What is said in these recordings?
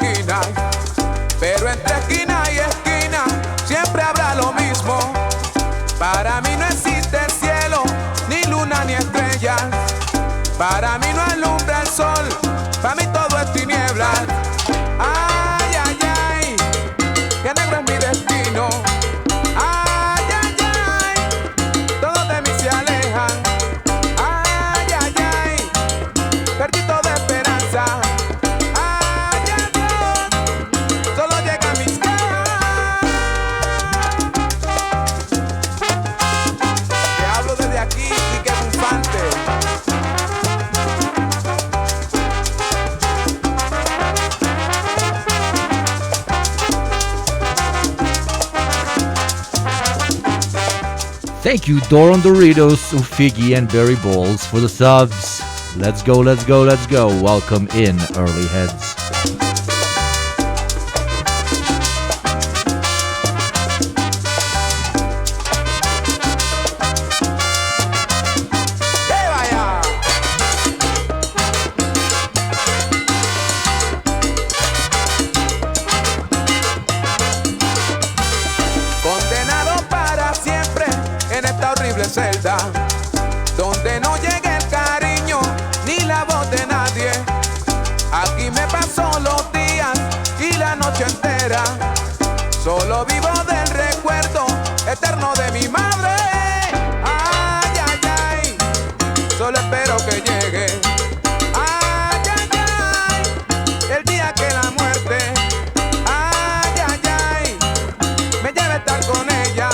esquina, pero entre esquina y esquina siempre habrá lo mismo. Para mí no existe el cielo, ni luna ni estrellas. Para mí no alumbra el sol, para mí todo es tinieblas. Ay, ay, ay, que negro es mi destino. Ay, ay, ay, todos de mí se alejan. Ay, ay, ay, perdí toda esperanza. Ay, ay, Dios, solo llegan mis quejas. Te hablo desde aquí y que bufante. Thank you, Doron Doritos, Ufigi, and Berry Bowls for the subs. Let's go, let's go, let's go. Welcome in, early heads. Celda, donde no llegue el cariño ni la voz de nadie. Aquí me paso los días y la noche entera. Solo vivo del recuerdo eterno de mi madre. Ay, ay, ay, solo espero que llegue. Ay, ay, ay, el día que la muerte, ay, ay, ay, me lleve a estar con ella.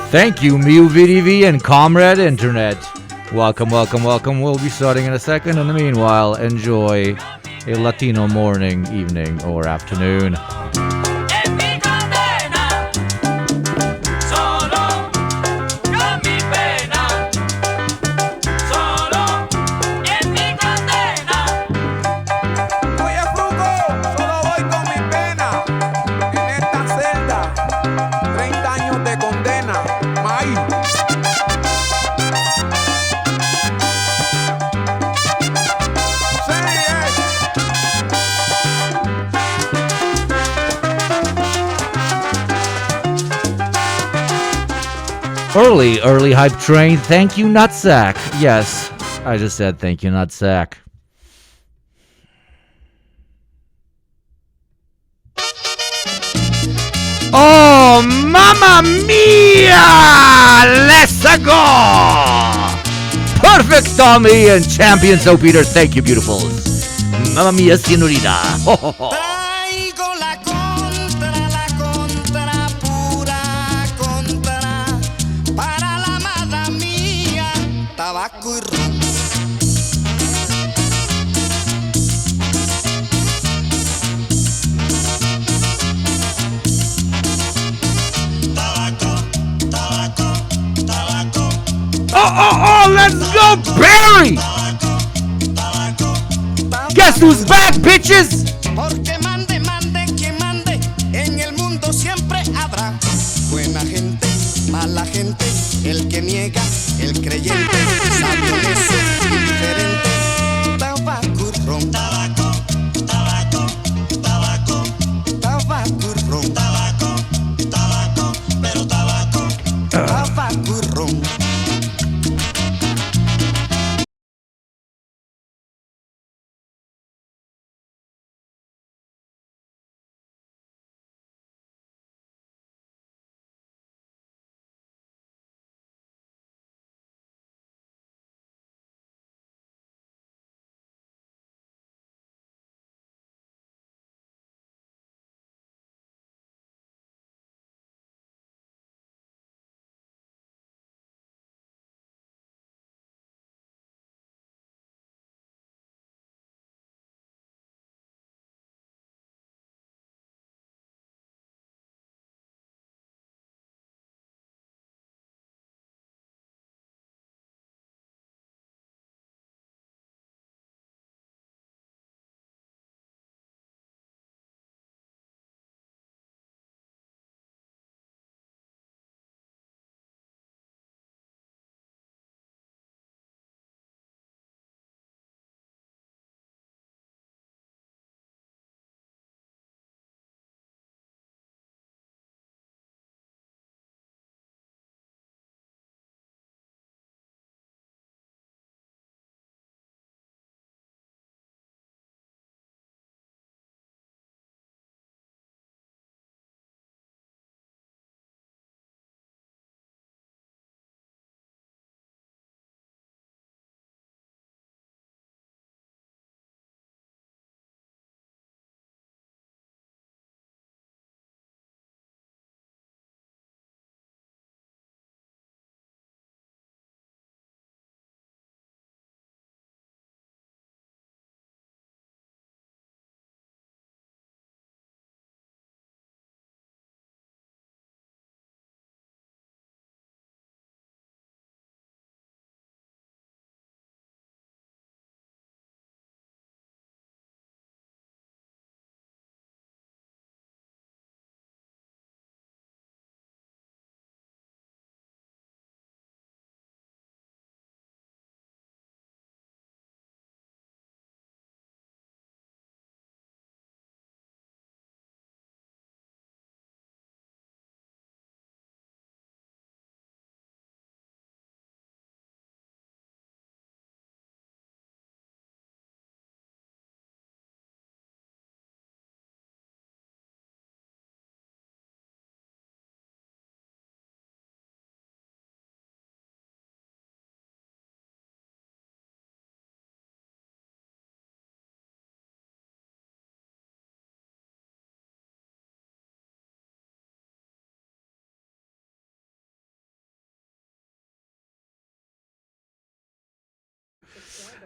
Thank you, Mew VDV and Comrade Internet. Welcome, welcome, welcome. We'll be starting in a second. In the meanwhile, enjoy a Latino morning, evening, or afternoon. Early hype train. Thank you, Nutsack. Yes, I just said thank you, Nutsack. Oh, mamma mia! Let's go! Perfect, Tommy and champion So Peter. Thank you, beautifuls. Mamma mia, señorita. Ho, ho, ho. Oh, let's go, Barry! Guess who's back, bitches? Porque mande, quien mande, en el mundo siempre habrá buena gente, mala gente, el que niega, el creyente, sabio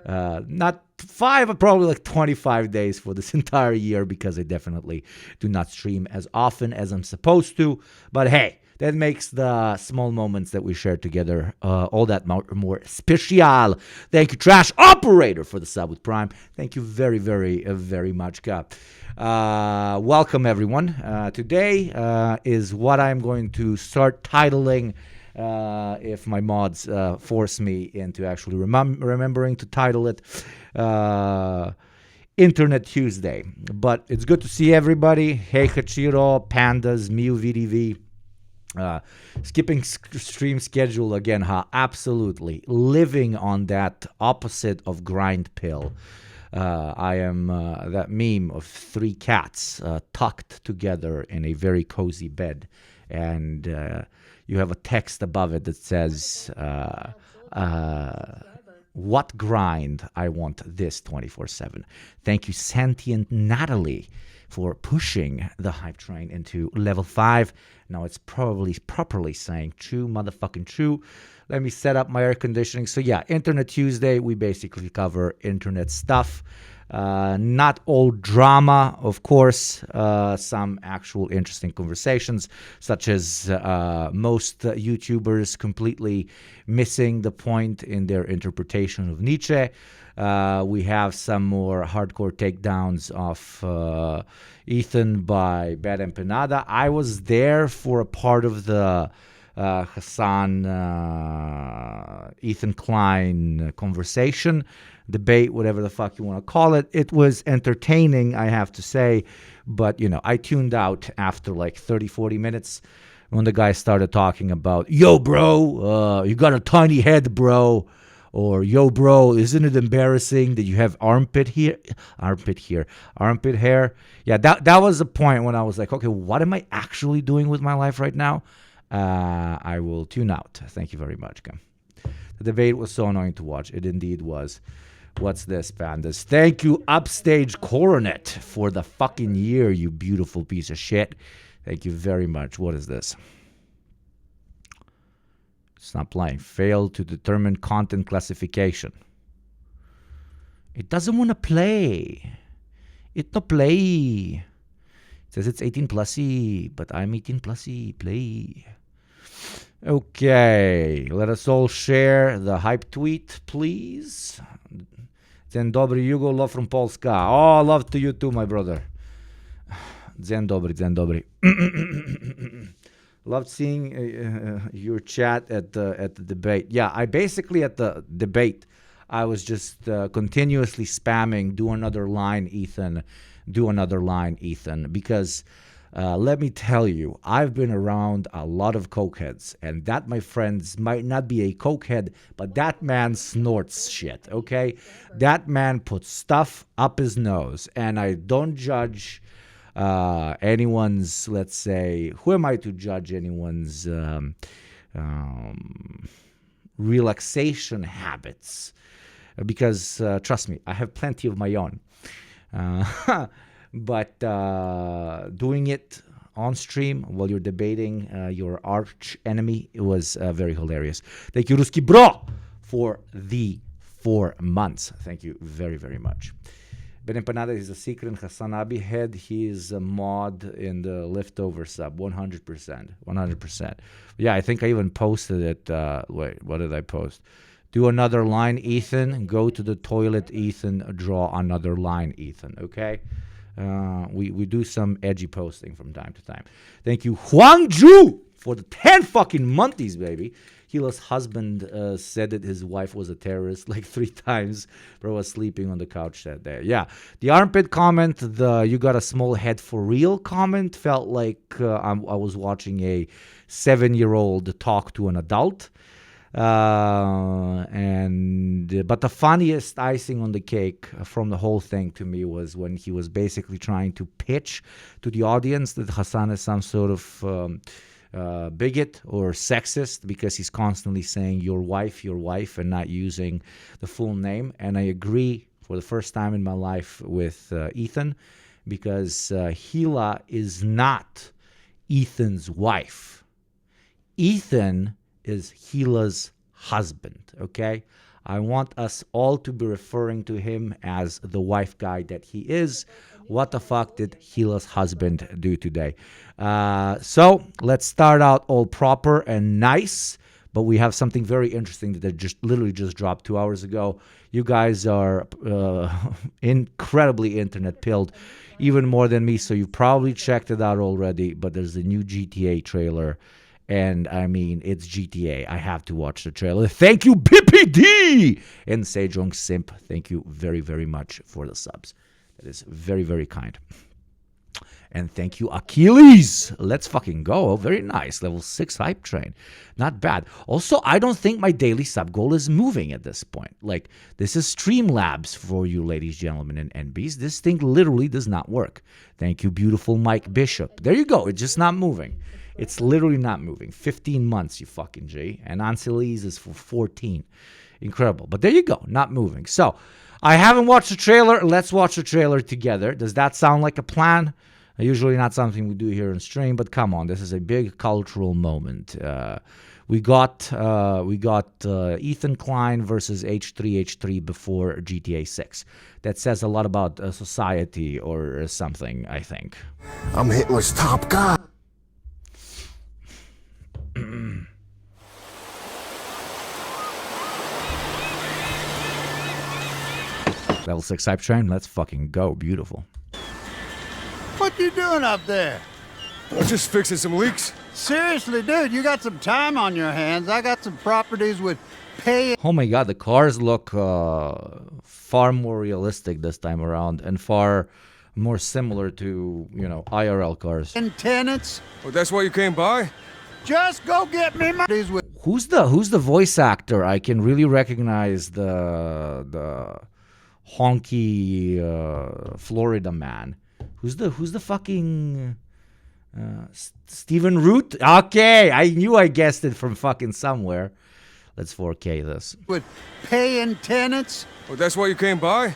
Not 5, but probably like 25 days for this entire year because I definitely do not stream as often as I'm supposed to. But hey, that makes the small moments that we share together all that more special. Thank you, Trash Operator, for the sub with Prime. Thank you very, very, very much, God. Welcome, everyone. Today is what I'm going to start titling, if my mods force me into actually remembering to title it, Internet Tuesday. But it's good to see everybody. Hey, Hachiro, Pandas, Miu VDV. Skipping stream schedule again, huh? Absolutely. Living on that opposite of grind pill. I am that meme of 3 cats tucked together in a very cozy bed. And you have a text above it that says, what grind? I want this 24/7. Thank you, Sentient Natalie, for pushing the hype train into level 5. Now it's probably properly saying true, motherfucking true. Let me set up my air conditioning. So yeah, Internet Tuesday, we basically cover internet stuff. Not all drama, of course. Some actual interesting conversations, such as most YouTubers completely missing the point in their interpretation of Nietzsche. We have some more hardcore takedowns of Ethan by Bad Empanada. I was there for a part of the Hassan, Ethan Klein conversation, debate, whatever the fuck you want to call it. It was entertaining, I have to say, but, you know, I tuned out after like 30, 40 minutes when the guy started talking about, yo, bro, you got a tiny head, bro. Or, yo, bro, isn't it embarrassing that you have armpit hair? Yeah, that was the point when I was like, okay, what am I actually doing with my life right now? I will tune out. Thank you very much. The debate was so annoying to watch. It indeed was. What's this, Pandas? Thank you, Upstage Coronet, for the fucking year, you beautiful piece of shit. Thank you very much. What is this? It's not playing. Failed to determine content classification. It doesn't want to play. It no play. It says it's 18 plusy, but I'm 18 plusy. Play. Okay, let us all share the hype tweet, please. Dzień dobry, Yugo, love from Polska. Oh, love to you too, my brother. Dzień dobry, dzień dobry. Loved seeing your chat at the debate. Yeah, I basically at the debate, I was just continuously spamming, do another line, Ethan, do another line, Ethan, because let me tell you, I've been around a lot of cokeheads, and that, my friends, might not be a cokehead, but that man snorts shit, okay? That man puts stuff up his nose, and I don't judge anyone's, let's say, who am I to judge anyone's relaxation habits? Because, trust me, I have plenty of my own. But doing it on stream while you're debating your arch enemy, it was very hilarious. Thank you, Ruski Bro, for the 4 months. Thank you very, very much. Ben Empanada is a secret Hassan Abi head. He is a mod in the leftover sub. 100%. 100%. Yeah, I think I even posted it. Wait, what did I post? Do another line, Ethan. Go to the toilet, Ethan. Draw another line, Ethan. Okay? We do some edgy posting from time to time. Thank you, Huangju, for the 10 fucking months, baby. Hila's husband said that his wife was a terrorist like 3 times. Bro was sleeping on the couch that day. Yeah, the armpit comment, the you got a small head for real comment felt like I was watching a 7-year-old talk to an adult. But the funniest icing on the cake from the whole thing to me was when he was basically trying to pitch to the audience that Hassan is some sort of bigot or sexist because he's constantly saying your wife, and not using the full name. And I agree for the first time in my life with Ethan, because Hila is not Ethan's wife. Ethan is Hila's husband, okay? I want us all to be referring to him as the wife guy that he is. What the fuck did Gila's husband do today? So let's start out all proper and nice. But we have something very interesting that just literally just dropped 2 hours ago. You guys are incredibly internet pilled, even more than me. So you've probably checked it out already. But there's a new GTA trailer. And I mean, it's GTA. I have to watch the trailer. Thank you, BPD! And Sejong Simp, thank you very, very much for the subs. That is very, very kind. And thank you, Achilles. Let's fucking go. Very nice. Level 6 hype train. Not bad. Also, I don't think my daily sub goal is moving at this point. Like, this is Streamlabs for you, ladies, gentlemen, and NBs. This thing literally does not work. Thank you, beautiful Mike Bishop. There you go. It's just not moving. It's literally not moving. 15 months, you fucking G. And Anceles is for 14. Incredible. But there you go. Not moving. So, I haven't watched the trailer. Let's watch the trailer together. Does that sound like a plan? Usually not something we do here on stream, but come on, this is a big cultural moment. We got Ethan Klein versus H3H3 before GTA 6. That says a lot about society or something, I think. I'm Hitler's top guy. Level 6 hype train, let's fucking go. Beautiful. What you doing up there? I'm just fixing some leaks. Seriously, dude, you got some time on your hands. I got some properties with pay Oh my god, the cars look far more realistic this time around and far more similar to, you know, IRL cars. and tenants. Oh, that's why you came by? Just go get me my with Who's the voice actor? I can really recognize the honky Florida man. Who's the fucking Stephen Root? Okay, I knew I guessed it from fucking somewhere. Let's 4K this. with paying tenants. Oh, that's why you came by?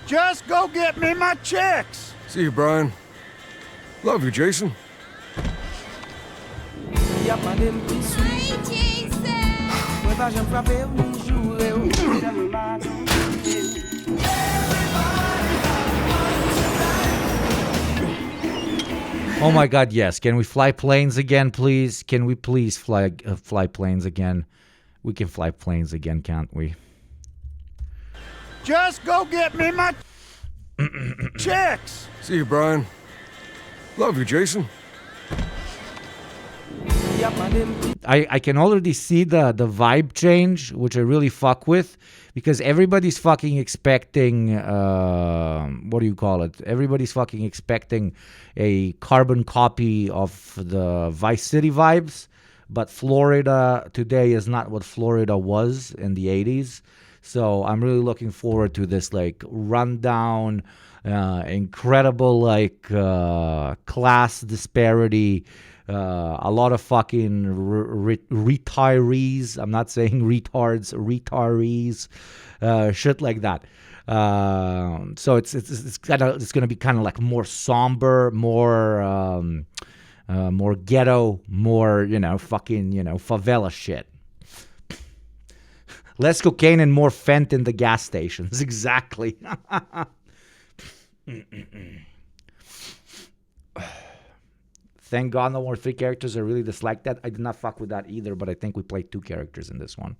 Just go get me my checks. See you, Brian. Love you, Jason. Oh my god, yes. Can we fly planes again, please? Can we please fly planes again? We can fly planes again, can't we? Just go get me my checks. See you, Brian. Love you, Jason. I can already see the vibe change, which I really fuck with, because everybody's fucking expecting, what do you call it? Everybody's fucking expecting a carbon copy of the Vice City vibes, but Florida today is not what Florida was in the 80s. So I'm really looking forward to this, like, rundown, incredible, like, class disparity, a lot of fucking retirees. I'm not saying retards, retirees, shit like that. So it's gonna be kind of like more somber, more ghetto, more, you know, fucking, you know, favela shit. Less cocaine and more Fent in the gas stations. Exactly. Thank God no more 3 characters. I really dislike that. I did not fuck with that either, but I think we played 2 characters in this one.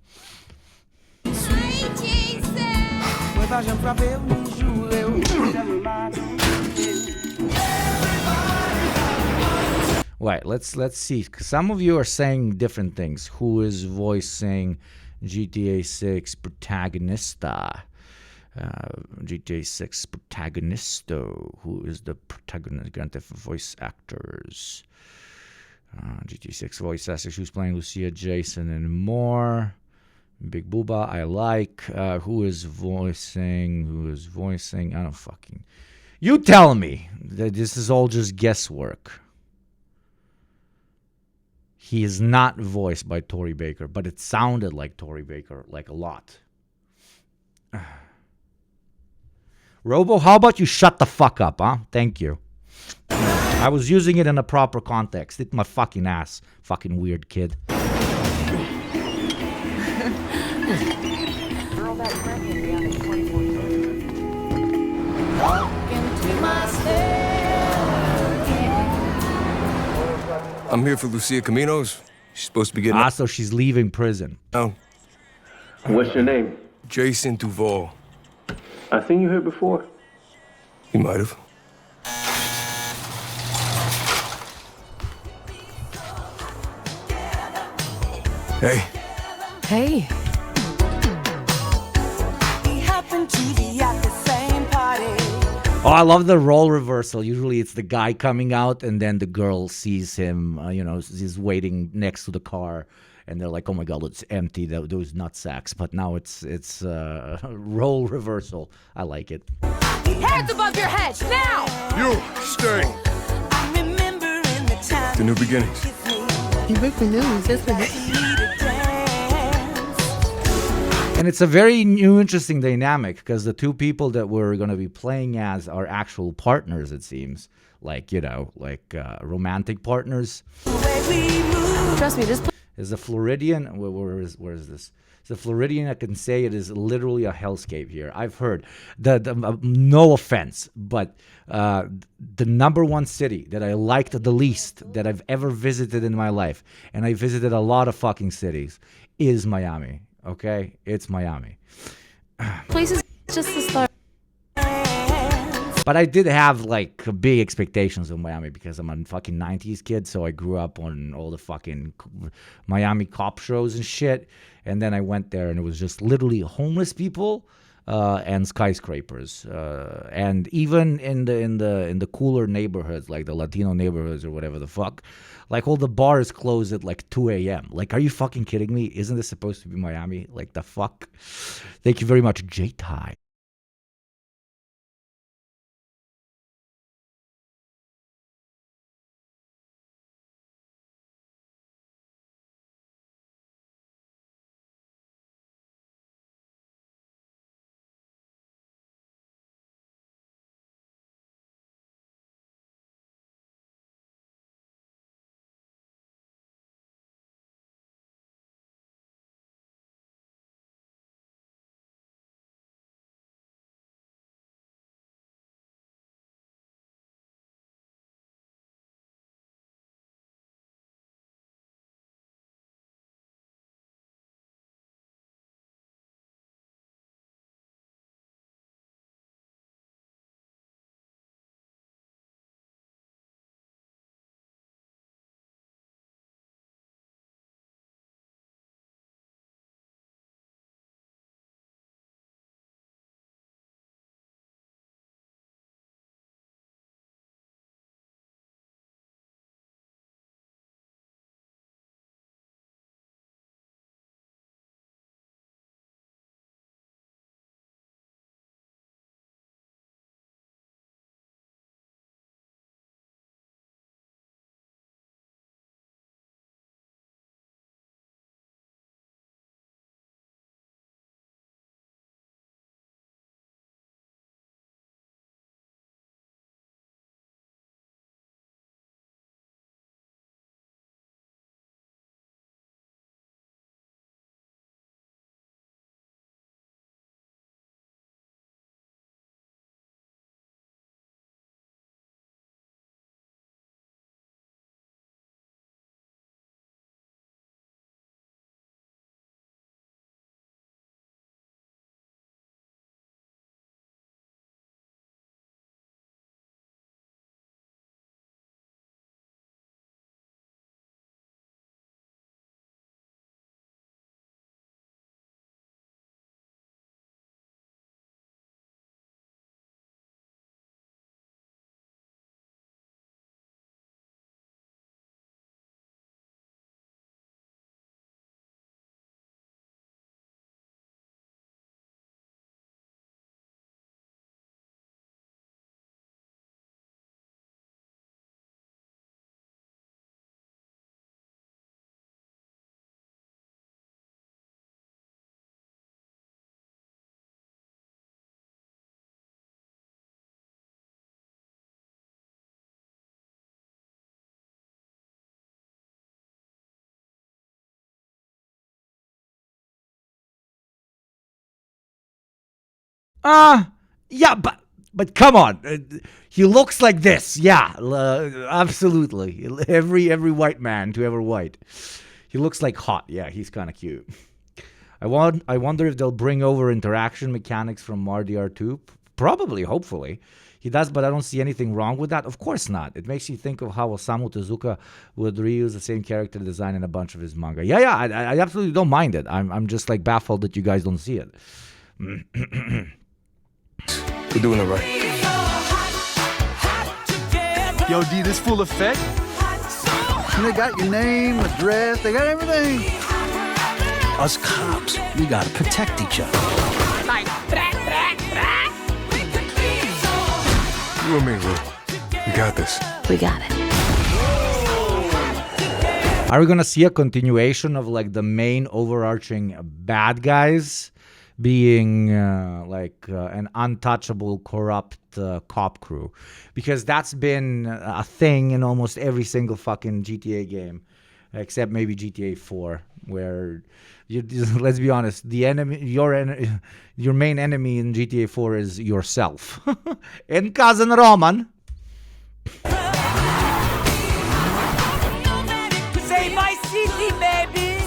Wait, let's see. Some of you are saying different things. Who is voicing GTA 6 protagonista? GTA 6 protagonisto. Who is the protagonist? Grand Theft voice actors. GTA 6 voice actors. Who's playing Lucia, Jason, and more. Big Booba, I like. Who is voicing? I don't fucking... You tell me that this is all just guesswork. He is not voiced by Tory Baker, but it sounded like Tory Baker, like a lot. Robo, how about you shut the fuck up, huh? Thank you. I was using it in a proper context. It's my fucking ass. Fucking weird kid. I'm here for Lucia Caminos. She's supposed to be getting So she's leaving prison. out. What's your name? Jason Duval. I seen you here before. You might have. Hey. Hey. Oh, I love the role reversal. Usually it's the guy coming out and then the girl sees him, he's waiting next to the car and they're like, oh my God, it's empty, those nut sacks. But now it's role reversal. I like it. Hands above your head, now! You, stay. The new beginnings. You break the news, isn't it? And it's a very new, interesting dynamic because the two people that we're going to be playing as are actual partners, it seems. Like, romantic partners. Trust me, this Is the Floridian, where is this? The Floridian, I can say it is literally a hellscape here. I've heard, no offense, but the number one city that I liked the least that I've ever visited in my life, and I visited a lot of fucking cities, is Miami. Okay, it's Miami. place is just the start. But I did have like big expectations of Miami because I'm a fucking 90s kid, so I grew up on all the fucking Miami cop shows and shit. And then I went there and it was just literally homeless people and skyscrapers. And even in the cooler neighborhoods, like the Latino neighborhoods or whatever the fuck, like all the bars close at like 2 a.m. Like, are you fucking kidding me? Isn't this supposed to be Miami? Like, the fuck? Thank you very much, J-Ty. Yeah, but But come on, he looks like this. Yeah, absolutely. Every white man to ever white. He looks like hot. Yeah, he's kind of cute. I wonder if they'll bring over interaction mechanics from RDR2. Probably, hopefully. He does, but I don't see anything wrong with that. Of course not. It makes you think of how Osamu Tezuka would reuse the same character design in a bunch of his manga. Yeah, I absolutely don't mind it. I'm just like baffled that you guys don't see it. We're doing it right. Yo, D, this full effect? And they got your name, address, they got everything. Us cops, we gotta protect each other. You and me, Lou. We got this. We got it. Are we gonna see a continuation of like the main overarching bad guys being an untouchable, corrupt cop crew? Because that's been a thing in almost every single fucking GTA game, except maybe GTA 4, where let's be honest, the enemy, your main enemy in GTA 4 is yourself. And cousin Roman. Say my city, baby.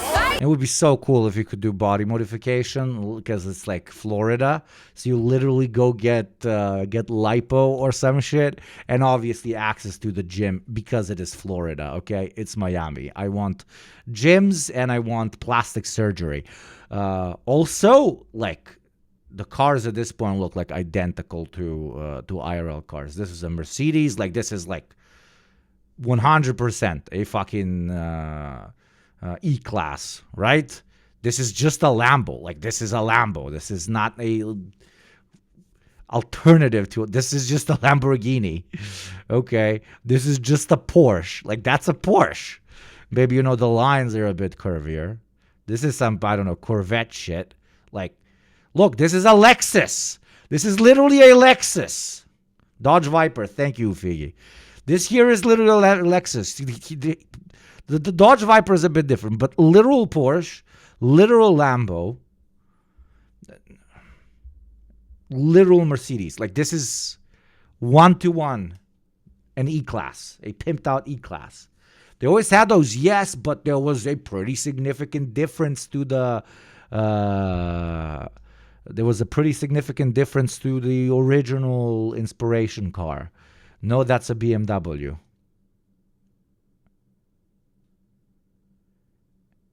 It would be so cool if you could do body modification, because it's like Florida. So you literally go get lipo or some shit, and obviously access to the gym because it is Florida. Okay, it's Miami. I want gyms and I want plastic surgery. Also, like the cars at this point look like identical to IRL cars. This is a Mercedes. Like this is like 100% a fucking. E-Class, right? This is just a Lambo. Like, this is a Lambo. This is not a alternative to it. This is just a Lamborghini, okay? This is just a Porsche. Like, that's a Porsche. Maybe, you know, the lines are a bit curvier. This is some, I don't know, Corvette shit. Like, look, this is a Lexus. This is literally a Lexus. Dodge Viper. Thank you, Figgy. This here is literally a Lexus. The Dodge Viper is a bit different, but literal Porsche, literal Lambo, literal Mercedes. Like, this is 1-to-1 an E-Class, a pimped out E-Class. They always had those, yes, but there was a pretty significant difference to the original inspiration car. No, that's a BMW.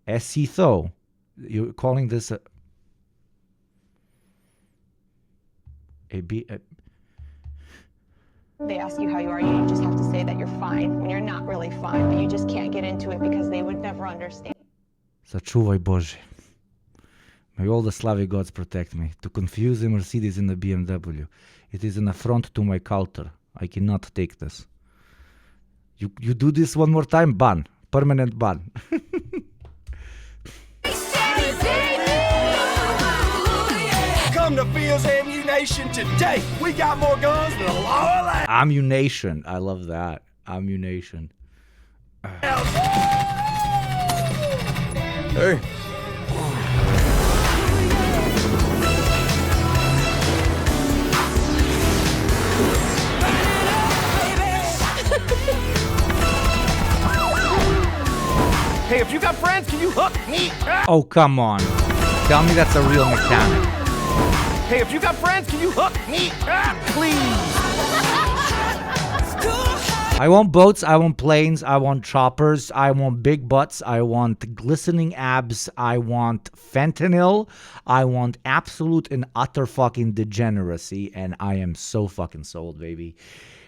Esito, you're calling this a They ask you how you are, you just have to say that you're fine when you're not really fine, but you just can't get into it because they would never understand. Sačuvaj Bože. May all the Slavic gods protect me. To confuse the Mercedes and the BMW. It is an affront to my culture. I cannot take this. You do this one more time, ban. Permanent ban. Come to Phil's Ammunition today. We got more guns than a law of land. Ammunition. I love that. Ammunition. Hey. Hey, if you got friends, can you hook me? Oh, come on. Tell me that's a real mechanic. Hey, if you got friends, can you hook me? Please. I want boats, I want planes, I want choppers, I want big butts, I want glistening abs, I want fentanyl, I want absolute and utter fucking degeneracy, and I am so fucking sold, baby.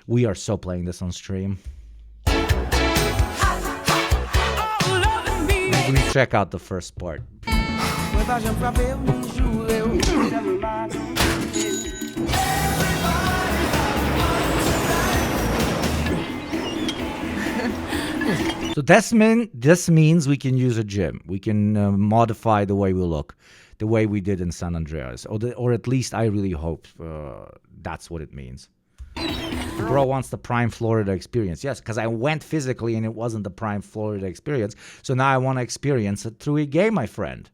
We are so playing this on stream. Let me check out the first part. So this means we can use a gym. We can modify the way we look, the way we did in San Andreas, or at least I really hope that's what it means. Bro wants the prime Florida experience. Yes, because I went physically and it wasn't the prime Florida experience. So now I want to experience it through a game, my friend.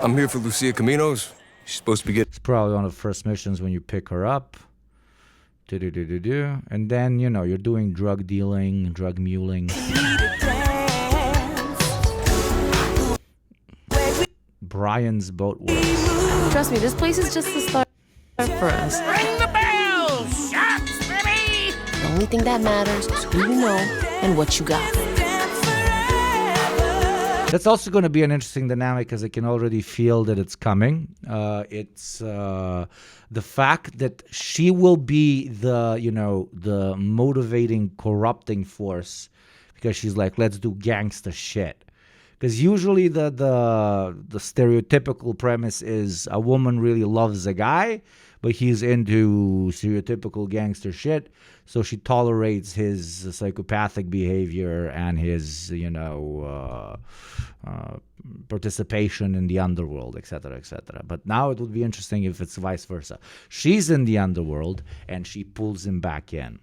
I'm here for Lucia Caminos. She's supposed to be getting... It's probably one of the first missions when you pick her up. Do-do-do-do-do. And then, you know, you're doing drug dealing, drug muling. Brian's boat works. Trust me, this place is just the start for us. Ring the bell! Shots, baby! The only thing that matters is who you know and what you got. That's also going to be an interesting dynamic because I can already feel that it's coming. It's the fact that she will be the, you know, the motivating, corrupting force because she's like, let's do gangsta shit. Because usually the stereotypical premise is a woman really loves a guy, but he's into stereotypical gangster shit, so she tolerates his psychopathic behavior and his, you know, participation in the underworld, etc., etc. But now it would be interesting if it's vice versa. She's in the underworld and she pulls him back in.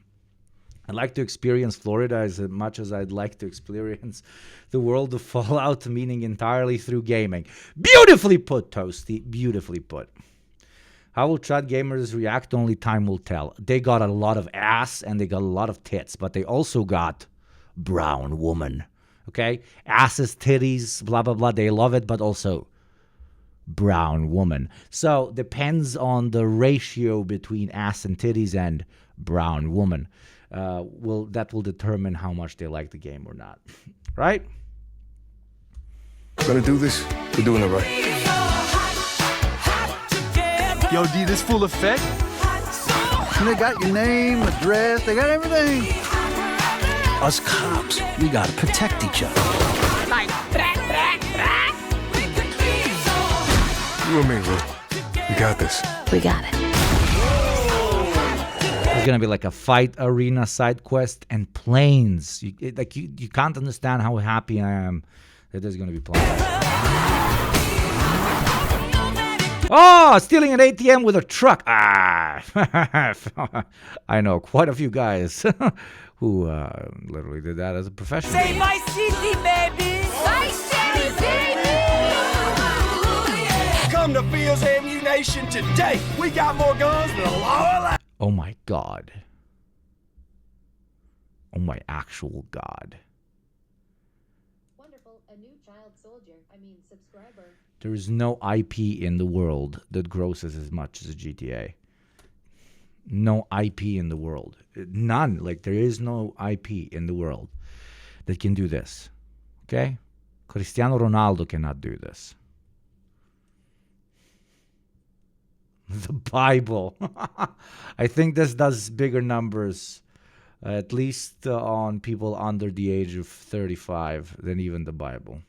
I'd like to experience Florida as much as I'd like to experience the world of Fallout, meaning entirely through gaming. Beautifully put, Toasty. Beautifully put. How will chat gamers react? Only time will tell. They got a lot of ass and they got a lot of tits, but they also got brown woman. Okay? Asses, titties, blah, blah, blah. They love it, but also brown woman. So depends on the ratio between ass and titties and brown woman. That will determine how much they like the game or not. Right? Gonna do this? We're doing it right. Yo, D, this full effect? And they got your name, address, they got everything. Us cops, we gotta protect each other. Like, You and me, Lou. We got this. We got it. There's gonna be like a fight arena side quest and planes. You can't understand how happy I am that there's gonna be planes. Oh, stealing an ATM with a truck. Ah, I know quite a few guys who literally did that as a profession. Say my city, baby! My city, baby! Come to Fields Ammunition today. We got more guns than a law. Oh my God. Oh my actual God. Wonderful, a new child soldier. Subscriber. There is no IP in the world that grosses as much as GTA. No IP in the world. None. Like, there is no IP in the world that can do this. Okay? Cristiano Ronaldo cannot do this. The Bible. I think this does bigger numbers, at least on people under the age of 35, than even the Bible.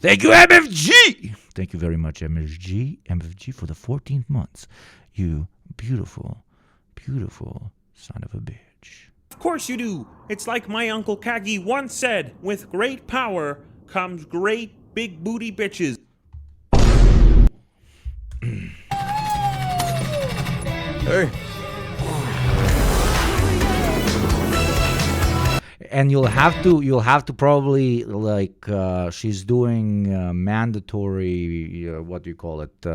Thank you, MFG! Thank you very much, MFG, for the 14 months. You beautiful, beautiful son of a bitch. Of course you do. It's like my Uncle Kagi once said, with great power comes great big booty bitches. Hey. And you'll have to probably, like, she's doing mandatory, what do you call it,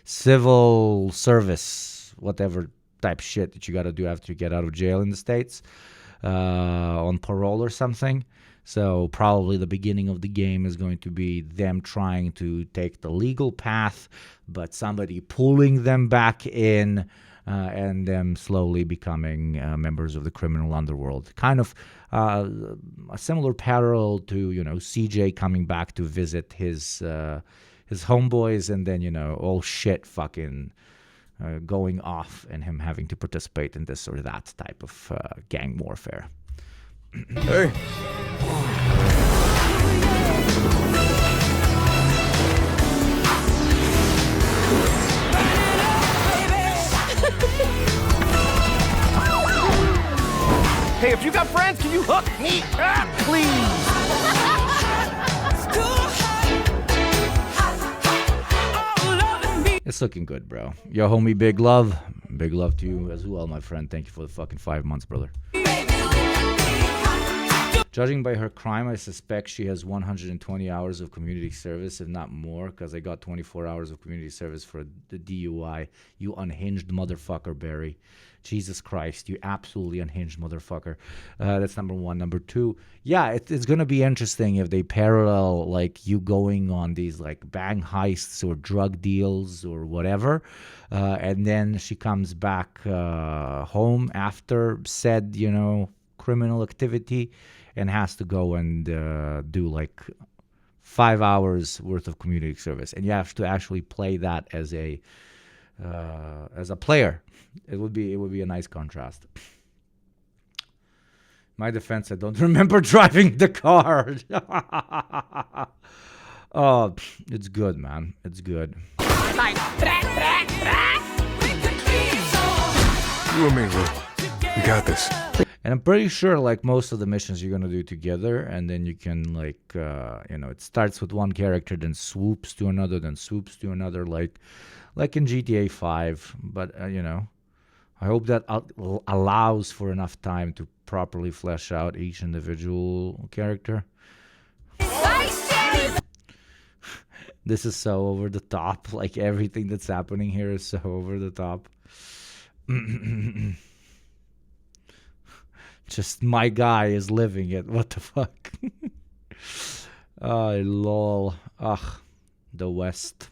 civil service, whatever type shit that you got to do after you get out of jail in the States, on parole or something. So probably the beginning of the game is going to be them trying to take the legal path, but somebody pulling them back in, and them slowly becoming members of the criminal underworld. Kind of a similar parallel to, CJ coming back to visit his homeboys, and then, all shit fucking going off and him having to participate in this or that type of gang warfare. Hey. Hey, if you got friends, can you hook me up, please? It's looking good, bro. Yo, homie, big love. Big love to you as well, my friend. Thank you for the fucking 5 months, brother. Judging by her crime, I suspect she has 120 hours of community service, if not more, because I got 24 hours of community service for the DUI. You unhinged motherfucker, Barry. Jesus Christ, you absolutely unhinged motherfucker. That's number one. Number two, yeah, it's going to be interesting if they parallel, like, you going on these, like, bang heists or drug deals or whatever, and then she comes back home after said, criminal activity, and has to go and do like 5 hours worth of community service, and you have to actually play that as a player. It would be a nice contrast. My defense, I don't remember driving the car. Oh, it's good, man. It's good. You and me, Lou. We got this. And I'm pretty sure, like, most of the missions you're going to do together, and then you can, like, it starts with one character, then swoops to another, like in GTA 5. But, I hope that allows for enough time to properly flesh out each individual character. This is so over the top. Like, everything that's happening here is so over the top. Just my guy is living it. What the fuck? Oh, lol. Ugh. The West.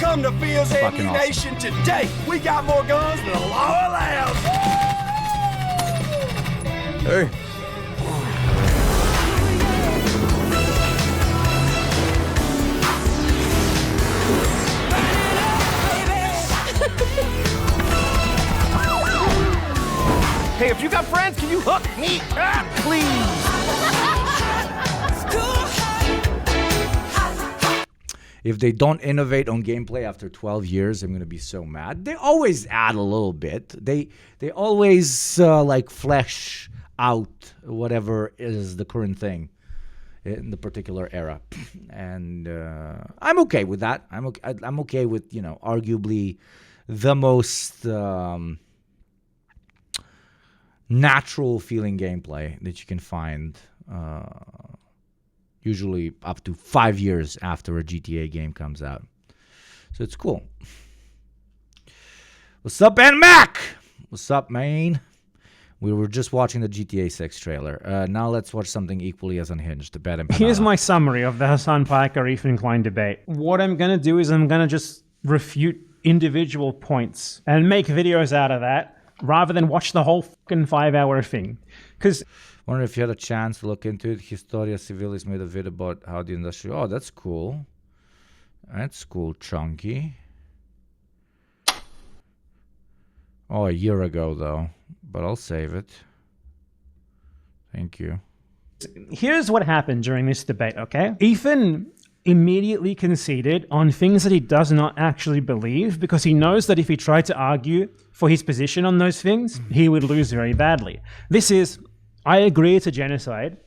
Come to Fields Ammunition today. We got more guns than the law allows. Hey. Hey, if you got friends, can you hook me up, please? If they don't innovate on gameplay after 12 years, I'm going to be so mad. They always add a little bit. They always like flesh out whatever is the current thing in the particular era. And I'm okay with that. I'm okay with, arguably the most natural feeling gameplay that you can find usually up to 5 years after a GTA game comes out. So it's cool. What's up, Ben Mac? What's up, man? We were just watching the GTA 6 trailer. Now let's watch something equally as unhinged. The bad Empanada. Here's my summary of the Hassan Piker Ethan Klein debate. What I'm going to do is I'm going to just refute individual points and make videos out of that rather than watch the whole fucking 5-hour thing. Because wonder if you had a chance to look into it. Historia Civilis made a vid about how the industry... Oh, that's cool. That's cool, Chunky. Oh, a year ago, though. But I'll save it. Thank you. Here's what happened during this debate, okay? Ethan immediately conceded on things that he does not actually believe because he knows that if he tried to argue for his position on those things, he would lose very badly. This is... I agree it's a genocide,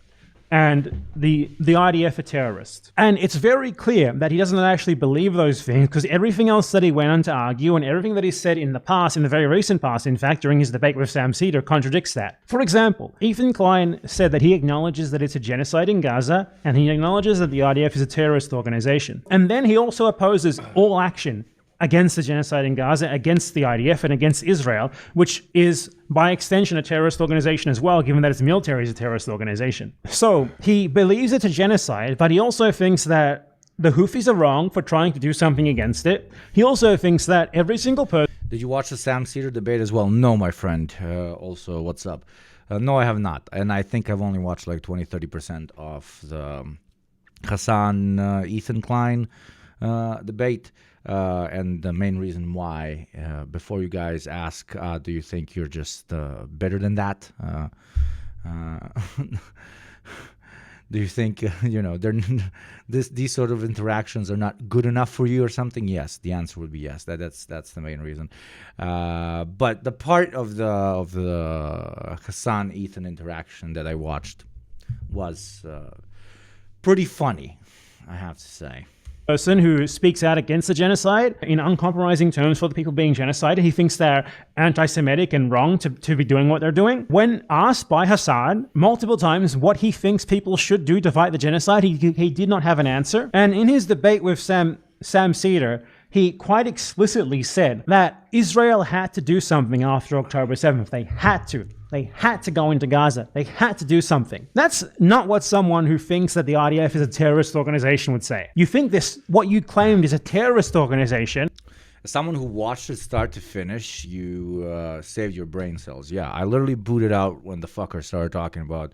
and the IDF are terrorists. And it's very clear that he doesn't actually believe those things because everything else that he went on to argue and everything that he said in the past, in the very recent past, in fact, during his debate with Sam Cedar, contradicts that. For example, Ethan Klein said that he acknowledges that it's a genocide in Gaza, and he acknowledges that the IDF is a terrorist organization. And then he also opposes all action against the genocide in Gaza, against the IDF, and against Israel, which is, by extension, a terrorist organization as well, given that its military is a terrorist organization. So, he believes it's a genocide, but he also thinks that the Houthis are wrong for trying to do something against it. He also thinks that every single person... Did you watch the Sam Cedar debate as well? No, my friend. Also, what's up? No, I have not. And I think I've only watched like 20-30% of the Hassan Ethan Klein debate. And the main reason why, before you guys ask, do you think you're just better than that? Do you think, these sort of interactions are not good enough for you or something? Yes, the answer would be yes. That's the main reason. But the part of the Hassan Ethan interaction that I watched was pretty funny, I have to say. person who speaks out against the genocide in uncompromising terms for the people being genocided. He thinks they're anti-Semitic and wrong to be doing what they're doing. When asked by Hassan multiple times what he thinks people should do to fight the genocide, he did not have an answer. And in his debate with Sam Cedar, he quite explicitly said that Israel had to do something after October 7th. They had to. They had to go into Gaza. They had to do something. That's not what someone who thinks that the IDF is a terrorist organization would say. You think what you claimed is a terrorist organization. As someone who watched it start to finish, you saved your brain cells. Yeah, I literally booted out when the fucker started talking about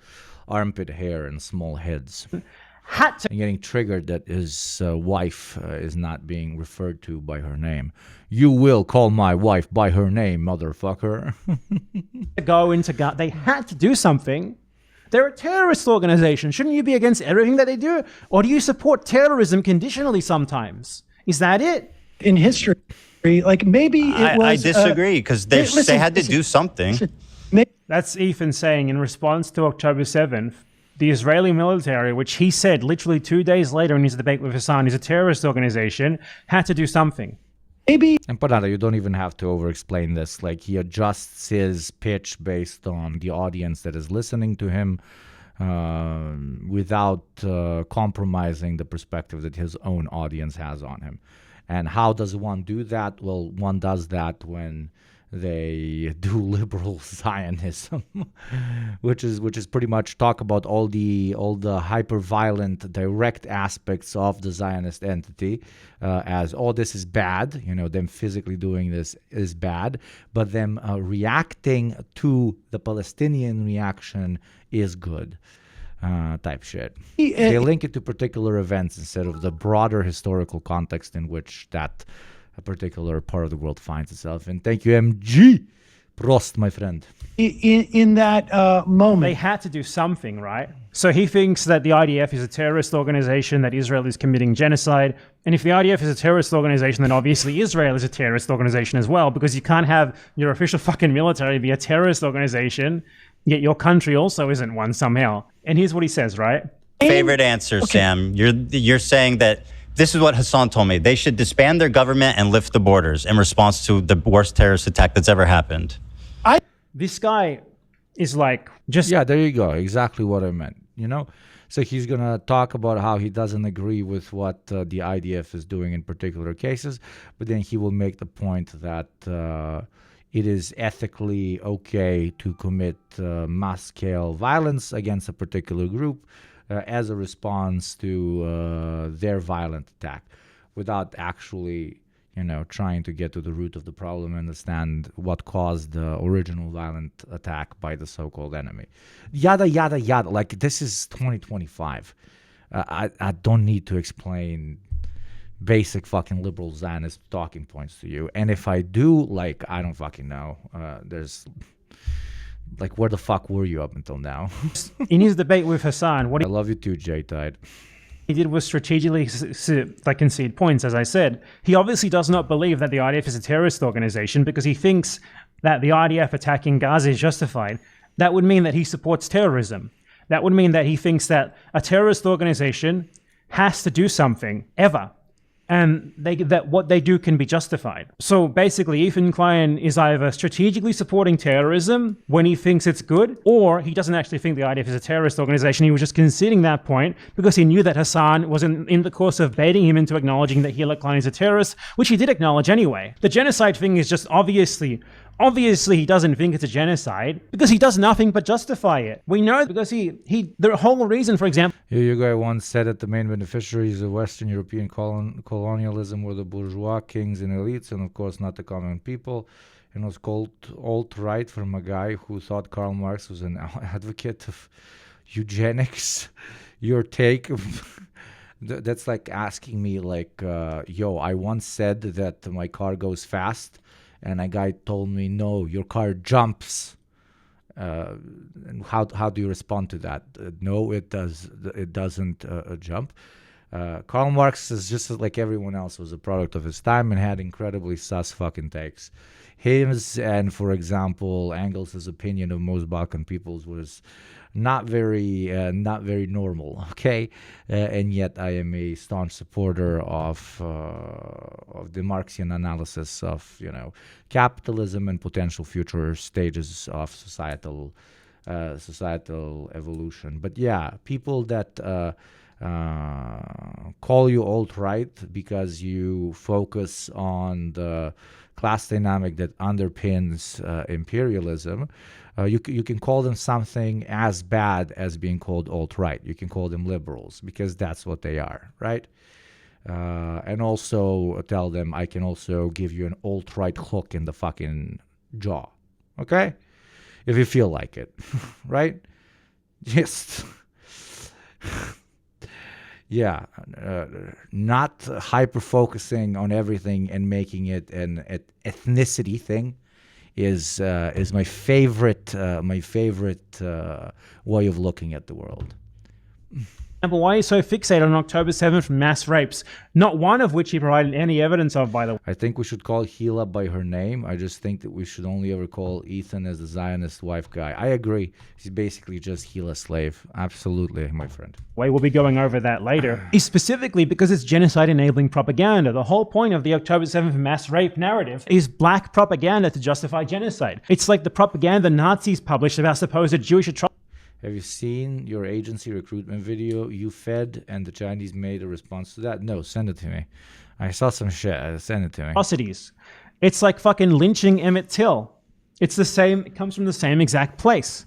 armpit hair and small heads. And getting triggered that his wife is not being referred to by her name. You will call my wife by her name, motherfucker. Go into Gaza. They had to do something. They're a terrorist organization. Shouldn't you be against everything that they do? Or do you support terrorism conditionally sometimes? Is that it? In history, like maybe it was... I disagree, because they had to do something. That's Ethan saying in response to October 7th, the Israeli military, which he said literally 2 days later in his debate with Hassan is a terrorist organization, had to do something. Maybe. EMPANADA, you don't even have to over-explain this. Like, he adjusts his pitch based on the audience that is listening to him without compromising the perspective that his own audience has on him. And how does one do that? Well, one does that when they do liberal Zionism, which is pretty much talk about all the hyper-violent direct aspects of the Zionist entity as, oh, this is bad, them physically doing this is bad, but them reacting to the Palestinian reaction is good. Type shit. They link it to particular events instead of the broader historical context in which that a particular part of the world finds itself in. Thank you, MG. Prost, my friend. In that moment. They had to do something, right? So he thinks that the IDF is a terrorist organization, that Israel is committing genocide. And if the IDF is a terrorist organization, then obviously Israel is a terrorist organization as well, because you can't have your official fucking military be a terrorist organization, yet your country also isn't one somehow. And here's what he says, right? Favorite answer, okay. Sam. You're saying that this is what Hassan told me. They should disband their government and lift the borders in response to the worst terrorist attack that's ever happened. This guy is like just... Yeah, there you go. Exactly what I meant, So he's going to talk about how he doesn't agree with what the IDF is doing in particular cases, but then he will make the point that it is ethically okay to commit mass-scale violence against a particular group as a response to their violent attack, without actually, trying to get to the root of the problem and understand what caused the original violent attack by the so-called enemy. Yada, yada, yada. Like, this is 2025. I don't need to explain basic fucking liberal Zionist talking points to you. And if I do, I don't fucking know. There's... where the fuck were you up until now? In his debate with Hassan, I love you too, J-Tide. He did was strategically concede points, as I said. He obviously does not believe that the IDF is a terrorist organization because he thinks that the IDF attacking Gaza is justified. That would mean that he supports terrorism. That would mean that he thinks that a terrorist organization has to do something, ever. And that what they do can be justified. So basically, Ethan Klein is either strategically supporting terrorism when he thinks it's good, or he doesn't actually think the IDF is a terrorist organization. He was just conceding that point because he knew that Hassan was in the course of baiting him into acknowledging that Hitler Klein is a terrorist, which he did acknowledge anyway. The genocide thing is just obviously he doesn't think it's a genocide because he does nothing but justify it. We know because the whole reason, for example... You guy once said that the main beneficiaries of Western European colonialism were the bourgeois, kings, and elites, and of course not the common people. And it was called alt-right from a guy who thought Karl Marx was an advocate of eugenics. Your take... That's like asking me, yo, I once said that my car goes fast, and a guy told me, no, your car jumps. And how do you respond to that? No, it doesn't jump. Karl Marx is just like everyone else, was a product of his time and had incredibly sus fucking takes. His and, for example, Engels' opinion of most Balkan peoples was not very normal. Okay, and yet I am a staunch supporter of the Marxian analysis of capitalism and potential future stages of societal evolution. But yeah, people that call you alt-right because you focus on the class dynamic that underpins imperialism, you can call them something as bad as being called alt-right. You can call them liberals because that's what they are, right? And also tell them I can also give you an alt-right hook in the fucking jaw, okay? If you feel like it, right? Just... yeah, not hyper-focusing on everything and making it an ethnicity thing is my favorite way of looking at the world. But why are you so fixated on October 7th mass rapes, not one of which he provided any evidence of, by the way? I think we should call Hila by her name. I just think that we should only ever call Ethan as the Zionist wife guy. I agree. He's basically just Hila's slave. Absolutely, my friend. We'll be going over that later. Is specifically because it's genocide-enabling propaganda. The whole point of the October 7th mass rape narrative is black propaganda to justify genocide. It's like the propaganda Nazis published about supposed Jewish atrocities. Have you seen your agency recruitment video you fed and the Chinese made a response to that? No, send it to me. I saw some shit. Send it to me. Atrocities. It's like fucking lynching Emmett Till. It's the same, it comes from the same exact place.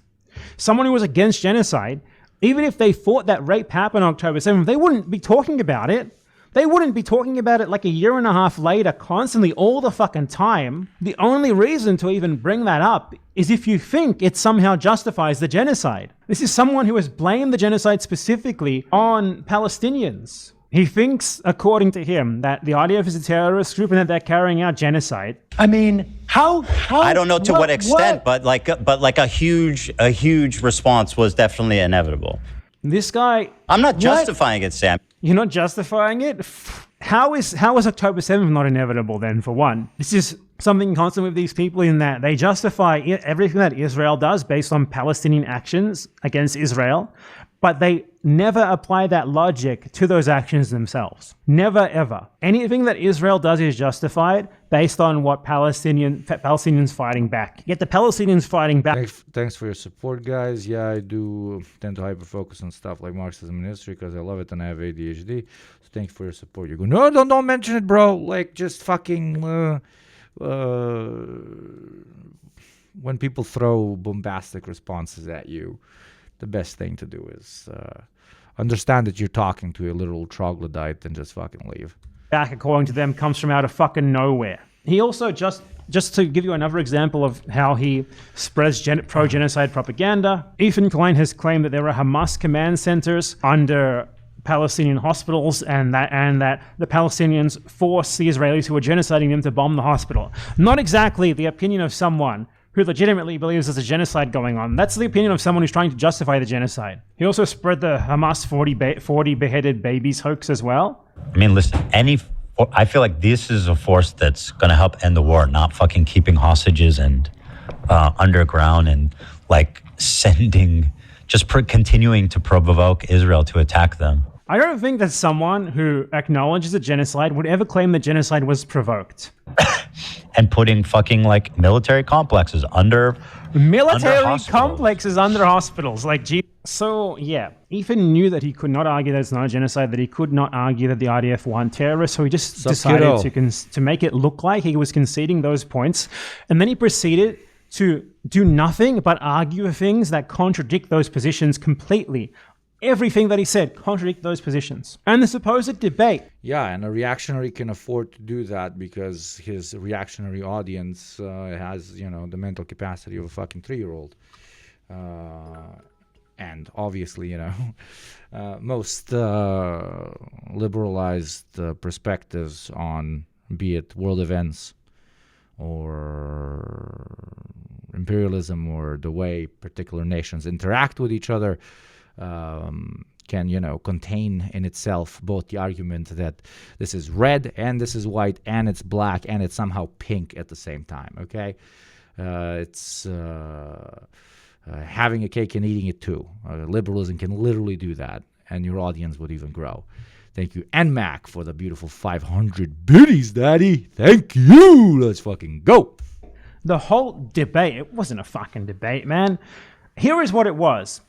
Someone who was against genocide, even if they thought that rape happened on October 7th, they wouldn't be talking about it. They wouldn't be talking about it like a year and a half later, constantly, all the fucking time. The only reason to even bring that up is if you think it somehow justifies the genocide. This is someone who has blamed the genocide specifically on Palestinians. He thinks, according to him, that the IDF is a terrorist group and that they're carrying out genocide. I mean, how I don't know to what extent, but like a huge response was definitely inevitable. This guy... I'm not justifying it, Sam. You're not justifying it? How is October 7th not inevitable then, for one? This is something constant with these people in that they justify everything that Israel does based on Palestinian actions against Israel, but they never apply that logic to those actions themselves. Never, ever. Anything that Israel does is justified based on what Palestinians fighting back. Yet the Palestinians fighting back... Thanks for your support, guys. Yeah, I do tend to hyper-focus on stuff like Marxism and history because I love it and I have ADHD. So thanks for your support. You go, no, don't mention it, bro. Like, just fucking... when people throw bombastic responses at you, the best thing to do is understand that you're talking to a literal troglodyte and just fucking leave. Back, according to them, comes from out of fucking nowhere. He also, just to give you another example of how he spreads pro-genocide propaganda, Ethan Klein has claimed that there are Hamas command centers under Palestinian hospitals and that the Palestinians force the Israelis who are genociding them to bomb the hospital. Not exactly the opinion of someone who legitimately believes there's a genocide going on. That's the opinion of someone who's trying to justify the genocide. He also spread the Hamas 40 beheaded babies hoax as well. I mean, listen, I feel like this is a force that's going to help end the war, not fucking keeping hostages and underground and like continuing to provoke Israel to attack them. I don't think that someone who acknowledges a genocide would ever claim that genocide was provoked. And putting fucking like military complexes under complexes under hospitals. So yeah, Ethan knew that he could not argue that it's not a genocide, that he could not argue that the IDF weren't terrorists, so he just decided to make it look like he was conceding those points, and then he proceeded to do nothing but argue things that contradict those positions completely. Everything that he said contradict those positions. And the supposed debate. Yeah, and a reactionary can afford to do that because his reactionary audience has, the mental capacity of a fucking 3-year-old. And obviously, most liberalized perspectives on, be it world events or imperialism or the way particular nations interact with each other, can, contain in itself both the argument that this is red and this is white and it's black and it's somehow pink at the same time, okay? It's having a cake and eating it too. Liberalism can literally do that, and your audience would even grow. Thank you, NMAC, for the beautiful 500 biddies, Daddy. Thank you. Let's fucking go. The whole debate, it wasn't a fucking debate, man. Here is what it was.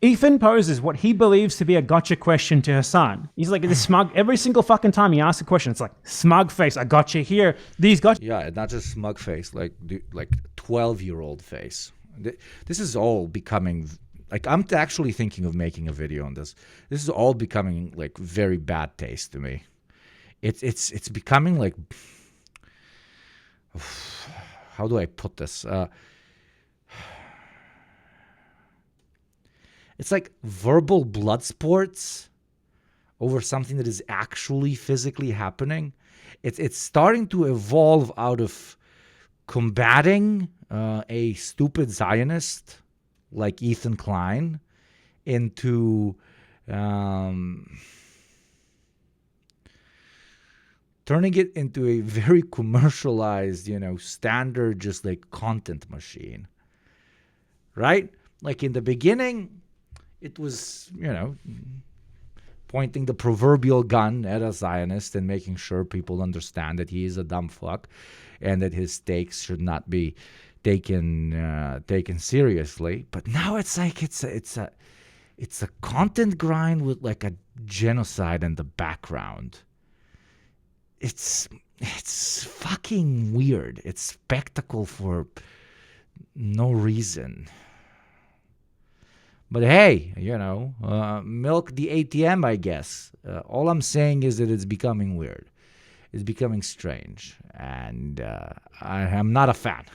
Ethan poses what he believes to be a gotcha question to Hassan. He's like this smug, every single fucking time he asks a question, it's like, smug face, I gotcha here. These gotcha. Yeah, not just smug face, like 12-year-old face. This is all becoming, like, I'm actually thinking of making a video on this. This is all becoming like very bad taste to me. It's becoming like, how do I put this? It's like verbal blood sports over something that is actually physically happening. It's starting to evolve out of combating a stupid Zionist like Ethan Klein into turning it into a very commercialized, standard, just like content machine. Right? Like in the beginning, it was, pointing the proverbial gun at a Zionist and making sure people understand that he is a dumb fuck and that his takes should not be taken seriously. But now it's like it's a content grind with like a genocide in the background. It's fucking weird. It's spectacle for no reason. But hey, milk the ATM, I guess. All I'm saying is that it's becoming weird. It's becoming strange. And I'm not a fan.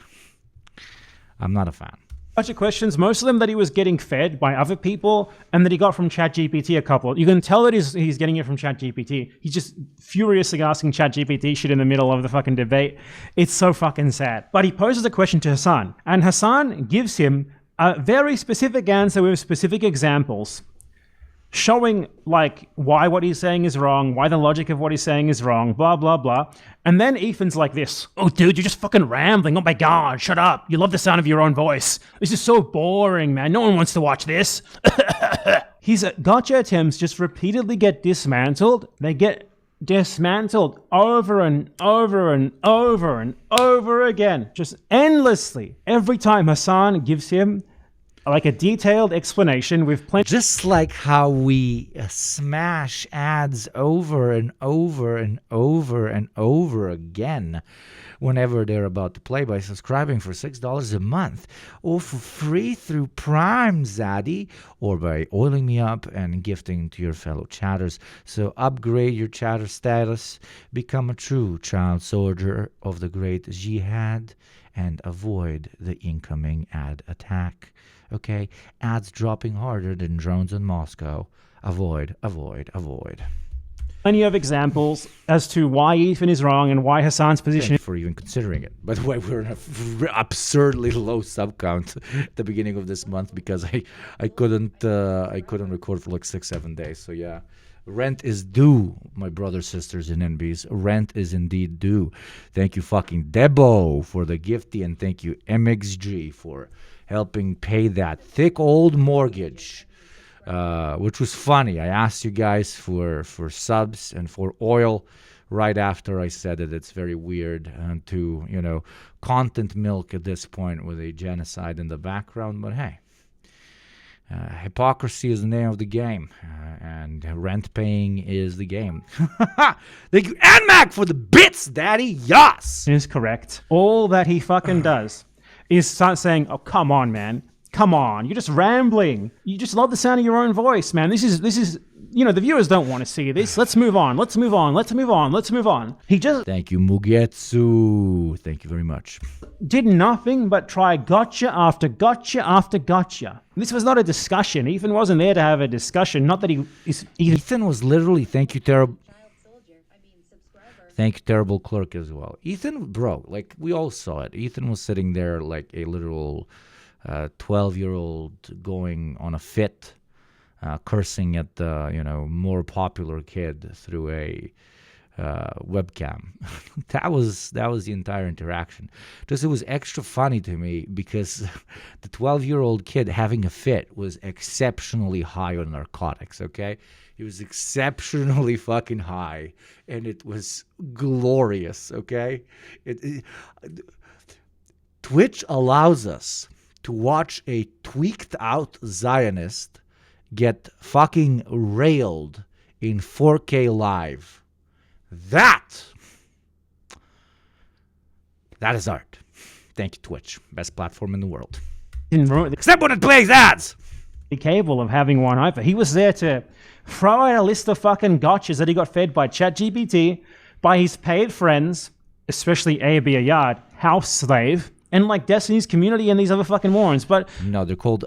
I'm not a fan. Bunch of questions, most of them that he was getting fed by other people and that he got from ChatGPT a couple. You can tell that he's getting it from ChatGPT. He's just furiously asking ChatGPT shit in the middle of the fucking debate. It's so fucking sad. But he poses a question to Hassan, and Hassan gives him a very specific answer with specific examples, showing like why what he's saying is wrong, why the logic of what he's saying is wrong, blah, blah, blah. And then Ethan's like this, oh, dude, you're just fucking rambling. Oh my God, shut up. You love the sound of your own voice. This is so boring, man. No one wants to watch this. His gotcha attempts just repeatedly get dismantled. They get dismantled over and over and over and over again, just endlessly. Every time Hassan gives him like a detailed explanation with plenty. Just like how we smash ads over and over and over and over again whenever they're about to play by subscribing for $6 a month, or for free through Prime, Zaddy, or by oiling me up and gifting to your fellow chatters. So upgrade your chatter status, become a true child soldier of the great jihad, and avoid the incoming ad attack. Okay, ads dropping harder than drones in Moscow. Avoid, avoid, avoid. Plenty of examples as to why Ethan is wrong and why Hassan's position. Thank you for even considering it. By the way, we're in an absurdly low sub count at the beginning of this month because I couldn't record for like 6-7 days. So yeah, rent is due, my brothers, sisters, and NBs. Rent is indeed due. Thank you, fucking Debo, for the gifty, and thank you, MXG, for helping pay that thick old mortgage, which was funny. I asked you guys for subs and for oil right after I said it. It's very weird to, content milk at this point with a genocide in the background. But hey, hypocrisy is the name of the game, and rent paying is the game. Thank you, NMAC, for the bits, Daddy. Yes! Is correct. All that he fucking does is start saying, oh, come on, man. Come on. You're just rambling. You just love the sound of your own voice, man. This is, the viewers don't want to see this. Let's move on. Let's move on. Let's move on. Let's move on. He just... Thank you, Mugetsu. Thank you very much. Did nothing but try gotcha after gotcha after gotcha. This was not a discussion. Ethan wasn't there to have a discussion. Not that he is... Ethan was literally, thank you, terrible... Thank you, terrible clerk, as well. Ethan, bro, like, we all saw it. Ethan was sitting there like a literal 12-year-old going on a fit cursing at the more popular kid through a webcam. that was the entire interaction. Just it was extra funny to me because the 12-year-old kid having a fit was exceptionally high on narcotics. Okay, he was exceptionally fucking high, and it was glorious. Okay, Twitch allows us to watch a tweaked out Zionist get fucking railed in 4K live. That is art. Thank you, Twitch. Best platform in the world. Except when it plays ads! Capable of having one over. He was there to throw out a list of fucking gotchas that he got fed by ChatGPT, by his paid friends, especially A.B. Ayad, House Slave, and like Destiny's Community and these other fucking morons. But no, they're called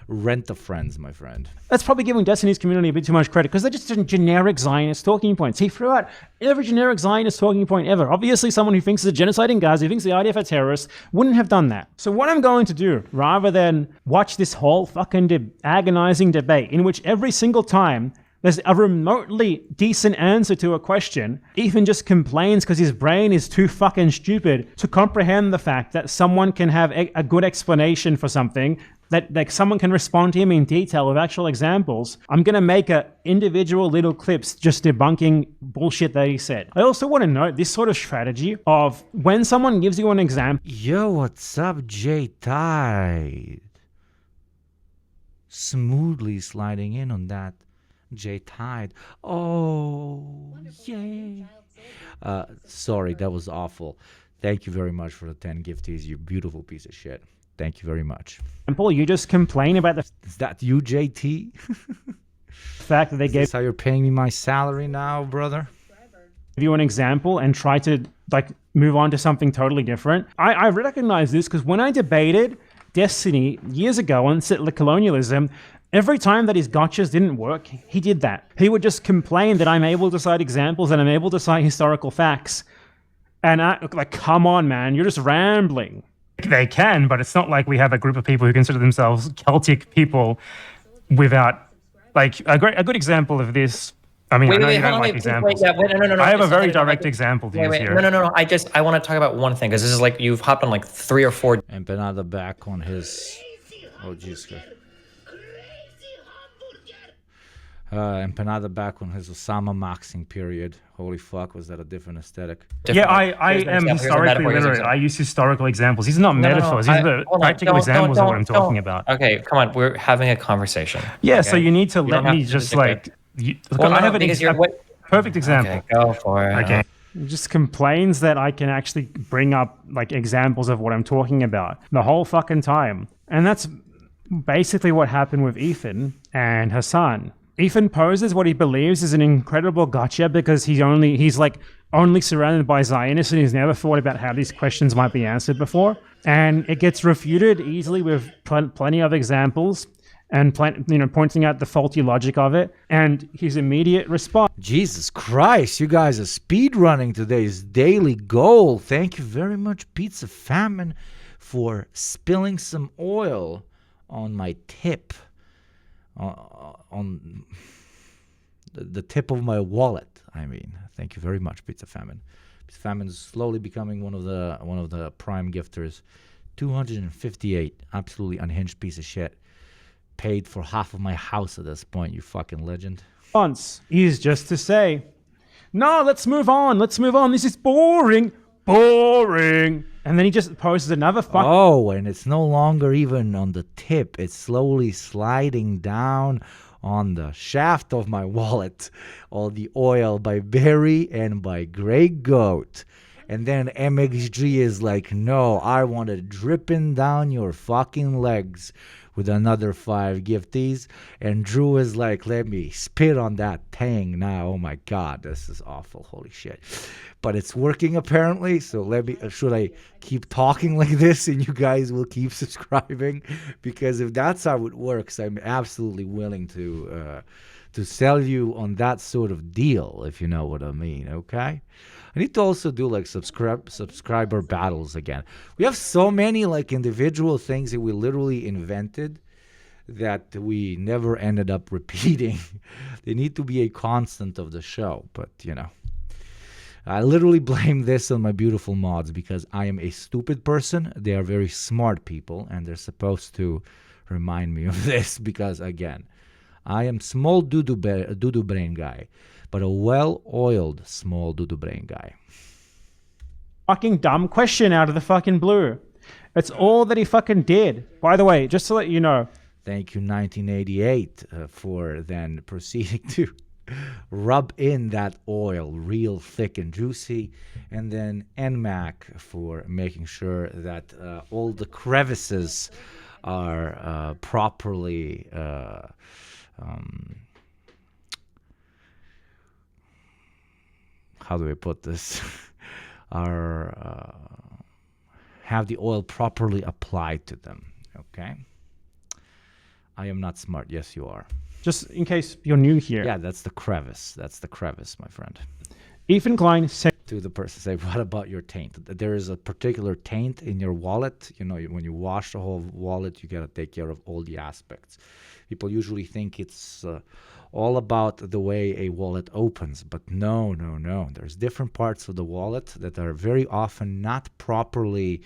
Rent-a-Friends, my friend. That's probably giving Destiny's Community a bit too much credit because they're just generic Zionist talking points. He threw out every generic Zionist talking point ever. Obviously, someone who thinks it's a genocide in Gaza, who thinks the IDF are terrorists, wouldn't have done that. So what I'm going to do, rather than watch this whole fucking agonizing debate in which every single time there's a remotely decent answer to a question, Ethan just complains because his brain is too fucking stupid to comprehend the fact that someone can have a good explanation for something, that like someone can respond to him in detail with actual examples. I'm going to make individual little clips just debunking bullshit that he said. I also want to note this sort of strategy of when someone gives you an example. Yo, what's up, J-Tide? Smoothly sliding in on that. J-Tide. Oh, yay. Sorry, that was awful. Thank you very much for the 10 gifties, you beautiful piece of shit. Thank you very much. Paul, you just complain about the... Is that you, JT? fact that they gave... Is this how you're paying me my salary now, brother? Give you an example and try to like move on to something totally different. I recognize this because when I debated Destiny years ago on settler colonialism, every time that his gotchas didn't work, he did that. He would just complain that I'm able to cite examples and I'm able to cite historical facts. And like, come on, man, you're just rambling. They can, but it's not like we have a group of people who consider themselves Celtic people without, like, a good example of this. I mean, I know you don't like examples. No. I have a very direct example to use here. No. I want to talk about one thing because this is like you've hopped on like 3 or 4. Empanada back on his. Oh, jeez. Empanada back on his Osama maxing period. Holy fuck, was that a different aesthetic? Yeah, I am historically literate. I use historical examples. These are not metaphors. These are practical examples of what I'm talking about. Okay, come on. We're having a conversation. Yeah, okay? So you need to let me just like... I have a perfect example. Okay, go for it. Okay. He just complains that I can actually bring up like examples of what I'm talking about the whole fucking time. And that's basically what happened with Ethan and Hassan. Ethan poses what he believes is an incredible gotcha because he's only surrounded by Zionists and he's never thought about how these questions might be answered before. And it gets refuted easily with plenty of examples and pointing out the faulty logic of it. And his immediate response. Jesus Christ, you guys are speedrunning today's daily goal. Thank you very much, Pizza Famine, for spilling some oil on my tip. On the tip of my wallet. I mean, thank you very much, Pizza Famine. Pizza Famine is slowly becoming one of the prime gifters. 258, absolutely unhinged piece of shit. Paid for half of my house at this point. You fucking legend. Once is just to say, no, let's move on. This is boring. And then he just poses another Oh, and it's no longer even on the tip. It's slowly sliding down on the shaft of my wallet. All the oil by Barry and by Grey Goat. And then MXG is like, no, I want it dripping down your fucking legs with another 5 gifties. And Drew is like, let me spit on that tang now. Oh my God, this is awful. Holy shit. But it's working apparently. So should I keep talking like this and you guys will keep subscribing? Because if that's how it works, I'm absolutely willing to sell you on that sort of deal, if you know what I mean, okay? I need to also do like subscriber battles again. We have so many like individual things that we literally invented that we never ended up repeating. They need to be a constant of the show, but I literally blame this on my beautiful mods because I am a stupid person. They are very smart people, and they're supposed to remind me of this because, again, I am small doo-doo brain guy, but a well-oiled small doo-doo brain guy. Fucking dumb question out of the fucking blue. It's all that he fucking did. By the way, just to let you know. Thank you, 1988, for then proceeding to rub in that oil real thick and juicy, and then NMAC for making sure that all the crevices are properly how do I put this? Have the oil properly applied to them. Okay. I am not smart. Yes, you are. Just in case you're new here. Yeah, that's the crevice. That's the crevice, my friend. Ethan Klein said to the person, say, what about your taint? There is a particular taint in your wallet. When you wash the whole wallet, you got to take care of all the aspects. People usually think it's all about the way a wallet opens, but no. There's different parts of the wallet that are very often not properly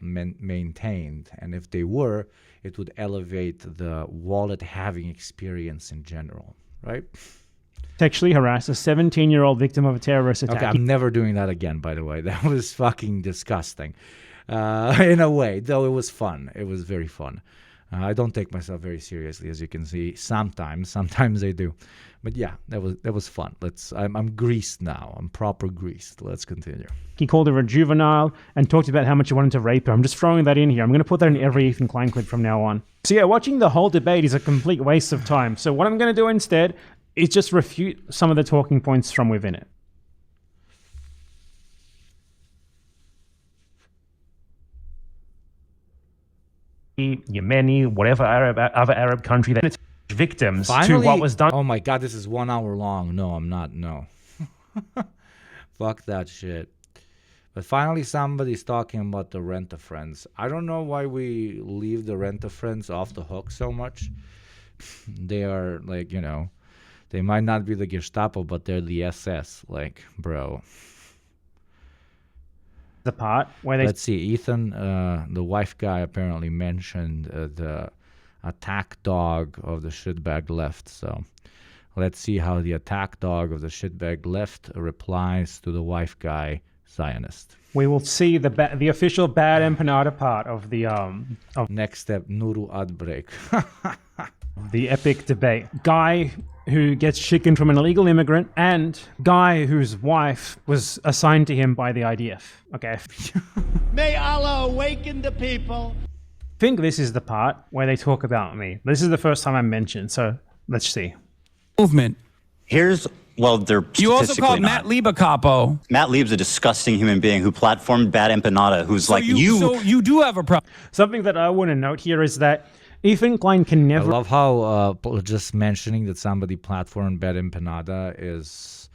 maintained, and if they were, it would elevate the wallet having experience in general, right? Sexually harassed a 17-year-old victim of a terrorist attack. Okay, I'm never doing that again, by the way. That was fucking disgusting. In a way, though it was fun. It was very fun. I don't take myself very seriously, as you can see. Sometimes I do. But yeah, that was fun. I'm greased now. I'm proper greased. Let's continue. He called her a juvenile and talked about how much he wanted to rape her. I'm just throwing that in here. I'm going to put that in every Ethan Klein clip from now on. So yeah, watching the whole debate is a complete waste of time. So what I'm going to do instead is just refute some of the talking points from within it. Yemeni, whatever other Arab country that it's victims to what was done. Oh my God, this is 1 hour long. No, I'm not. No. Fuck that shit. But finally, somebody's talking about the Rent-A-Friends. I don't know why we leave the Rent-A-Friends off the hook so much. They are like, they might not be the Gestapo, but they're the SS. Like, bro. The part where they... Let's see, Ethan, the wife guy, apparently mentioned the attack dog of the shitbag left. So let's see how the attack dog of the shitbag left replies to the wife guy Zionist. We will see the official bad empanada part of the next step, Nuru outbreak. The epic debate. Guy who gets chicken from an illegal immigrant and guy whose wife was assigned to him by the IDF. Okay. May Allah awaken the people. I think this is the part where they talk about me. This is the first time I'm mentioned, so let's see. Movement. They're you also called Matt Lieb a capo. Matt Lieb's a disgusting human being who platformed Bad Empanada, who's So you do have a problem. Something that I want to note here is that Ethan Klein can never... I love how just mentioning that somebody platformed Bad Empanada is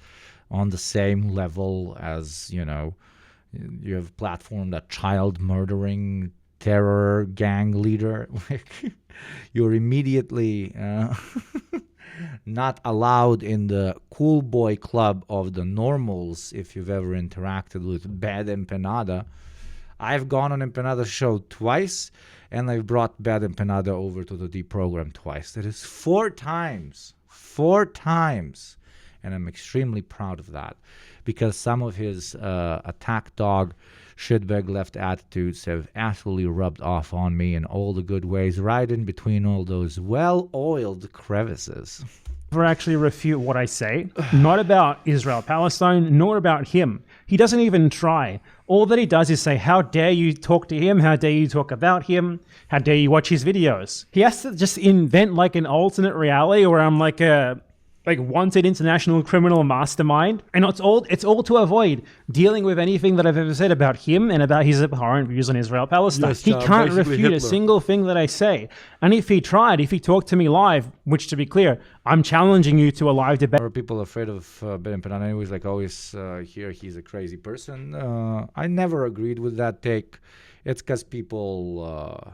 on the same level as, you have platformed a child murdering terror gang leader. You're immediately not allowed in the cool boy club of the normals if you've ever interacted with Bad Empanada. I've gone on Empanada show twice, and I've brought Bad Empanada over to the deprogram twice. That is 4 times. 4 times. And I'm extremely proud of that, because some of his attack dog, shitbag left attitudes have absolutely rubbed off on me in all the good ways, right in between all those well-oiled crevices. Never actually refute what I say, not about Israel-Palestine, nor about him. He doesn't even try. All that he does is say, how dare you talk to him? How dare you talk about him? How dare you watch his videos? He has to just invent like an alternate reality where I'm like a wanted international criminal mastermind, and it's all to avoid dealing with anything that I've ever said about him and about his abhorrent views on Israel-Palestine. Yes, he can't refute Hitler. A single thing that I say. And if he talked to me live, which to be clear, I'm challenging you to a live debate. Are people afraid of Ben Empanada? Anyways, always hear he's a crazy person. I never agreed with that take. It's because people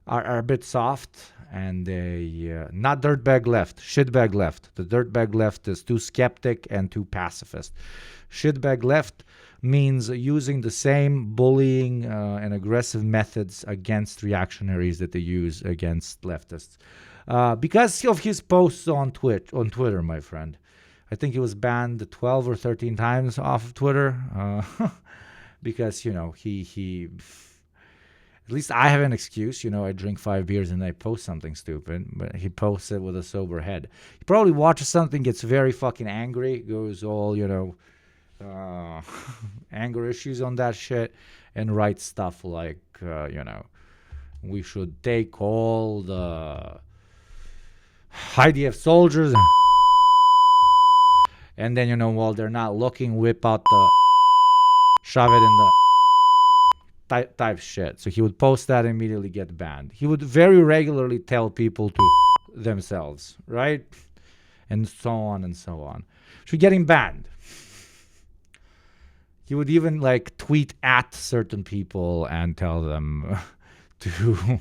are a bit soft, and they not dirtbag left, shitbag left. The dirtbag left is too skeptic and too pacifist. Shitbag left means using the same bullying and aggressive methods against reactionaries that they use against leftists. Because of his posts on Twitter, my friend. I think he was banned 12 or 13 times off of Twitter. Because, he at least I have an excuse. I drink 5 beers and I post something stupid. But he posts it with a sober head. He probably watches something, gets very fucking angry, goes all, anger issues on that shit, and writes stuff like, we should take all the IDF soldiers and then, while they're not looking, whip out the shove it in the type shit. So he would post that and immediately get banned. He would very regularly tell people to themselves, right? And so on and so on. So getting banned. He would even tweet at certain people and tell them to,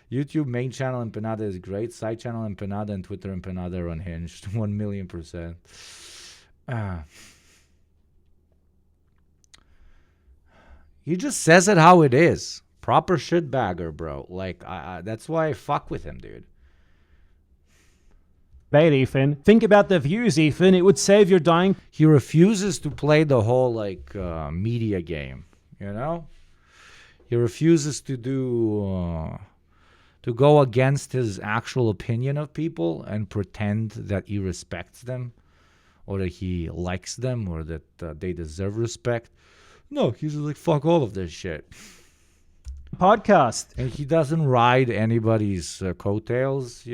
YouTube main channel Empanada is great. Side channel Empanada and Twitter Empanada are unhinged. 1,000,000%. He just says it how it is. Proper shitbagger, bro. That's why I fuck with him, dude. Bait, Ethan. Think about the views, Ethan. It would save your dying. He refuses to play the whole media game. He refuses to do to go against his actual opinion of people and pretend that he respects them, or that he likes them, or that they deserve respect. No, he's like, fuck all of this shit. Podcast. And he doesn't ride anybody's coattails.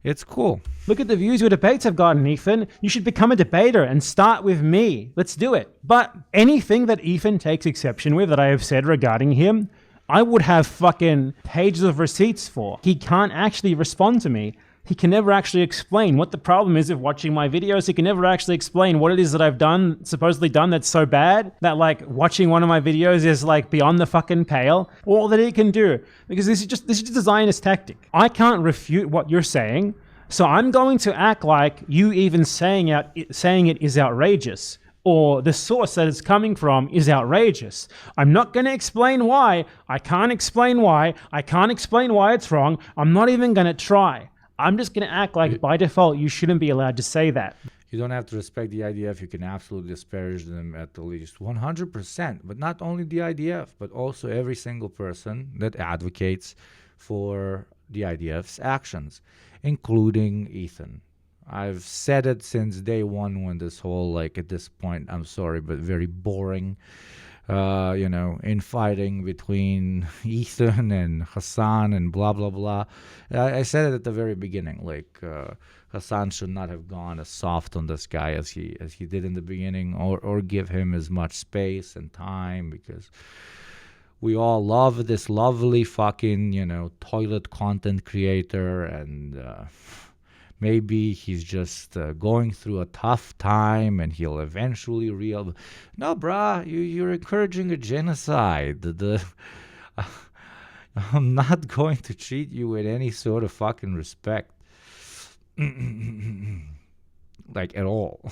It's cool. Look at the views your debates have gotten, Ethan. You should become a debater and start with me. Let's do it. But anything that Ethan takes exception with that I have said regarding him, I would have fucking pages of receipts for. He can't actually respond to me. He can never actually explain what the problem is of watching my videos. He can never actually explain what it is that I've supposedly done that's so bad that watching one of my videos is beyond the fucking pale. All that he can do, because this is just a Zionist tactic. I can't refute what you're saying, so I'm going to act like you even saying it is outrageous, or the source that it's coming from is outrageous. I'm not going to explain why. I can't explain why. I can't explain why it's wrong. I'm not even going to try. I'm just going to act like by default you shouldn't be allowed to say that. You don't have to respect the IDF. You can absolutely disparage them at the least 100%. But not only the IDF, but also every single person that advocates for the IDF's actions, including Ethan. I've said it since day one when this whole, at this point, I'm sorry, but very boring, infighting between Ethan and Hassan and blah, blah, blah. I said it at the very beginning, Hassan should not have gone as soft on this guy as he did in the beginning, or give him as much space and time, because we all love this lovely fucking, toilet content creator, and maybe he's just going through a tough time and he'll eventually No, brah, you're encouraging a genocide. I'm not going to treat you with any sort of fucking respect. At all.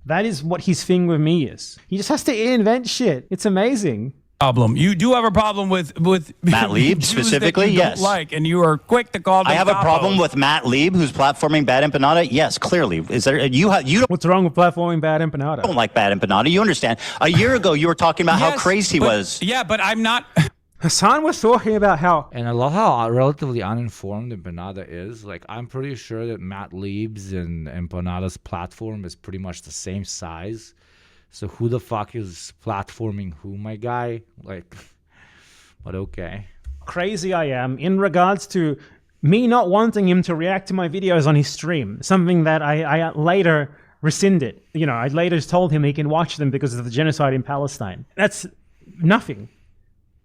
That is what his thing with me is. He just has to invent shit. It's amazing. Problem. You do have a problem with Matt Lieb specifically, yes. And you are quick to call them I have a problem with Matt Lieb, who's platforming Bad Empanada. Yes, clearly. Is there you don't? What's wrong with platforming Bad Empanada? I don't like Bad Empanada. You understand? A year ago, you were talking about how crazy he was. Yeah, but I'm not. Hassan was talking about how... And I love how relatively uninformed Empanada is. I'm pretty sure that Matt Lieb's and Empanada's platform is pretty much the same size. So who the fuck is platforming who, my guy? But okay. Crazy I am in regards to me not wanting him to react to my videos on his stream. Something that I later rescinded. I later told him he can watch them because of the genocide in Palestine. That's nothing.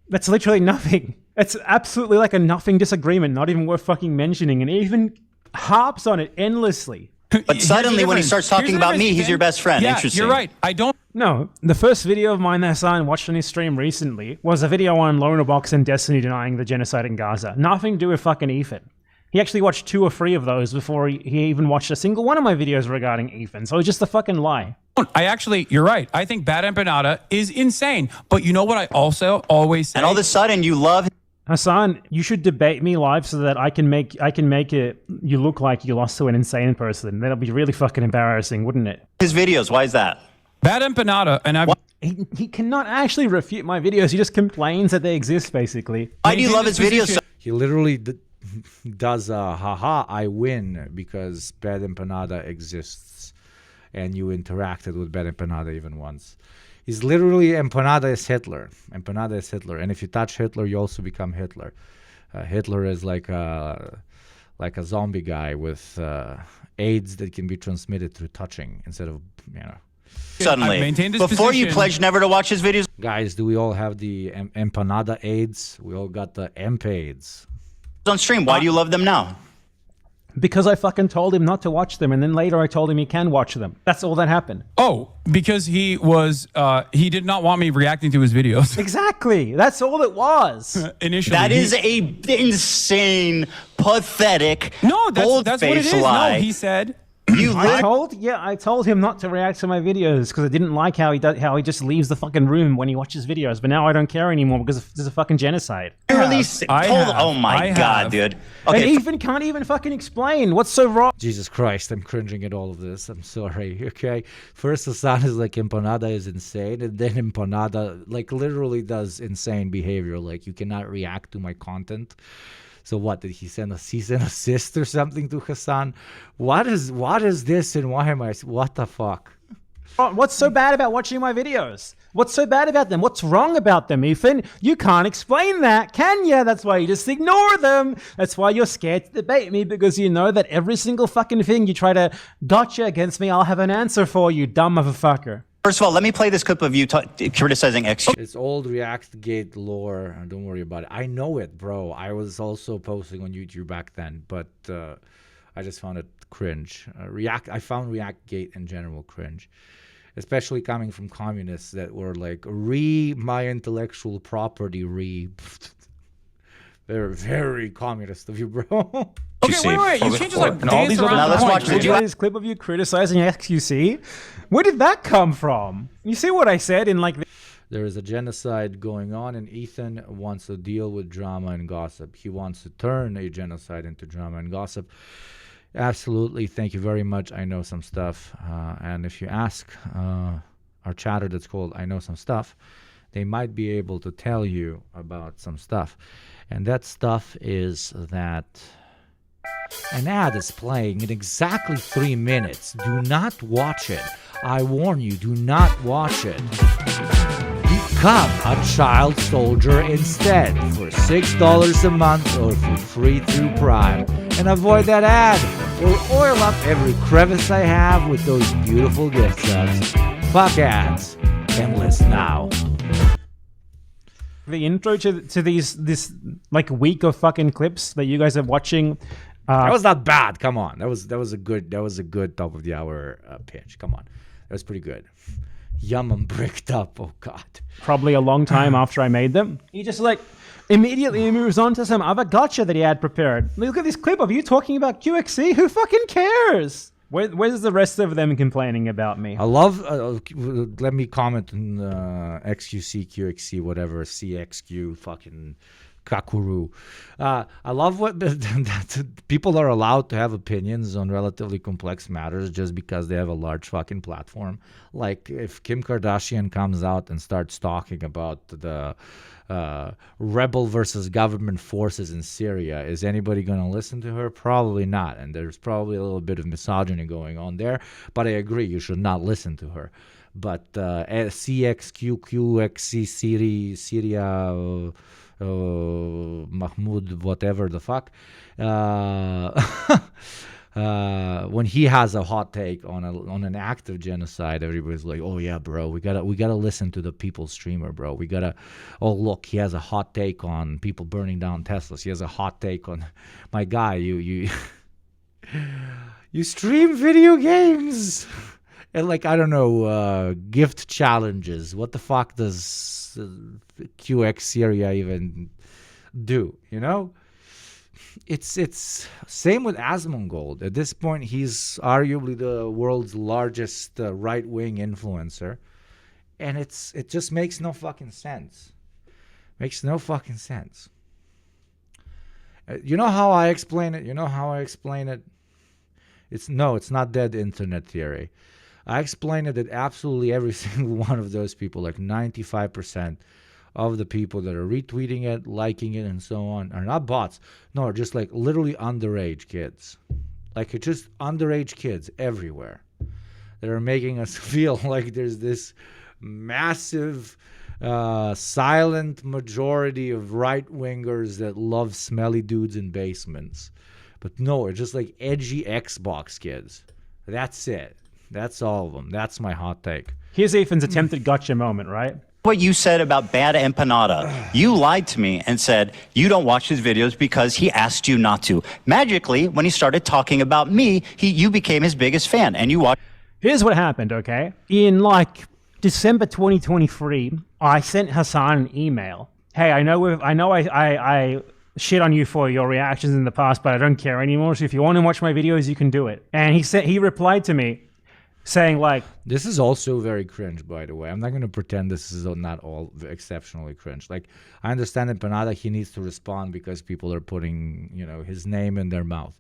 That's literally nothing. It's absolutely a nothing disagreement, not even worth fucking mentioning. And he even harps on it endlessly. But suddenly, when he starts talking about me, he's your best friend. Yeah, Interesting. you're right. I don't. No, the first video of mine that Hassan watched on his stream recently was a video on Lonerbox and Destiny denying the genocide in Gaza. Nothing to do with fucking Ethan. He actually watched 2 or 3 of those before he even watched a single one of my videos regarding Ethan. So it's just a fucking lie. You're right. I think Bad Empanada is insane. But you know what I also always say? And all of a sudden, you love Hassan, you should debate me live so that I can make it you look like you lost to an insane person. That'll be really fucking embarrassing, wouldn't it? his videos. Why is that? Bad Empanada, and I've... He cannot actually refute my videos. He just complains that they exist, basically. Why do you love his videos so He literally does haha, I win because Bad Empanada exists. And you interacted with Bad Empanada even once. He's literally Empanada is Hitler. Empanada is Hitler. And if you touch Hitler, you also become Hitler. Hitler is like a zombie guy with AIDS that can be transmitted through touching instead of, suddenly? Before you pledged never to watch his videos? Guys, do we all have the Empanada AIDS? We all got the AIDS. On stream, why do you love them now? Because I fucking told him not to watch them, and then later I told him he can watch them. That's all that happened. Oh, because he did not want me reacting to his videos. Exactly. That's all it was. Initially. That is a insane, pathetic, No, that's what it is. lie. No, he said... I told him not to react to my videos because I didn't like how he just leaves the fucking room when he watches videos. But now I don't care anymore because there's a fucking genocide. Oh my god, dude. Okay. And Ethan can't even fucking explain what's so wrong. Jesus Christ, I'm cringing at all of this. I'm sorry. Okay, first Hassan is like Empanada is insane, and then Empanada like literally does insane behavior. Like you cannot react to my content. So what, did he send a cease and assist or something to Hassan? What is this and why am I, what the fuck? What's so bad about watching my videos? What's so bad about them? What's wrong about them, Ethan? You can't explain that, can ya? That's why you just ignore them. That's why you're scared to debate me, because you know that every single fucking thing you try to gotcha against me, I'll have an answer for you, dumb motherfucker. First of all, let me play this clip of you criticizing X. It's old React-Gate lore. Don't worry about it. I know it, bro. I was also posting on YouTube back then, but I just found it cringe. I found React-Gate in general cringe, especially coming from communists that were like, my intellectual property, They're very communist of you, bro. Okay, wait. You can't just like dance around. Now let's watch this clip of you criticizing XQC. Where did that come from? You see what I said in like... There is a genocide going on, and Ethan wants to deal with drama and gossip. He wants to turn a genocide into drama and gossip. Absolutely. Thank you very much. I know some stuff. And if you ask our chatter that's called I Know Some Stuff, they might be able to tell you about some stuff. And that stuff is that an ad is playing in exactly 3 minutes. Do not watch it. I warn you, do not watch it. Become a child soldier instead for $6 a month or for free through Prime. And avoid that ad or oil up every crevice I have with those beautiful gift subs. Fuck ads. Endless now. The intro to this like week of fucking clips that you guys are watching. That was not bad. Come on, that was a good top of the hour pitch. Come on, that was pretty good. Yum, I'm bricked up. Oh god. Probably a long time after I made them. He just like immediately moves on to some other gotcha that he had prepared. Look at this clip of you talking about QXC. Who fucking cares? Where's the rest of them complaining about me? I love, let me comment on XQC, QXC, whatever, CXQ, fucking Kakuru. I love that people are allowed to have opinions on relatively complex matters just because they have a large fucking platform. Like if Kim Kardashian comes out and starts talking about the rebel versus government forces in Syria, is anybody going to listen to her? Probably not. And there's probably a little bit of misogyny going on there. But I agree, you should not listen to her. But CXQQXC Syria... Mahmoud, whatever the fuck, when he has a hot take on an act of genocide, everybody's like, "Oh yeah, bro, we gotta listen to the people's streamer, bro. We gotta. Oh look, he has a hot take on people burning down Teslas. He has a hot take on my guy. You You stream video games. And like, I don't know, gift challenges. What the fuck does QX Syria even do, you know? It's same with Asmongold. At this point, he's arguably the world's largest right-wing influencer. And it just makes no fucking sense. Makes no fucking sense. You know how I explain it? It's not dead internet theory. I explain it that absolutely every single one of those people, like 95% of the people that are retweeting it, liking it, and so on, are not bots. No, are just like literally underage kids. Like it's just underage kids everywhere that are making us feel like there's this massive silent majority of right-wingers that love smelly dudes in basements. But no, it's just like edgy Xbox kids. That's it. That's all of them. That's my hot take. Here's Ethan's attempted gotcha moment, right? What you said about Bad Empanada. You lied to me and said you don't watch his videos because he asked you not to. Magically, when he started talking about me, you became his biggest fan, and you watched. Here's what happened, okay? In like December 2023, I sent Hassan an email. Hey, I know I shit on you for your reactions in the past, but I don't care anymore. So if you want to watch my videos, you can do it. And he replied to me saying like, this is also very cringe, by the way. I'm not going to pretend this is not all exceptionally cringe. Like, I understand Empanada, he needs to respond because people are putting, his name in their mouth.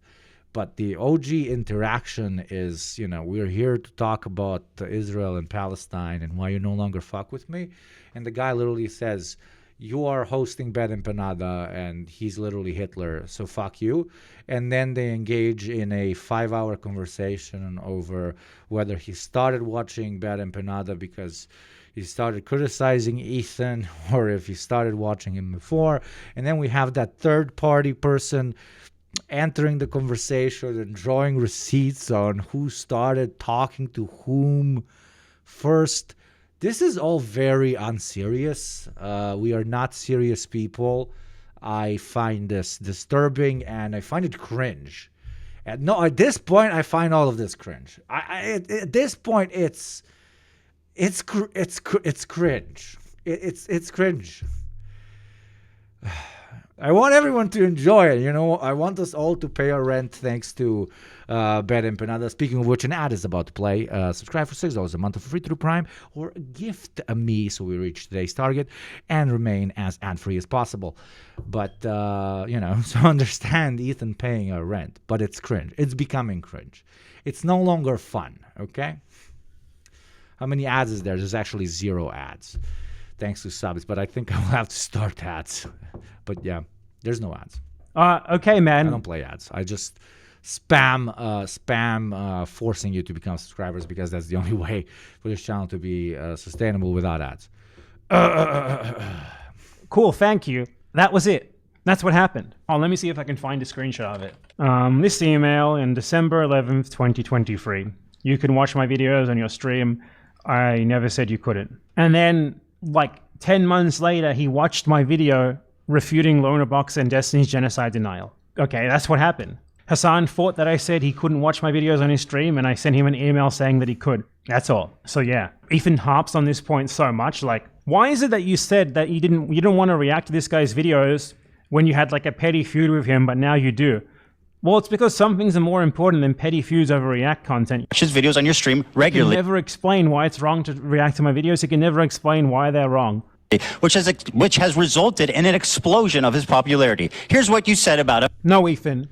But the OG interaction is, we're here to talk about Israel and Palestine and why you no longer fuck with me. And the guy literally says, you are hosting Bad Empanada and he's literally Hitler, so fuck you. And then they engage in a 5-hour conversation over whether he started watching Bad Empanada because he started criticizing Ethan or if he started watching him before. And then we have that third-party person entering the conversation and drawing receipts on who started talking to whom first. This is all very unserious. We are not serious people. I find this disturbing and I find it cringe. At this point, I find all of this cringe. At this point, it's cringe. It's cringe. I want everyone to enjoy it. I want us all to pay our rent thanks to Bad Empanada. Speaking of which, an ad is about to play. Subscribe for $6 a month for free through Prime or gift me so we reach today's target and remain as ad-free as possible. But, so understand Ethan paying our rent, but it's cringe. It's becoming cringe. It's no longer fun, okay? How many ads is there? There's actually 0 ads. Thanks to subs, but I think I will have to start ads. But yeah, there's no ads. Okay, man. I don't play ads. I just spam forcing you to become subscribers because that's the only way for this channel to be sustainable without ads. Cool, thank you. That was it. That's what happened. Oh, let me see if I can find a screenshot of it. This email in December 11th, 2023. You can watch my videos on your stream. I never said you couldn't. And then, like 10 months later, he watched my video refuting Lonerbox and Destiny's genocide denial. Okay, that's what happened. Hassan thought that I said he couldn't watch my videos on his stream, and I sent him an email saying that he could. That's all. So yeah, Ethan harps on this point so much. Like, why is it that you said that you didn't want to react to this guy's videos when you had like a petty feud with him, but now you do? Well, it's because some things are more important than petty feuds over React content. Watch his videos on your stream regularly. You can never explain why it's wrong to react to my videos. You can never explain why they're wrong. Which has resulted in an explosion of his popularity. Here's what you said about him. No, Ethan.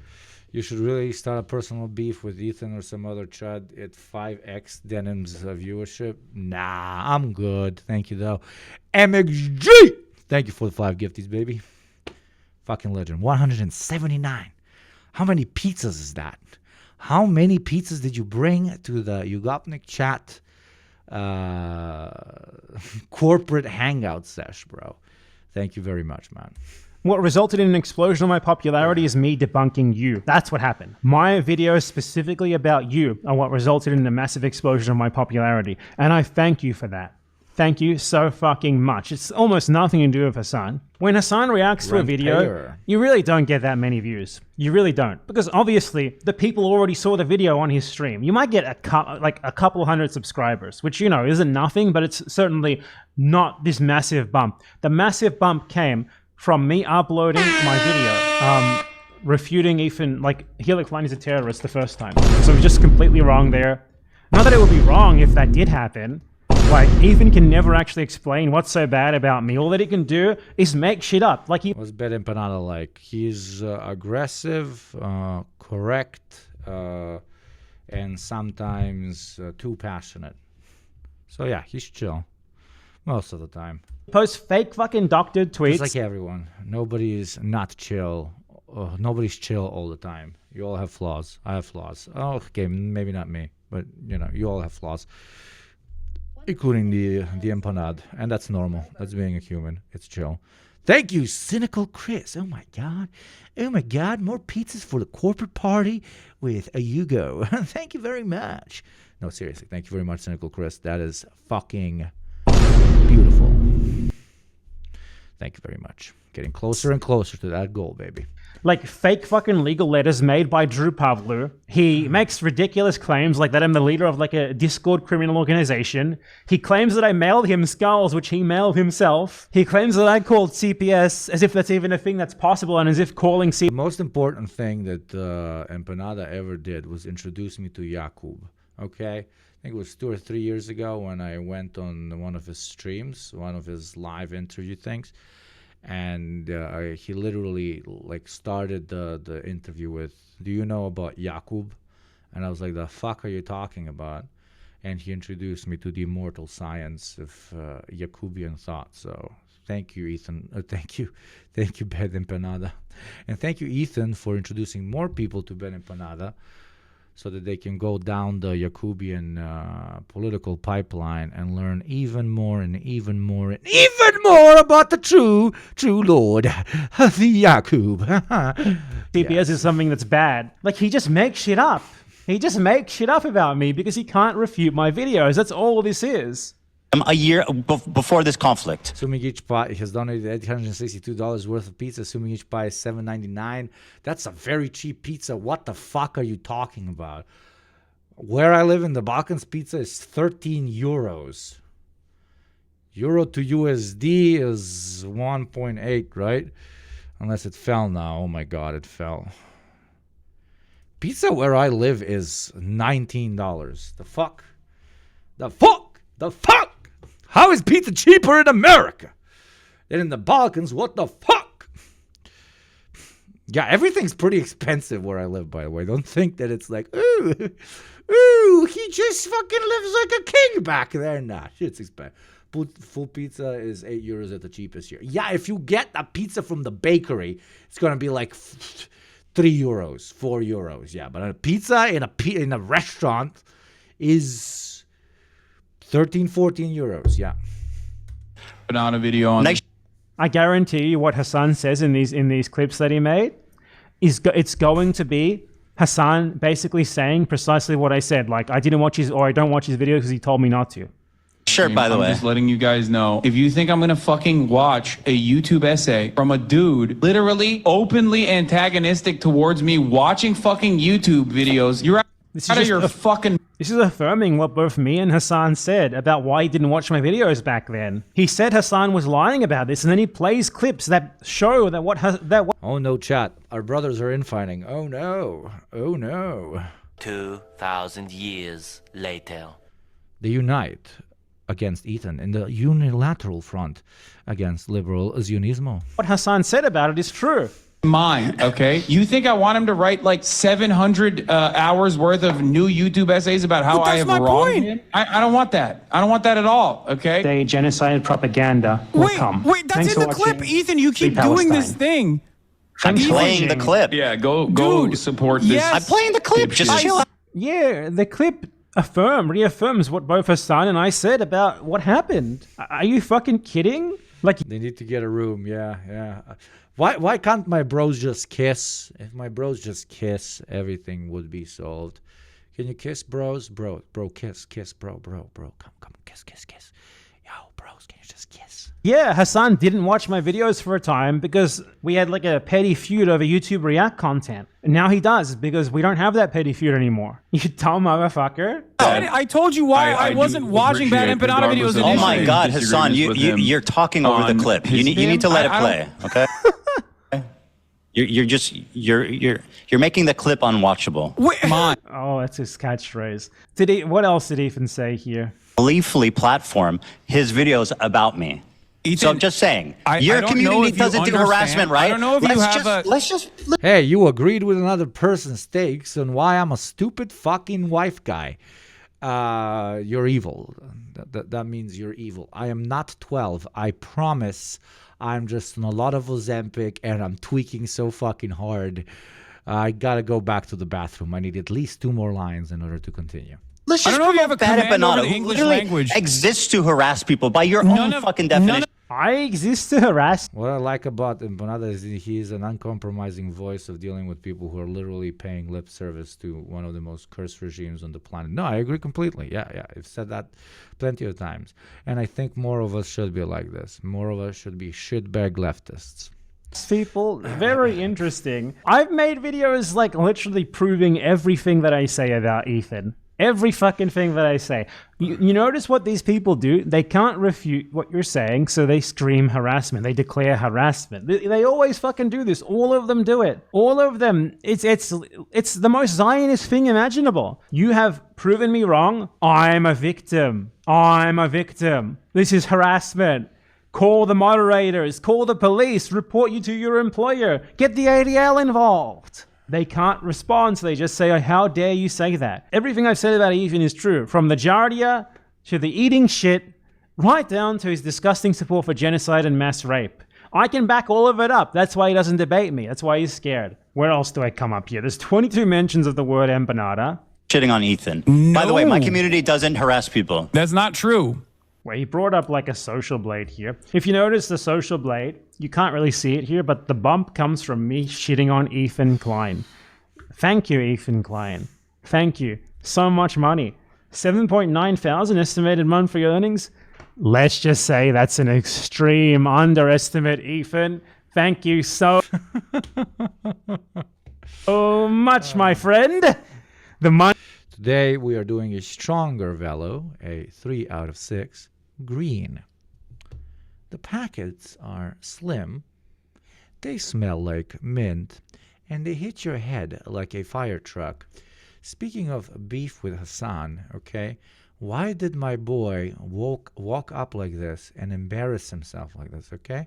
You should really start a personal beef with Ethan or some other chud at 5x Denim's viewership. Nah, I'm good. Thank you, though. MXG! Thank you for the 5 gifties, baby. Fucking legend. 179. How many pizzas is that? How many pizzas did you bring to the Yugopnik chat corporate hangout sesh, bro? Thank you very much, man. What resulted in an explosion of my popularity is me debunking you. That's what happened. My videos specifically about you are what resulted in a massive explosion of my popularity. And I thank you for that. Thank you so fucking much. It's almost nothing to do with Hassan. When Hassan reacts to a video, you really don't get that many views. You really don't. Because obviously, the people already saw the video on his stream. You might get a couple hundred subscribers, which, you know, isn't nothing, but it's certainly not this massive bump. The massive bump came from me uploading my video, refuting Ethan, like, Helix Line is a terrorist the first time. So it was just completely wrong there. Not that it would be wrong if that did happen. Like, Ethan can never actually explain what's so bad about me. All that he can do is make shit up. Like, What's Bad Empanada like? He's aggressive, correct, and sometimes too passionate. So yeah, he's chill most of the time. Posts fake fucking doctored tweets. It's like everyone. Nobody's not chill. Nobody's chill all the time. You all have flaws. I have flaws. Oh, okay, maybe not me, but you know, you all have flaws. Including the empanada, and that's normal. That's being a human. It's chill. Thank you, Cynical Chris. Oh my god, more pizzas for the corporate party with a Yugo. Thank you very much. No, seriously, thank you very much, Cynical Chris. That is fucking beautiful. Thank you very much. Getting closer and closer to that goal, baby. Like fake fucking legal letters made by Drew Pavlu. He makes ridiculous claims like that I'm the leader of like a Discord criminal organization. He claims that I mailed him skulls, which he mailed himself. He claims that I called CPS as if that's even a thing that's possible and as if calling CPS. The most important thing that Empanada ever did was introduce me to Jakub. Okay? I think it was 2 or 3 years ago when I went on one of his streams, one of his live interview things. And he literally like started the interview with, "Do you know about Jakub?" And I was like, "The fuck are you talking about?" And he introduced me to the immortal science of Jacobian thought. So thank you, Ethan. Thank you, Ben Empanada, and thank you, Ethan, for introducing more people to Ben Empanada, so that they can go down the Jacobian political pipeline and learn even more and even more and even more about the true Lord, the Jakub. CPS is something that's bad. Like, he just makes shit up. He just makes shit up about me because he can't refute my videos. That's all this is. A year before this conflict. Assuming each pie has donated $862 worth of pizza. Assuming each pie is $7.99. That's a very cheap pizza. What the fuck are you talking about? Where I live in the Balkans, pizza is 13 euros. Euro to USD is 1.8, right? Unless it fell now. Oh my god, it fell. Pizza where I live is $19. The fuck? The fuck? The fuck? How is pizza cheaper in America than in the Balkans? What the fuck? Yeah, everything's pretty expensive where I live, by the way. Don't think that it's like, ooh, he just fucking lives like a king back there. Nah, shit's expensive. Full pizza is 8 euros at the cheapest here. Yeah, if you get a pizza from the bakery, it's going to be like 3 euros, 4 euros. Yeah, but a pizza in a restaurant is 13, 14 euros, yeah. Banana video on. I guarantee you what Hassan says in these clips that he made it's going to be Hassan basically saying precisely what I said. Like, I didn't watch his, or I don't watch his videos because he told me not to. Sure, by the way. I'm just letting you guys know, if you think I'm gonna fucking watch a YouTube essay from a dude literally openly antagonistic towards me watching fucking YouTube videos, you're out of your fucking... This is affirming what both me and Hassan said about why he didn't watch my videos back then. He said Hassan was lying about this, and then he plays clips that show that what... Oh no, chat. Our brothers are infighting. Oh no. Oh no. 2,000 years later. They unite against Ethan in the unilateral front against liberal Zionismo. What Hassan said about it is true. Mine, okay? You think I want him to write like 700 hours worth of new YouTube essays about how I have wronged him? I don't want that. I don't want that at all, okay? The genocide propaganda will come. Wait, that's in the clip. Ethan, you keep doing this thing. I'm playing the clip. Yeah, go support this. Yes. I'm playing the clip. Just chill out. Yeah, the clip reaffirms what both Hassan and I said about what happened. Are you fucking kidding? Like, they need to get a room. Yeah. Why can't my bros just kiss? If my bros just kiss, everything would be solved. Can you kiss, bros? Bro, kiss, bro, come, kiss. Yeah, Hassan didn't watch my videos for a time because we had like a petty feud over YouTube React content. And now he does because we don't have that petty feud anymore. You dumb motherfucker. I told you why I wasn't watching bad Empanada videos initially. Oh my God, Hassan, you're talking over the clip. You need to let it play, okay? You're making the clip unwatchable. Oh, that's his catchphrase. What else did Ethan say here? Gleefully platform his videos about me. Ethan, so I'm just saying, I your don't community doesn't do harassment, right? I don't know if you have let's just. Hey, you agreed with another person's takes on why I'm a stupid fucking wife guy. You're evil. That means you're evil. I am not 12. I promise. I'm just on a lot of Ozempic and I'm tweaking so fucking hard. I gotta go back to the bathroom. I need at least 2 more lines in order to continue. Let's just promote bad Empanada, who literally exists to harass people by your own fucking definition. I exist to harass. What I like about Empanada is he's an uncompromising voice of dealing with people who are literally paying lip service to one of the most cursed regimes on the planet. No, I agree completely. Yeah. I've said that plenty of times. And I think more of us should be like this. More of us should be shitbag leftists. People, very interesting. I've made videos like literally proving everything that I say about Ethan. Every fucking thing that I say. You notice what these people do? They can't refute what you're saying, so they scream harassment. They declare harassment. They always fucking do this. All of them do it. All of them. It's the most Zionist thing imaginable. You have proven me wrong. I'm a victim. I'm a victim. This is harassment. Call the moderators. Call the police. Report you to your employer. Get the ADL involved. They can't respond, so they just say, oh, how dare you say that? Everything I've said about Ethan is true. From the Jardia to the eating shit, right down to his disgusting support for genocide and mass rape. I can back all of it up. That's why he doesn't debate me. That's why he's scared. Where else do I come up here? There's 22 mentions of the word empanada. Shitting on Ethan. By the way, my community doesn't harass people. That's not true. Well, he brought up like a social blade here. If you notice the social blade, you can't really see it here, but the bump comes from me shitting on Ethan Klein. Thank you, Ethan Klein. Thank you. So much money. 7.9 thousand estimated monthly earnings. Let's just say that's an extreme underestimate, Ethan. Thank you so much, my friend. The money. Today we are doing a stronger velo, a 3 out of 6, green. The packets are slim, they smell like mint, and they hit your head like a fire truck. Speaking of beef with Hassan, okay, why did my boy walk up like this and embarrass himself like this, okay?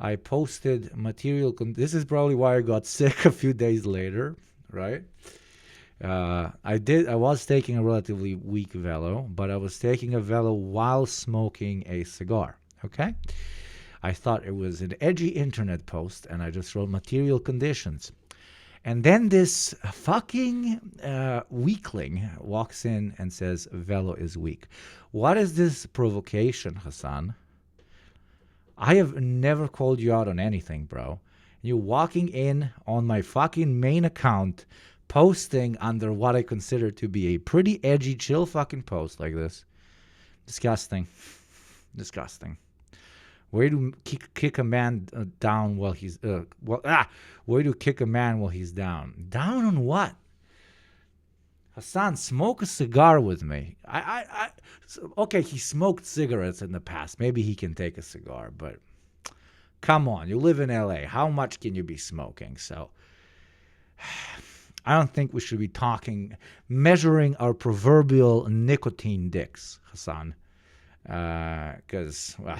I posted material, this is probably why I got sick a few days later, right? I was taking a relatively weak velo, but I was taking a velo while smoking a cigar, okay? I thought it was an edgy internet post, and I just wrote material conditions. And then this fucking weakling walks in and says, velo is weak. What is this provocation, Hassan? I have never called you out on anything, bro. You're walking in on my fucking main account, posting under what I consider to be a pretty edgy, chill fucking post like this. Disgusting. Disgusting. Way to kick a man down while he's... way to kick a man while he's down. Down on what? Hassan, smoke a cigar with me. Okay, he smoked cigarettes in the past. Maybe he can take a cigar, but... Come on, you live in LA. How much can you be smoking? So... I don't think we should be measuring our proverbial nicotine dicks, Hassan. Because, well,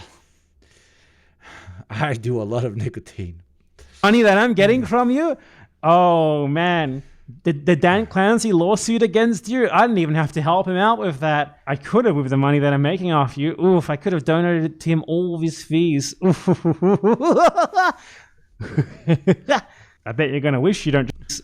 I do a lot of nicotine. Money that I'm getting from you? Oh, man. The Dan Clancy lawsuit against you? I didn't even have to help him out with that. I could have with the money that I'm making off you. Oof, I could have donated to him all of his fees. I bet you're going to wish you don't just...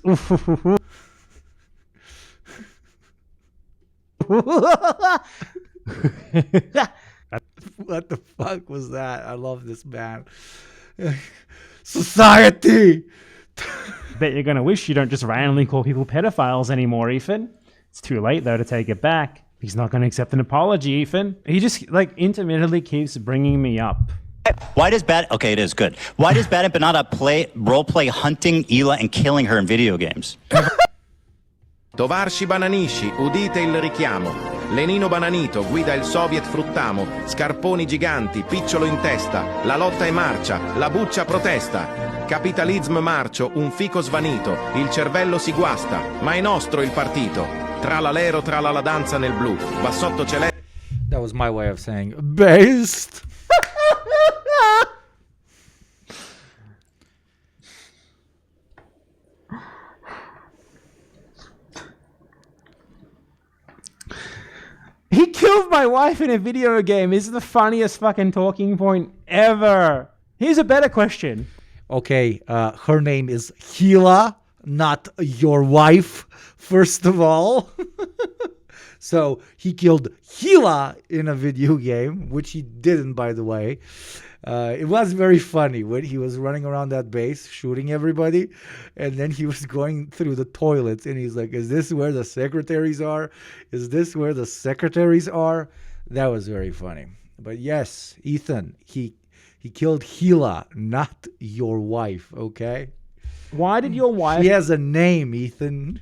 What the fuck was that? I love this man. Society! Bet you're going to wish you don't just randomly call people pedophiles anymore, Ethan. It's too late, though, to take it back. He's not going to accept an apology, Ethan. He just like intermittently keeps bringing me up. Why does Okay, it is good. Why does Bad Empanada role-play hunting Hila and killing her in video games? Tovarci Bananisci, udite il richiamo. Lenino Bananito guida il Soviet Fruttamo. Scarponi giganti, picciolo in testa. La lotta è marcia, la buccia protesta. Capitalism marcio, un fico svanito. Il cervello si guasta, ma è nostro il partito. Tra l'alero, tra la danza nel blu. Bassotto celeste. That was my way of saying based. He killed my wife in a video game. This is the funniest fucking talking point ever. Here's a better question. Okay, her name is Hila, not your wife, first of all. So he killed Hila in a video game, which he didn't, by the way. It was very funny when he was running around that base shooting everybody, and then he was going through the toilets, and he's like, is this where the secretaries are? Is this where the secretaries are? That was very funny. But yes, Ethan, he killed Hila, not your wife, okay? Why did your wife... She has a name, Ethan.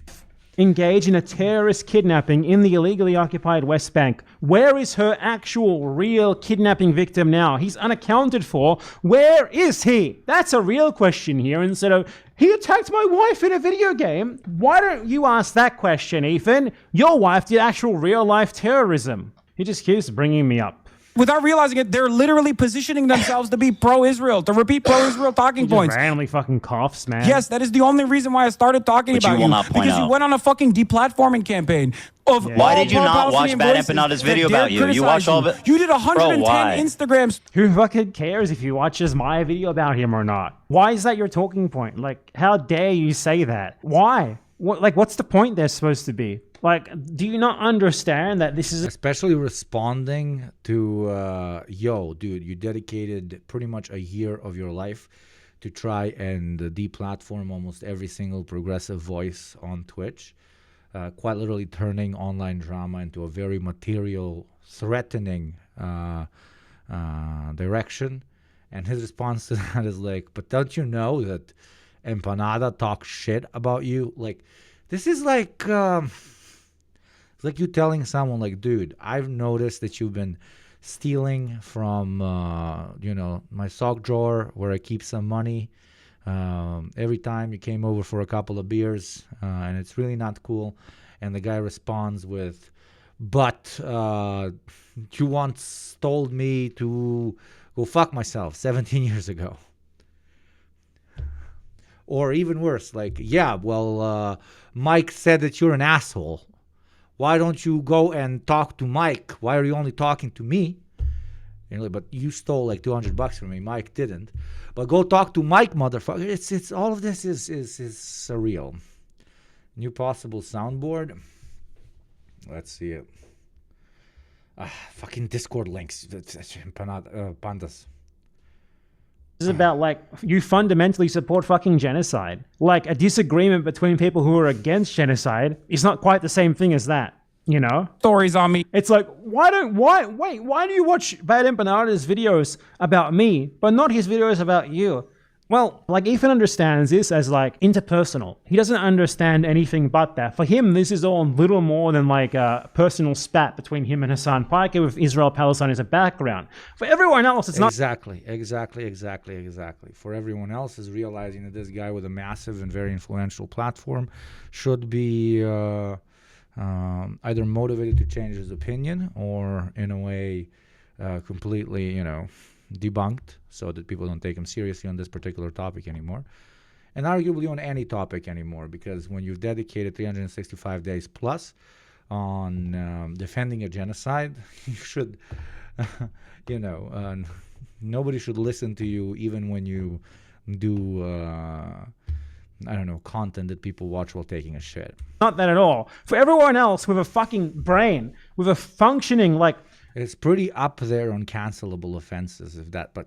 ...engage in a terrorist kidnapping in the illegally occupied West Bank? Where is her actual, real kidnapping victim now? He's unaccounted for. Where is he? That's a real question here instead of, he attacked my wife in a video game. Why don't you ask that question, Ethan? Your wife did actual real-life terrorism. He just keeps bringing me up. Without realizing it, they're literally positioning themselves to be pro-Israel, to repeat pro-Israel talking points. Randomly fucking coughs, man. Yes, that is the only reason why I started talking about you. Because you went on a fucking deplatforming campaign. Why did you not watch Bad Empanada's video about you? You watched all of it? You did 110 Instagrams. Who fucking cares if he watches my video about him or not? Why is that your talking point? Like, how dare you say that? Why? What's the point they're supposed to be? Like, do you not understand that this is... Especially responding to, yo, dude, you dedicated pretty much a year of your life to try and deplatform almost every single progressive voice on Twitch, quite literally turning online drama into a very material, threatening direction. And his response to that is like, but don't you know that Empanada talks shit about you? Like, this is like... It's like you telling someone like, dude, I've noticed that you've been stealing from, my sock drawer where I keep some money. Every time you came over for a couple of beers, and it's really not cool. And the guy responds with, but you once told me to go fuck myself 17 years ago. Or even worse, like, yeah, well, Mike said that you're an asshole. Why don't you go and talk to Mike? Why are you only talking to me? But you stole like $200 from me. Mike didn't. But go talk to Mike, motherfucker. It's all of this is surreal. New possible soundboard. Let's see it. Fucking Discord links. Pandas. This is about, like, you fundamentally support fucking genocide. Like, a disagreement between people who are against genocide is not quite the same thing as that, you know? Stories on me. It's like, why do you watch Bad Empanada's videos about me, but not his videos about you? Well, like, Ethan understands this as, like, interpersonal. He doesn't understand anything but that. For him, this is all little more than, like, a personal spat between him and Hassan Piker with Israel-Palestine as a background. For everyone else, it's not... Exactly. For everyone else is realizing that this guy with a massive and very influential platform should be either motivated to change his opinion or, in a way, completely, debunked so that people don't take him seriously on this particular topic anymore, and arguably on any topic anymore, because when you've dedicated 365 days plus on defending a genocide, you should, nobody should listen to you even when you do, content that people watch while taking a shit. Not that at all. For everyone else with a fucking brain, with a functioning, like... It's pretty up there on cancelable offenses, but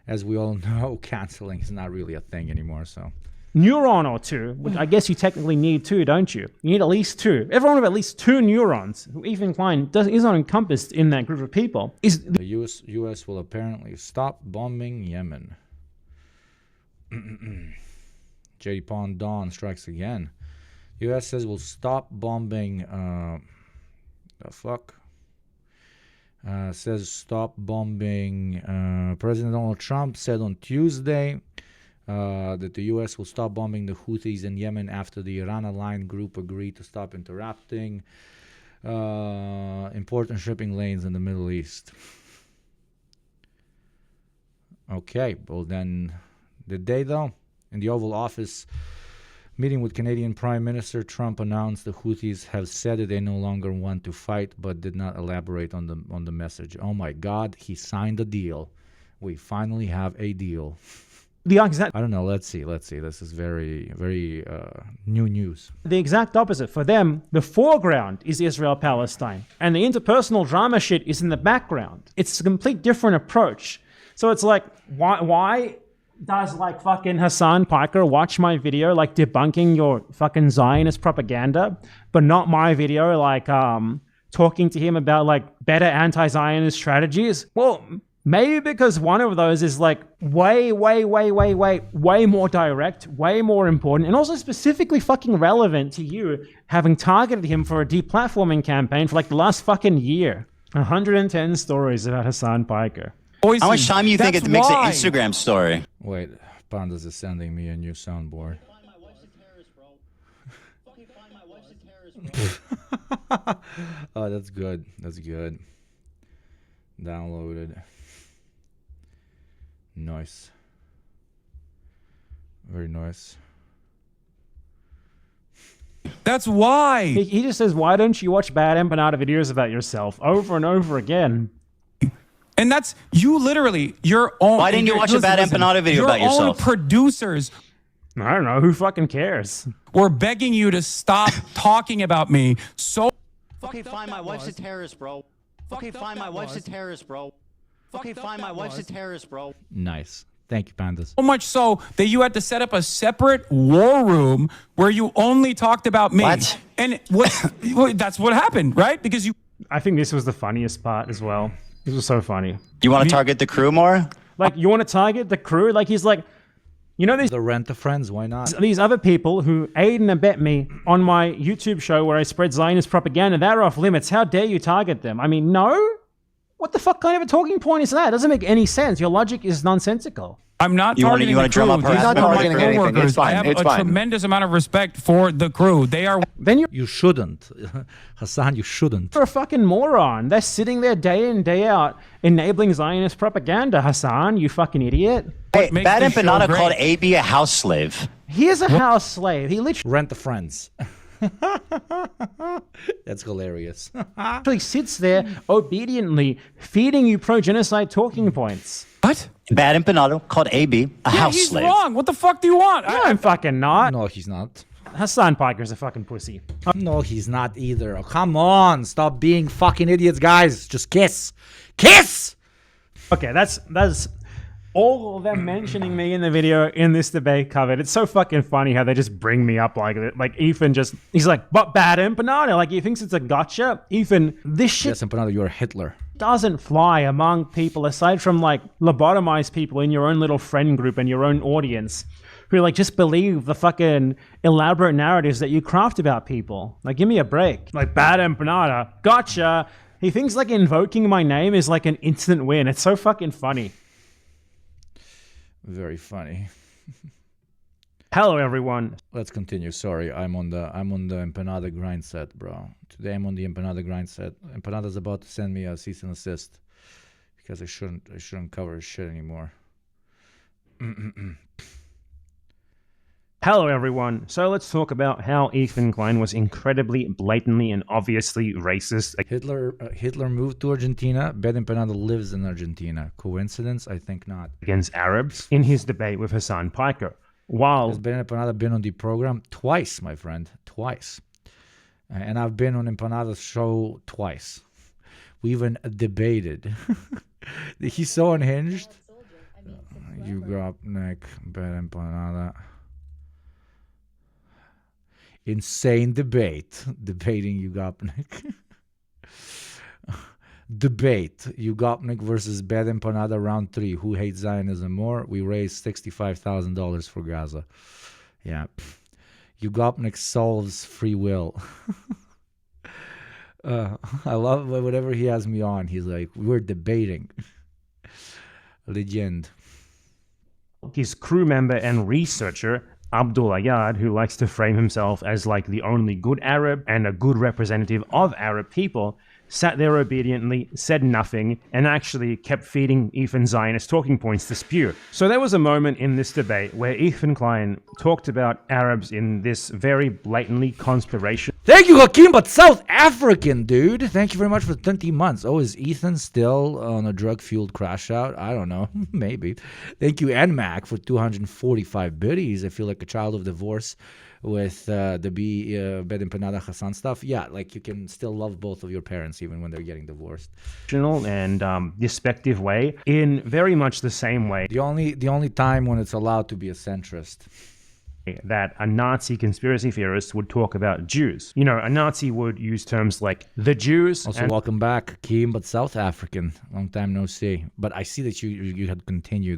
as we all know, canceling is not really a thing anymore, so... neuron or two, which I guess you technically need two, don't you? You need at least two. Everyone with at least two neurons, who Ethan Klein is not encompassed in that group of people. The U.S. will apparently stop bombing Yemen. J.D. Pond Dawn strikes again. U.S. says we'll stop bombing. The fuck? Says stop bombing. President Donald Trump said on Tuesday that the U.S. will stop bombing the Houthis in Yemen after the Iran-aligned group agreed to stop interrupting important shipping lanes in the Middle East. Okay, well then, did they though? In the Oval Office meeting with Canadian Prime Minister, Trump announced the Houthis have said that they no longer want to fight, but did not elaborate on the message. Oh my God, he signed a deal. We finally have a deal. I don't know. Let's see. This is very, very new news. The exact opposite. For them, the foreground is Israel-Palestine, and the interpersonal drama shit is in the background. It's a complete different approach. So it's like, why does like fucking Hassan Piker watch my video like debunking your fucking Zionist propaganda, but not my video like talking to him about like better anti-Zionist strategies? Well, maybe because one of those is like way more direct, way more important, and also specifically fucking relevant to you, having targeted him for a deplatforming campaign for like the last fucking year. 110 stories about Hassan Piker. How much time do you think it makes an Instagram story? Wait, Pandas is sending me a new soundboard. Oh, that's good. That's good. Downloaded. Nice. Very nice. That's why. He just says, why don't you watch bad empanada videos about yourself over and over again? And that's you literally, your own. Why didn't you watch a bad empanada video about yourself? Your own producers. I don't know. Who fucking cares? We're begging you to stop talking about me. Okay, fine. My wife's a terrorist, bro. Okay, fine. My wife's a terrorist, bro. Okay, fine. My wife's a terrorist, bro. Nice. Thank you, Pandas. So much so that you had to set up a separate war room where you only talked about me. What? And that's what happened, right? Because you. I think this was the funniest part as well. This was so funny. You want to target the crew more? Like, you want to target the crew? Like, he's like, you know, the rent-a-friends, why not? These other people who aid and abet me on my YouTube show where I spread Zionist propaganda, they're off limits. How dare you target them? I mean, no? What the fuck kind of a talking point is that? It doesn't make any sense. Your logic is nonsensical. I'm not targeting the crew. He's not targeting anything. It's fine. I have a tremendous amount of respect for the crew. They are. Then you shouldn't, Hassan. You shouldn't. You're a fucking moron. They're sitting there day in day out enabling Zionist propaganda. Hassan, you fucking idiot. Hey, Bad Empanada called AB a house slave. He is a house slave. He literally rent-a-friends. That's hilarious. Actually sits there obediently feeding you pro-genocide talking points. What? Bad Empanada called AB a house slave. He's wrong. What the fuck do you want? No, I'm fucking not. No, he's not. Hassan Piker's a fucking pussy. No, he's not either. Oh, come on. Stop being fucking idiots, guys. Just kiss. Kiss! Okay, that's all of them mentioning me in the video in this debate covered. It's so fucking funny how they just bring me up like that. Like Ethan he's like, but Bad Empanada. Like he thinks it's a gotcha. Ethan, this shit. Yes, Empanada, you're Hitler. Doesn't fly among people aside from like lobotomized people in your own little friend group and your own audience who like just believe the fucking elaborate narratives that you craft about people. Like, give me a break. Like, Bad Empanada, gotcha. He thinks like invoking my name is like an instant win. It's so fucking funny. Very funny. Hello, everyone. Let's continue. Sorry, I'm on the Empanada grind set, bro. Today I'm on the Empanada grind set. Empanada's about to send me a cease and assist because I shouldn't cover his shit anymore. Hello, everyone. So let's talk about how Ethan Klein was incredibly, blatantly, and obviously racist. Hitler moved to Argentina. Bad Empanada lives in Argentina. Coincidence? I think not. Against Arabs in his debate with Hassan Piker. While has Bad Empanada been on the program? Twice, my friend. Twice. And I've been on Empanada's show twice. We even debated. He's so unhinged. Yugopnik, Bad Empanada. Insane debate. Debating Yugopnik. Debate. Yugopnik versus Bad Empanada round 3. Who hates Zionism more? We raised $65,000 for Gaza. Yeah. Yugopnik solves free will. I love whatever he has me on. He's like, we're debating. Legend. His crew member and researcher, Abdul Ayad, who likes to frame himself as like the only good Arab and a good representative of Arab people, sat there obediently, said nothing, and actually kept feeding Ethan Zionist talking points to spew. So there was a moment in this debate where Ethan Klein talked about Arabs in this very blatantly conspiration. Thank you, Hakeem, but South African, dude. Thank you very much for 20 months. Oh, is Ethan still on a drug-fueled crash out? I don't know. Maybe. Thank you, NMAC, for 245 biddies. I feel like a child of divorce with the Bed Empanada Hassan stuff. Yeah, like you can still love both of your parents even when they're getting divorced. And respective way, in very much the same way. The only time when it's allowed to be a centrist. That a Nazi conspiracy theorist would talk about Jews. You know, a Nazi would use terms like the Jews. Also, welcome back, Hakeem, but South African. Long time no see. But I see that you had continued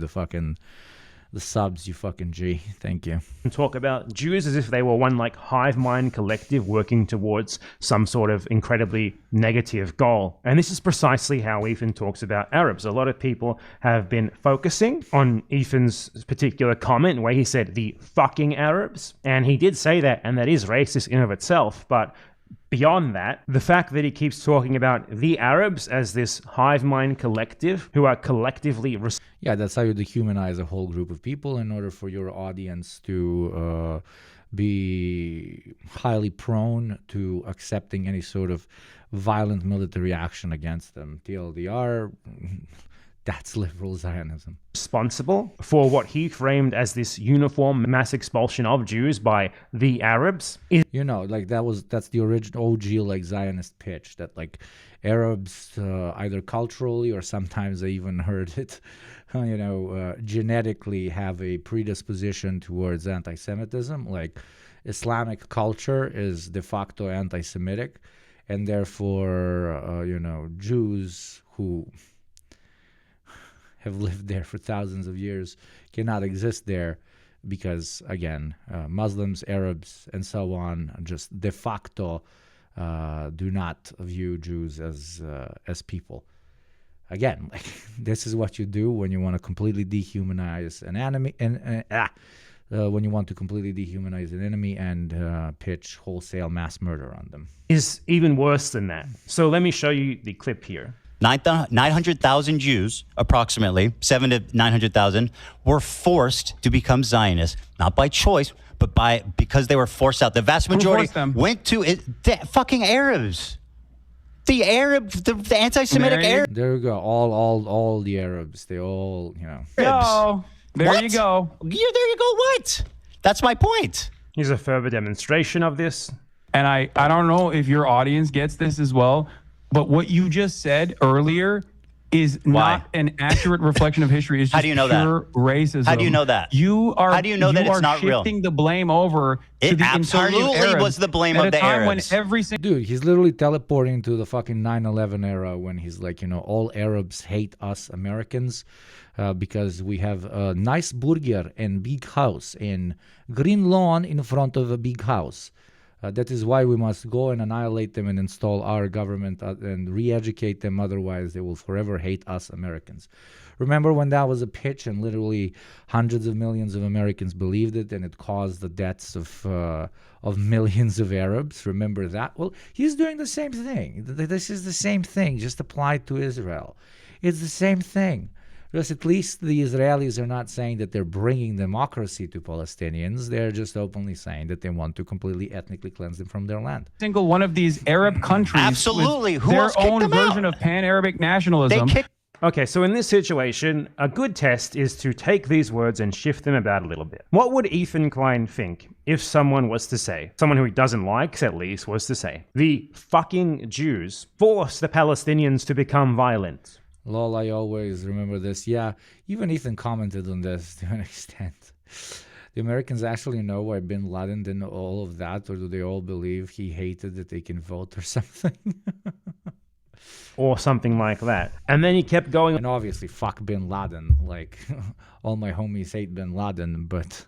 the subs, you fucking G. Thank you. And talk about Jews as if they were one like hive mind collective working towards some sort of incredibly negative goal. And this is precisely how Ethan talks about Arabs. A lot of people have been focusing on Ethan's particular comment where he said the fucking Arabs. And he did say that, and that is racist in of itself, but beyond that, the fact that he keeps talking about the Arabs as this hive mind collective who are collectively... Yeah, that's how you dehumanize a whole group of people in order for your audience to be highly prone to accepting any sort of violent military action against them. TLDR... That's liberal Zionism. Responsible for what he framed as this uniform mass expulsion of Jews by the Arabs. You know, like that's the original OG like Zionist pitch that like Arabs either culturally or sometimes I even heard it, genetically have a predisposition towards anti-Semitism. Like Islamic culture is de facto anti-Semitic, and therefore, Jews who have lived there for thousands of years cannot exist there because, again, Muslims, Arabs, and so on just de facto do not view Jews as people. Again, like this is what you do when you want to completely dehumanize an enemy, when you want to completely dehumanize an enemy and pitch wholesale mass murder on them. Is even worse than that. So let me show you the clip here. 900,000 Jews, approximately 700 to 900,000, were forced to become Zionists, not by choice, but because they were forced out. The vast majority went to the fucking Arabs. The anti-Semitic Arabs. There you go. All the Arabs. They all, Yo, there what? you go. Yeah, there you go. What? That's my point. Here's a further demonstration of this. And I don't know if your audience gets this as well, but what you just said earlier is not an accurate reflection of history. It's just How do you know pure that? racism. How do you know that? How do you know that it's not real? Shifting the blame over to the entirety of absolutely Arabs was the blame at of the a time Arabs. when every single Dude, he's literally teleporting to the fucking 9/11 era when he's like, all Arabs hate us Americans because we have a nice burger and big house and green lawn in front of a big house. That is why we must go and annihilate them and install our government and re-educate them. Otherwise, they will forever hate us Americans. Remember when that was a pitch and literally hundreds of millions of Americans believed it and it caused the deaths of millions of Arabs? Remember that? Well, he's doing the same thing. This is the same thing, just applied to Israel. It's the same thing. Because at least the Israelis are not saying that they're bringing democracy to Palestinians. They're just openly saying that they want to completely ethnically cleanse them from their land. single one of these Arab countries Absolutely. with Who their else kicked own them version out? of pan-Arabic nationalism. Okay, so in this situation, a good test is to take these words and shift them about a little bit. What would Ethan Klein think if someone was to say, someone who he doesn't like at least was to say, the fucking Jews forced the Palestinians to become violent? Lol, I always remember this. Yeah, even Ethan commented on this to an extent. the Americans actually know why bin Laden did all of that, or do they all believe he hated that they can vote or something? Or something like that. And then he kept going. And obviously, fuck bin Laden. Like, all my homies hate bin Laden, but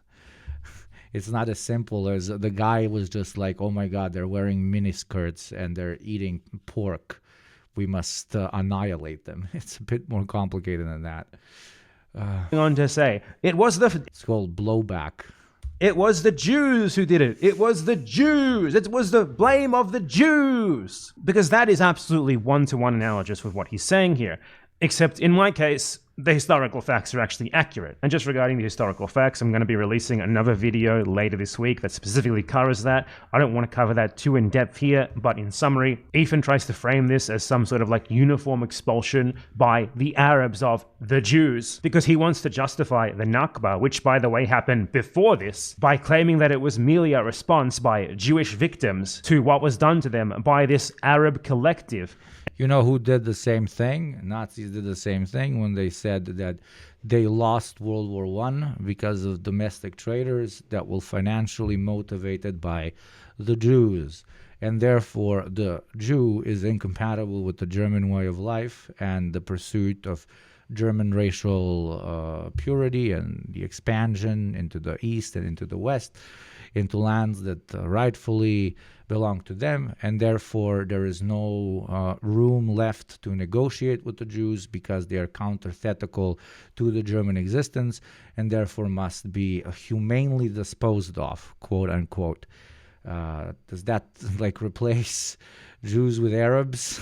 it's not as simple as the guy was just like, oh my God, they're wearing miniskirts and they're eating pork. We must annihilate them. It's a bit more complicated than that. On to say, it's called blowback. It was the Jews who did it. It was the Jews. It was the blame of the Jews. Because that is absolutely one-to-one analogous with what he's saying here. Except in my case, the historical facts are actually accurate. And just regarding the historical facts, I'm going to be releasing another video later this week that specifically covers that. I don't want to cover that too in depth here, but in summary, Ethan tries to frame this as some sort of like uniform expulsion by the Arabs of the Jews, because he wants to justify the Nakba, which by the way happened before this, by claiming that it was merely a response by Jewish victims to what was done to them by this Arab collective. You know who did the same thing? Nazis did the same thing when they said that they lost World War I because of domestic traitors that were financially motivated by the Jews. And therefore, the Jew is incompatible with the German way of life and the pursuit of German racial purity and the expansion into the East and into the West, into lands that rightfully belong to them, and therefore there is no room left to negotiate with the Jews because they are counterthetical to the German existence and therefore must be humanely disposed of, quote unquote. Does that like replace Jews with Arabs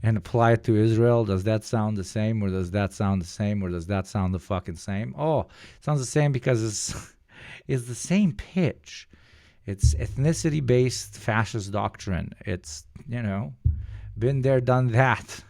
and apply it to Israel? Does that sound the same, or does that sound the same, or does that sound the fucking same? Oh, it sounds the same because it's the same pitch. It's ethnicity-based fascist doctrine. It's, been there, done that.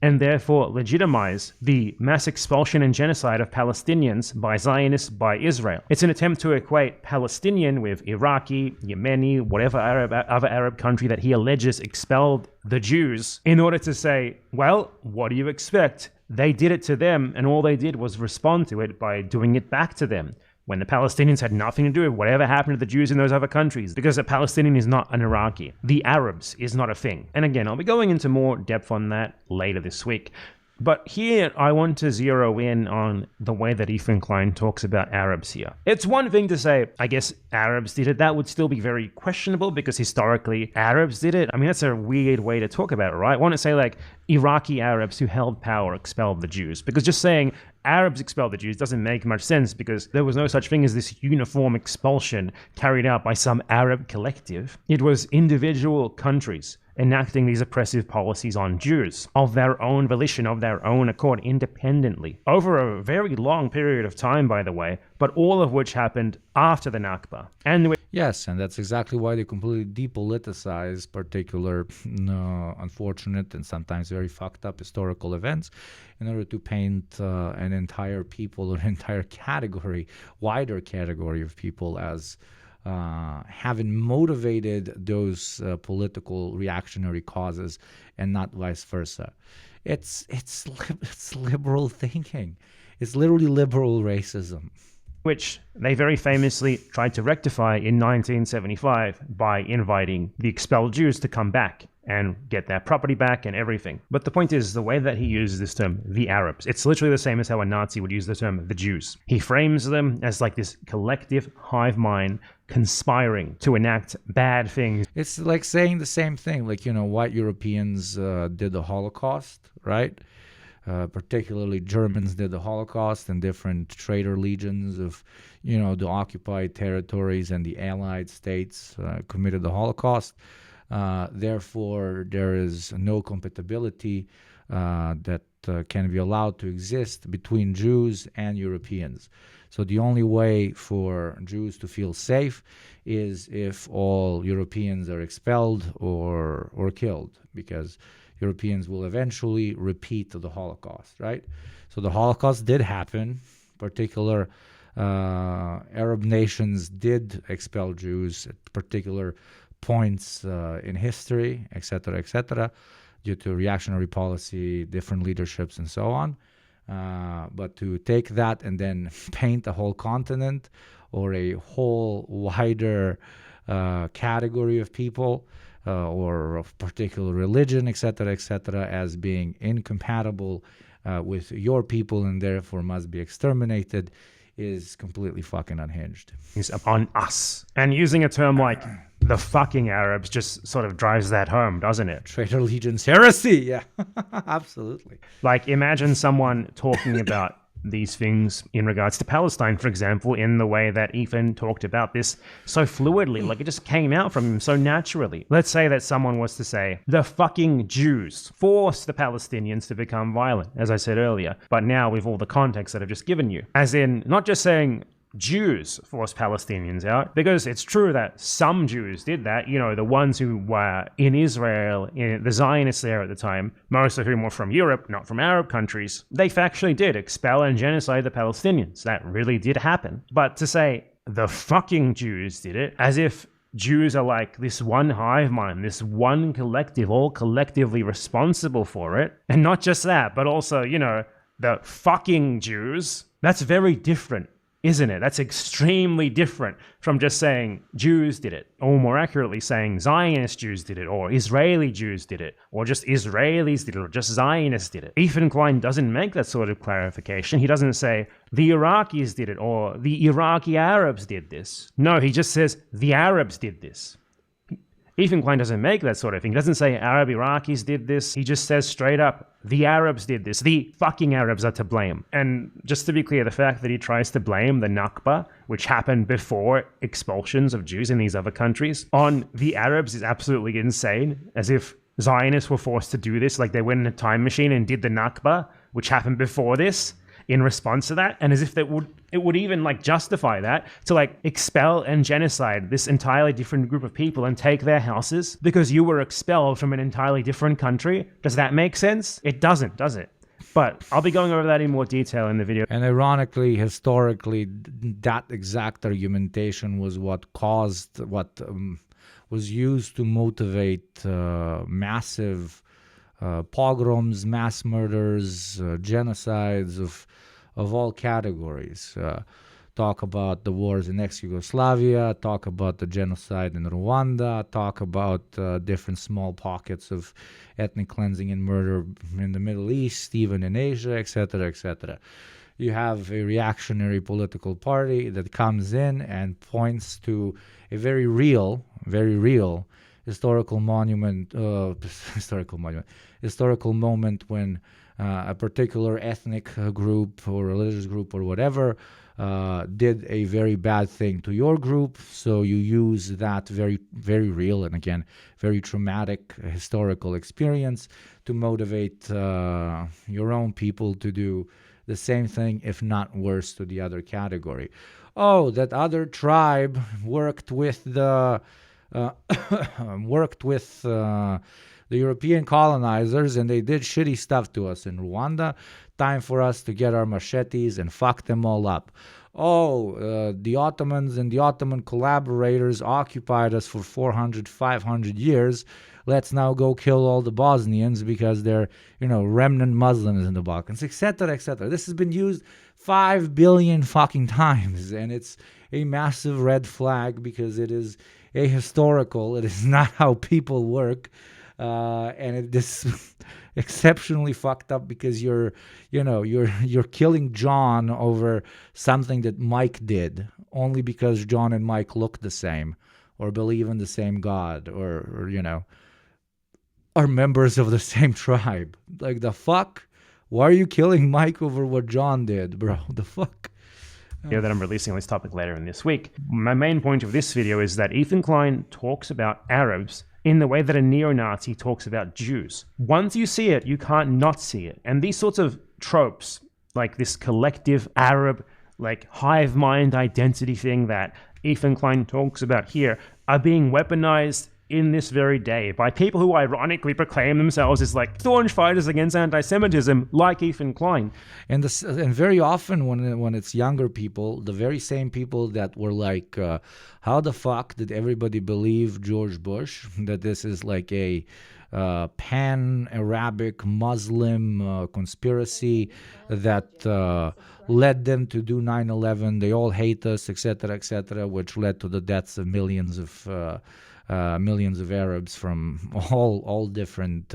And therefore legitimize the mass expulsion and genocide of Palestinians by Zionists by Israel. It's an attempt to equate Palestinian with Iraqi, Yemeni, whatever other Arab country that he alleges expelled the Jews, in order to say, well, what do you expect? They did it to them, and all they did was respond to it by doing it back to them, when the Palestinians had nothing to do with whatever happened to the Jews in those other countries, because a Palestinian is not an Iraqi. The Arabs is not a thing. And again, I'll be going into more depth on that later this week. But here, I want to zero in on the way that Ethan Klein talks about Arabs here. It's one thing to say, I guess Arabs did it. That would still be very questionable because historically, Arabs did it. I mean, that's a weird way to talk about it, right? I want to say like Iraqi Arabs who held power expelled the Jews, because just saying Arabs expelled the Jews doesn't make much sense, because there was no such thing as this uniform expulsion carried out by some Arab collective. It was individual countries enacting these oppressive policies on Jews of their own volition, of their own accord, independently, over a very long period of time, by the way, but all of which happened after the Nakba. Yes, and that's exactly why they completely depoliticize particular unfortunate and sometimes very fucked up historical events in order to paint an entire people or an entire category, wider category of people as having motivated those political reactionary causes and not vice versa. It's liberal thinking. It's literally liberal racism. Which they very famously tried to rectify in 1975 by inviting the expelled Jews to come back and get their property back and everything. But the point is, the way that he uses this term, the Arabs, it's literally the same as how a Nazi would use the term the Jews. He frames them as like this collective hive mind conspiring to enact bad things. It's like saying the same thing, like, white Europeans did the Holocaust, right? Particularly Germans did the Holocaust, and different traitor legions of, the occupied territories and the Allied states committed the Holocaust. Therefore, there is no compatibility that can be allowed to exist between Jews and Europeans. So the only way for Jews to feel safe is if all Europeans are expelled or killed, because Europeans will eventually repeat the Holocaust, right? So the Holocaust did happen. Particular Arab nations did expel Jews at particular points in history, etc., due to reactionary policy, different leaderships, and so on. But to take that and then paint a whole continent or a whole wider category of people or of particular religion, etc., as being incompatible with your people and therefore must be exterminated is completely fucking unhinged. Is upon us. And using a term like the fucking Arabs just sort of drives that home, doesn't it? Traitor allegiance heresy, yeah. Absolutely. Like, imagine someone talking about these things in regards to Palestine, for example, in the way that Ethan talked about this so fluidly, like it just came out from him so naturally. Let's say that someone was to say, the fucking Jews forced the Palestinians to become violent, as I said earlier, but now with all the context that I've just given you. As in, not just saying Jews forced Palestinians out, because it's true that some Jews did that, you know, the ones who were in Israel, the Zionists there at the time, most of whom were from Europe, not from Arab countries, they factually did expel and genocide the Palestinians. That really did happen. But to say the fucking Jews did it, as if Jews are like this one hive mind, this one collective, all collectively responsible for it, and not just that, but also, you know, the fucking Jews, that's very different. Isn't it? That's extremely different from just saying Jews did it, or more accurately saying Zionist Jews did it, or Israeli Jews did it, or just Israelis did it, or just Zionists did it. Ethan Klein doesn't make that sort of clarification. He doesn't say the Iraqis did it, or the Iraqi Arabs did this. No, he just says the Arabs did this. Ethan Klein doesn't make that sort of thing. He doesn't say Arab Iraqis did this. He just says straight up, the Arabs did this. The fucking Arabs are to blame. And just to be clear, the fact that he tries to blame the Nakba, which happened before expulsions of Jews in these other countries, on the Arabs is absolutely insane. As if Zionists were forced to do this, like they went in a time machine and did the Nakba, which happened before this, in response to that, and as if it would even like justify that to like expel and genocide this entirely different group of people and take their houses because you were expelled from an entirely different country. Does that make sense? It doesn't, does it? But I'll be going over that in more detail in the video. And ironically, historically, that exact argumentation was what caused, what was used to motivate massive pogroms, mass murders, genocides of all categories. Talk about the wars in ex-Yugoslavia, talk about the genocide in Rwanda, talk about different small pockets of ethnic cleansing and murder in the Middle East, even in Asia, etc., etc. You have a reactionary political party that comes in and points to a very real historical moment when a particular ethnic group or religious group or whatever did a very bad thing to your group, so you use that very, very real and again very traumatic historical experience to motivate your own people to do the same thing, if not worse, to the other category. Oh, that other tribe worked with the the European colonizers and they did shitty stuff to us in Rwanda. Time for us to get our machetes and fuck them all up. Oh, the Ottomans and the Ottoman collaborators occupied us for 400, 500 years. Let's now go kill all the Bosnians because they're, remnant Muslims in the Balkans, etc., etc. This has been used 5 billion fucking times, and it's a massive red flag because it is ahistorical. It is not how people work. And it is exceptionally fucked up because you're killing John over something that Mike did only because John and Mike look the same or believe in the same God or are members of the same tribe. Like, the fuck? Why are you killing Mike over what John did, bro? The fuck? That I'm releasing on this topic later in this week. My main point of this video is that Ethan Klein talks about Arabs in the way that a neo-Nazi talks about Jews. Once you see it, you can't not see it. And these sorts of tropes, like this collective Arab, like hive mind identity thing that Ethan Klein talks about here, are being weaponized in this very day by people who ironically proclaim themselves as like staunch fighters against anti-Semitism, like Ethan Klein. And very often when it's younger people, the very same people that were like, how the fuck did everybody believe George Bush, that this is like a pan-Arabic Muslim conspiracy that led them to do 9/11. They all hate us, etc., which led to the deaths of millions of Arabs from all different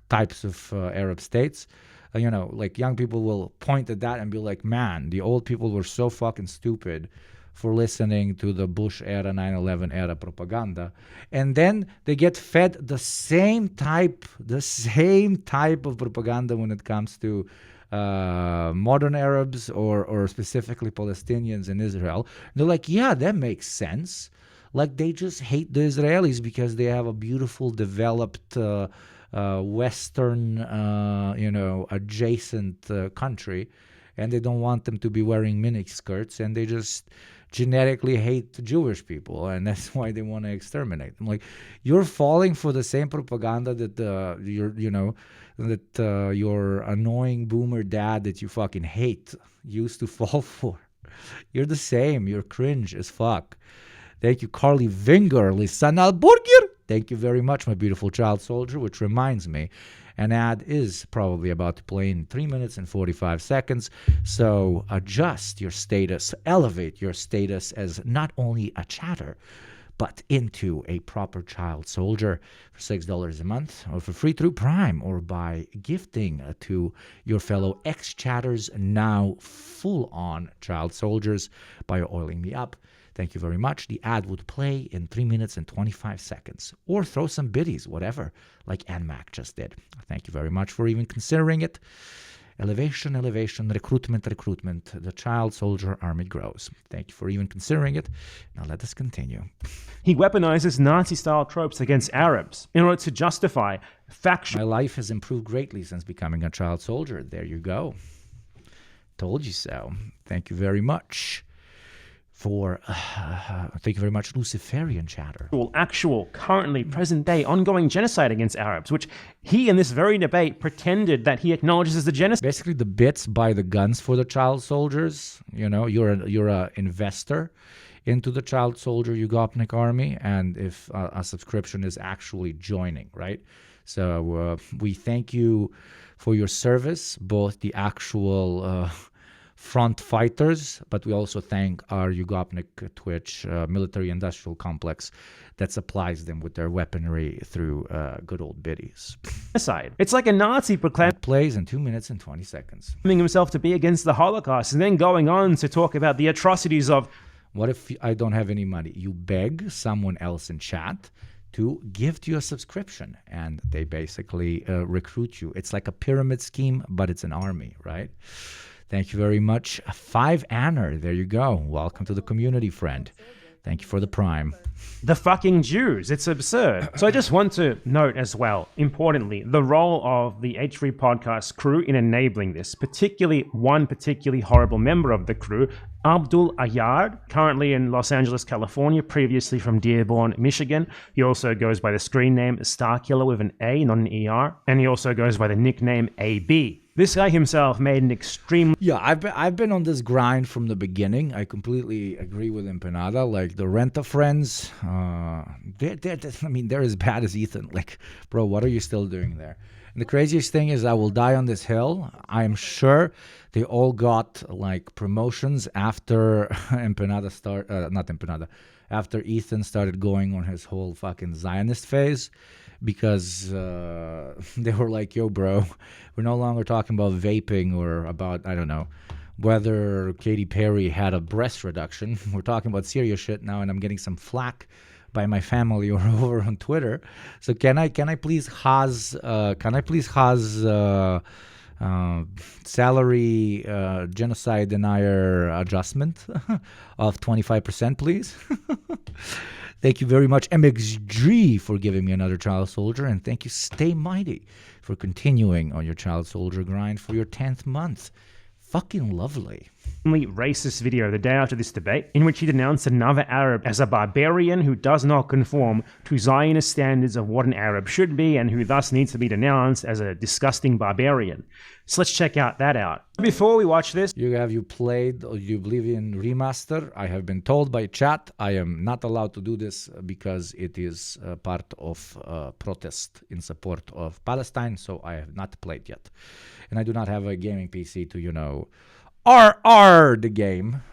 types of Arab states. Like young people will point at that and be like, man, the old people were so fucking stupid for listening to the Bush era, 9/11 era propaganda. And then they get fed the same type of propaganda when it comes to modern Arabs or specifically Palestinians in Israel. And they're like, yeah, that makes sense. Like they just hate the Israelis because they have a beautiful, developed Western, adjacent country, and they don't want them to be wearing miniskirts, and they just genetically hate Jewish people, and that's why they want to exterminate them. Like, you're falling for the same propaganda that your annoying boomer dad that you fucking hate used to fall for. You're the same. You're cringe as fuck. Thank you, Carly Vinger, Lisan Alburgir. Thank you very much, my beautiful child soldier, which reminds me, an ad is probably about to play in 3 minutes and 45 seconds. So adjust your status, elevate your status as not only a chatter, but into a proper child soldier for $6 a month, or for free through Prime, or by gifting to your fellow ex-chatters, now full-on child soldiers, by oiling me up. Thank you very much. The ad would play in 3 minutes and 25 seconds. Or throw some biddies, whatever, like Mac just did. Thank you very much for even considering it. Elevation, recruitment. The child soldier army grows. Thank you for even considering it. Now let us continue. He weaponizes Nazi-style tropes against Arabs in order to justify factual... My life has improved greatly since becoming a child soldier. There you go. Told you so. Thank you very much. Thank you very much, Luciferian chatter. Actual, currently, present-day, ongoing genocide against Arabs, which he, in this very debate, pretended that he acknowledges as the genocide. Basically, the bits buy the guns for the child soldiers. You're a investor into the child soldier Yugopnik army, and if a subscription is actually joining, right? So we thank you for your service, both the actual... front fighters, but we also thank our YugopnikTwitch military-industrial complex that supplies them with their weaponry through good old biddies. It's like a Nazi proclaiming... Plays in 2 minutes and 20 seconds. ...himself to be against the Holocaust, and then going on to talk about the atrocities of... What if I don't have any money? You beg someone else in chat to give you a subscription, and they basically recruit you. It's like a pyramid scheme, but it's an army, right? Thank you very much. 5 Anner, there you go. Welcome to the community, friend. Thank you for the Prime. The fucking Jews. It's absurd. So I just want to note as well, importantly, the role of the H3 podcast crew in enabling this, particularly one particularly horrible member of the crew, Abdul Ayad, currently in Los Angeles, California, previously from Dearborn, Michigan. He also goes by the screen name Starkiller with an A, not an ER. And he also goes by the nickname AB. This guy himself made an extreme... Yeah, I've been on this grind from the beginning. I completely agree with Empanada. Like, the Renta friends, they're as bad as Ethan. Like, bro, what are you still doing there? And the craziest thing is I will die on this hill. I'm sure they all got, like, promotions after after Ethan started going on his whole fucking Zionist phase. Because they were like, yo, bro, we're no longer talking about vaping or about, I don't know, whether Katy Perry had a breast reduction. We're talking about serious shit now, and I'm getting some flack by my family or over on Twitter. So can I please has salary genocide denier adjustment of 25%, please? Thank you very much, MXG, for giving me another child soldier. And thank you, Stay Mighty, for continuing on your child soldier grind for your 10th month. Fucking lovely. racist video the day after this debate in which he denounced another Arab as a barbarian who does not conform to Zionist standards of what an Arab should be and who thus needs to be denounced as a disgusting barbarian. So let's check that out. Before we watch this, Have you played Oblivion Remaster? I have been told by chat I am not allowed to do this because it is part of protest in support of Palestine, so I have not played yet. And I do not have a gaming PC to, RR the game,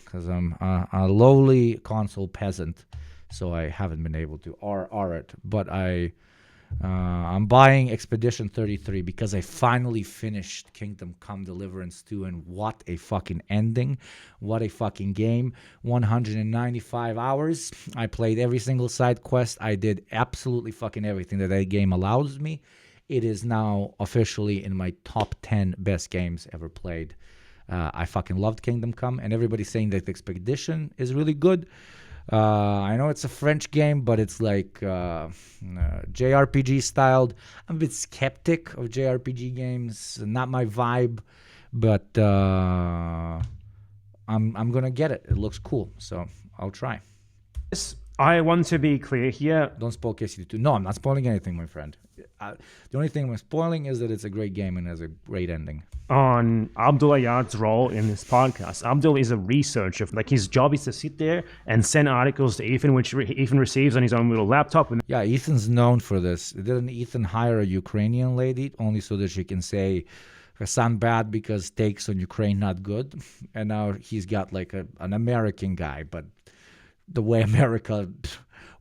because I'm a lowly console peasant, so I haven't been able to RR it. But I'm buying Expedition 33 because I finally finished Kingdom Come Deliverance 2, and what a fucking ending. What a fucking game. 195 hours. I played every single side quest. I did absolutely fucking everything that game allows me. It is now officially in my top 10 best games ever played. I fucking loved Kingdom Come, and everybody's saying that the Expedition is really good. I know it's a French game, but it's like JRPG styled. I'm a bit skeptic of JRPG games. Not my vibe, but I'm gonna get it. It looks cool, so I'll try. I want to be clear here. Don't spoil KCD2. No, I'm not spoiling anything, my friend. The only thing I'm spoiling is that it's a great game and has a great ending. On Abdul Ayad's role in this podcast. Abdul is a researcher. Like, his job is to sit there and send articles to Ethan, which Ethan receives on his own little laptop. Yeah, Ethan's known for this. Didn't Ethan hire a Ukrainian lady only so that she can say Hassan bad because takes on Ukraine not good? And now he's got like an American guy, but the way America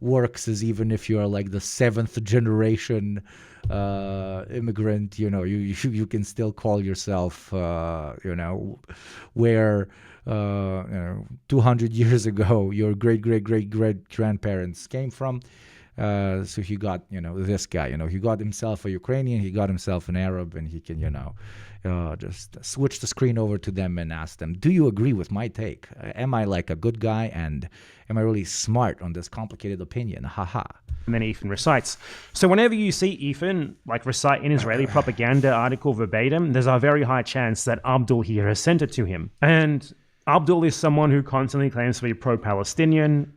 works is even if you're like the 7th generation immigrant, you can still call yourself, where 200 years ago your great grandparents came from. So he got, this guy, he got himself a Ukrainian, he got himself an Arab, and he can, just switch the screen over to them and ask them, do you agree with my take? Am I like a good guy, and am I really smart on this complicated opinion? Haha. And then Ethan recites. So whenever you see Ethan recite an Israeli propaganda article verbatim, there's a very high chance that Abdul here has sent it to him. And Abdul is someone who constantly claims to be pro-Palestinian,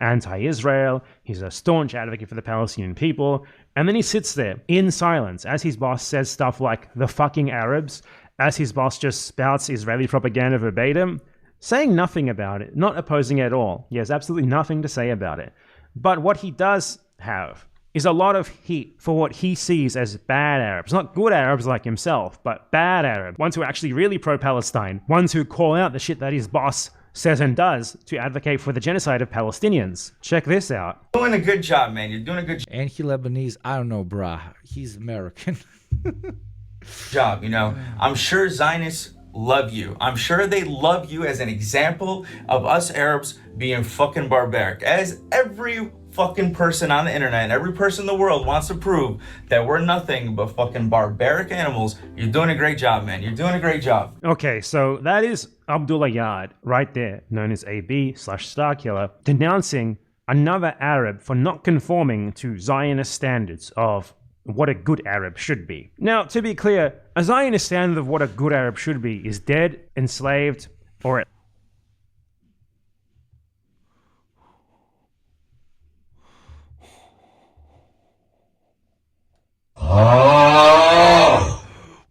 anti-Israel. He's a staunch advocate for the Palestinian people. And then he sits there in silence as his boss says stuff like the fucking Arabs, as his boss just spouts Israeli propaganda verbatim, saying nothing about it, not opposing it at all. He has absolutely nothing to say about it. But what he does have is a lot of heat for what he sees as bad Arabs. Not good Arabs like himself, but bad Arabs. Ones who are actually really pro-Palestine. Ones who call out the shit that his boss says and does to advocate for the genocide of Palestinians. Check this out. Doing a good job, man. You're doing a good job. And he Lebanese, I don't know, brah. He's American. Job, I'm sure Zionists love you. I'm sure they love you as an example of us Arabs being fucking barbaric. As every fucking person on the internet and every person in the world wants to prove that we're nothing but fucking barbaric animals. You're doing a great job, man. You're doing a great job. Okay, so that is Abdul Ayad right there, known as AB/Starkiller, denouncing another Arab for not conforming to Zionist standards of what a good Arab should be. Now, to be clear, a Zionist standard of what a good Arab should be is dead, enslaved, or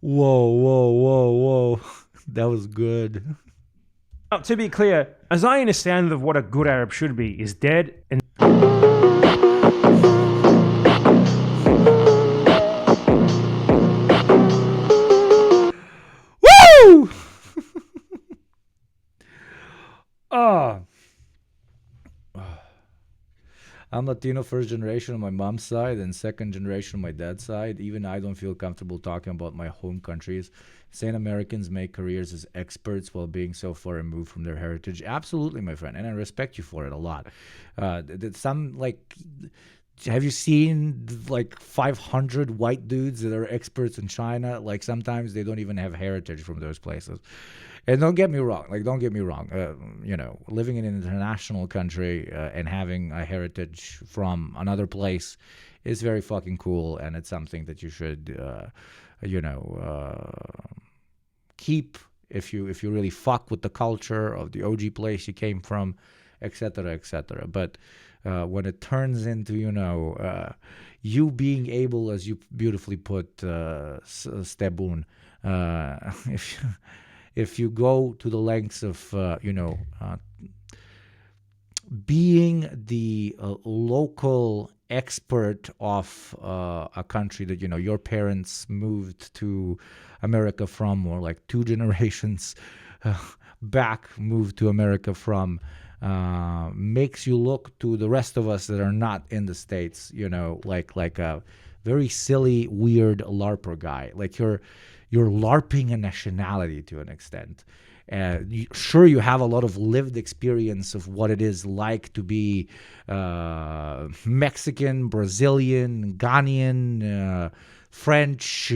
Whoa. That was good. Now, to be clear, a Zionist standard of what a good Arab should be is dead and Woo! I'm Latino first generation on my mom's side and second generation on my dad's side. Even I don't feel comfortable talking about my home countries. Saying Americans make careers as experts while being so far removed from their heritage. Absolutely, my friend. And I respect you for it a lot. Have you seen 500 white dudes that are experts in China? Sometimes they don't even have heritage from those places. And don't get me wrong. Living in an international country and having a heritage from another place is very fucking cool, and it's something that you should, keep if you really fuck with the culture of the OG place you came from, etc., etc. But when it turns into, you being able, as you beautifully put, Stebun, if you go to the lengths of, being the local expert of a country that, your parents moved to America from, or like 2 generations back moved to America from, makes you look to the rest of us that are not in the States, like a very silly, weird LARPer guy. Like you're LARPing a nationality to an extent. Sure, you have a lot of lived experience of what it is like to be Mexican, Brazilian, Ghanaian, French,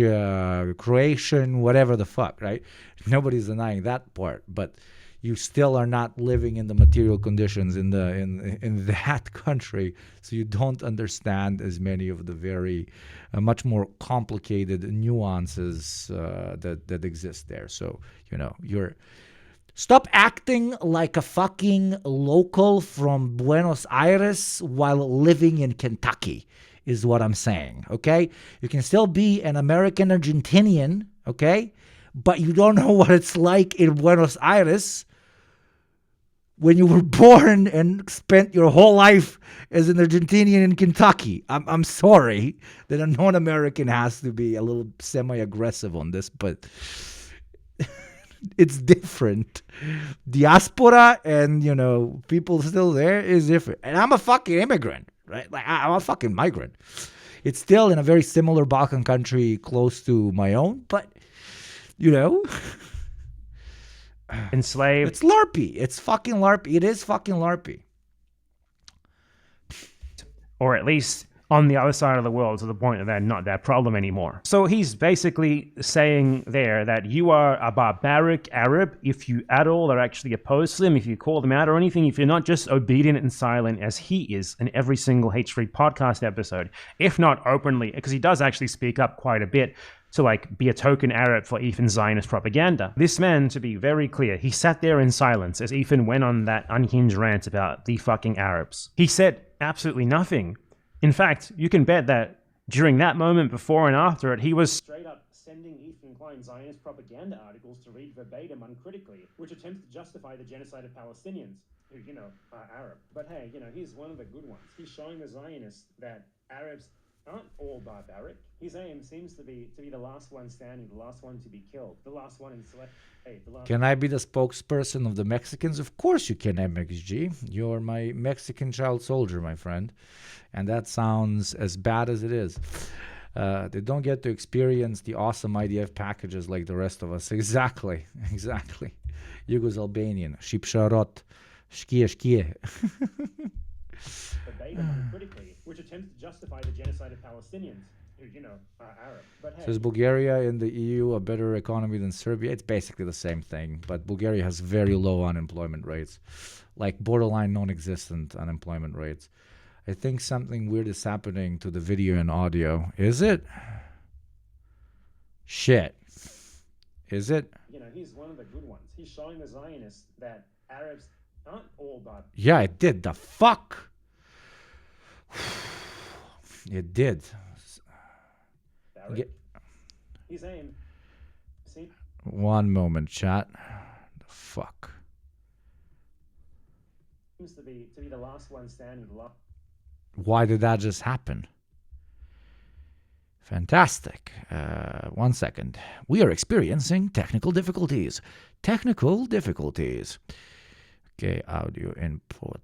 Croatian, whatever the fuck, right? Nobody's denying that part, but you still are not living in the material conditions in that country, so you don't understand as many of the very much more complicated nuances that exist there. So stop acting like a fucking local from Buenos Aires while living in Kentucky, is what I'm saying. Okay, you can still be an American Argentinian, okay, but you don't know what it's like in Buenos Aires when you were born and spent your whole life as an Argentinian in Kentucky. I'm sorry that a non-American has to be a little semi-aggressive on this, but it's different. Diaspora and, people still there is different. And I'm a fucking immigrant, right? Like, I'm a fucking migrant. It's still in a very similar Balkan country close to my own, but, enslaved. It's LARPy. It's fucking LARPy. It is fucking LARPy. Or at least on the other side of the world, to the point that they're not their problem anymore. So he's basically saying there that you are a barbaric Arab if you at all are actually opposed to them, if you call them out or anything, if you're not just obedient and silent as he is in every single H3 podcast episode, if not openly, because he does actually speak up quite a bit to be a token Arab for Ethan's Zionist propaganda. This man, to be very clear, he sat there in silence as Ethan went on that unhinged rant about the fucking Arabs. He said absolutely nothing. In fact, you can bet that during that moment, before and after it, he was straight up sending Ethan Klein's Zionist propaganda articles to read verbatim uncritically, which attempts to justify the genocide of Palestinians, who, are Arab. But hey, he's one of the good ones. He's showing the Zionists that Arabs aren't all barbaric. His aim seems to be the last one standing, the last one to be killed, the last one in select. Can I be the spokesperson of the Mexicans? Of course you can, MXG. You're my Mexican child soldier, my friend. And that sounds as bad as it is. They don't get to experience the awesome IDF packages like the rest of us. Exactly. Yugos Albanian. Shipsharot. Shkie. Critically, which attempts to justify the genocide of Palestinians, who, are Arab. But hey, Says Bulgaria in the EU a better economy than Serbia? It's basically the same thing, but Bulgaria has very low unemployment rates, like borderline non-existent unemployment rates. I think something weird is happening to the video and audio. Is it? Shit. Is it? He's one of the good ones. He's showing the Zionists that Arabs aren't all bad. Yeah, it did. The fuck? It did. His aim. See? One moment, chat. The fuck. Seems to be the last one standing. Why did that just happen? Fantastic. 1 second. We are experiencing technical difficulties. Okay, audio input.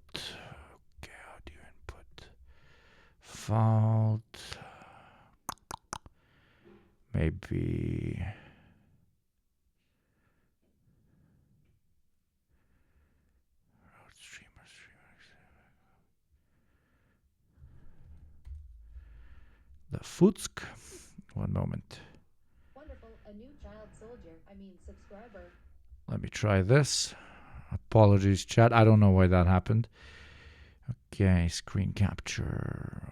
Fault. Maybe. The Futsk. 1 moment. Wonderful. A new child soldier. Subscriber. Let me try this. Apologies, chat. I don't know why that happened. Okay, screen capture.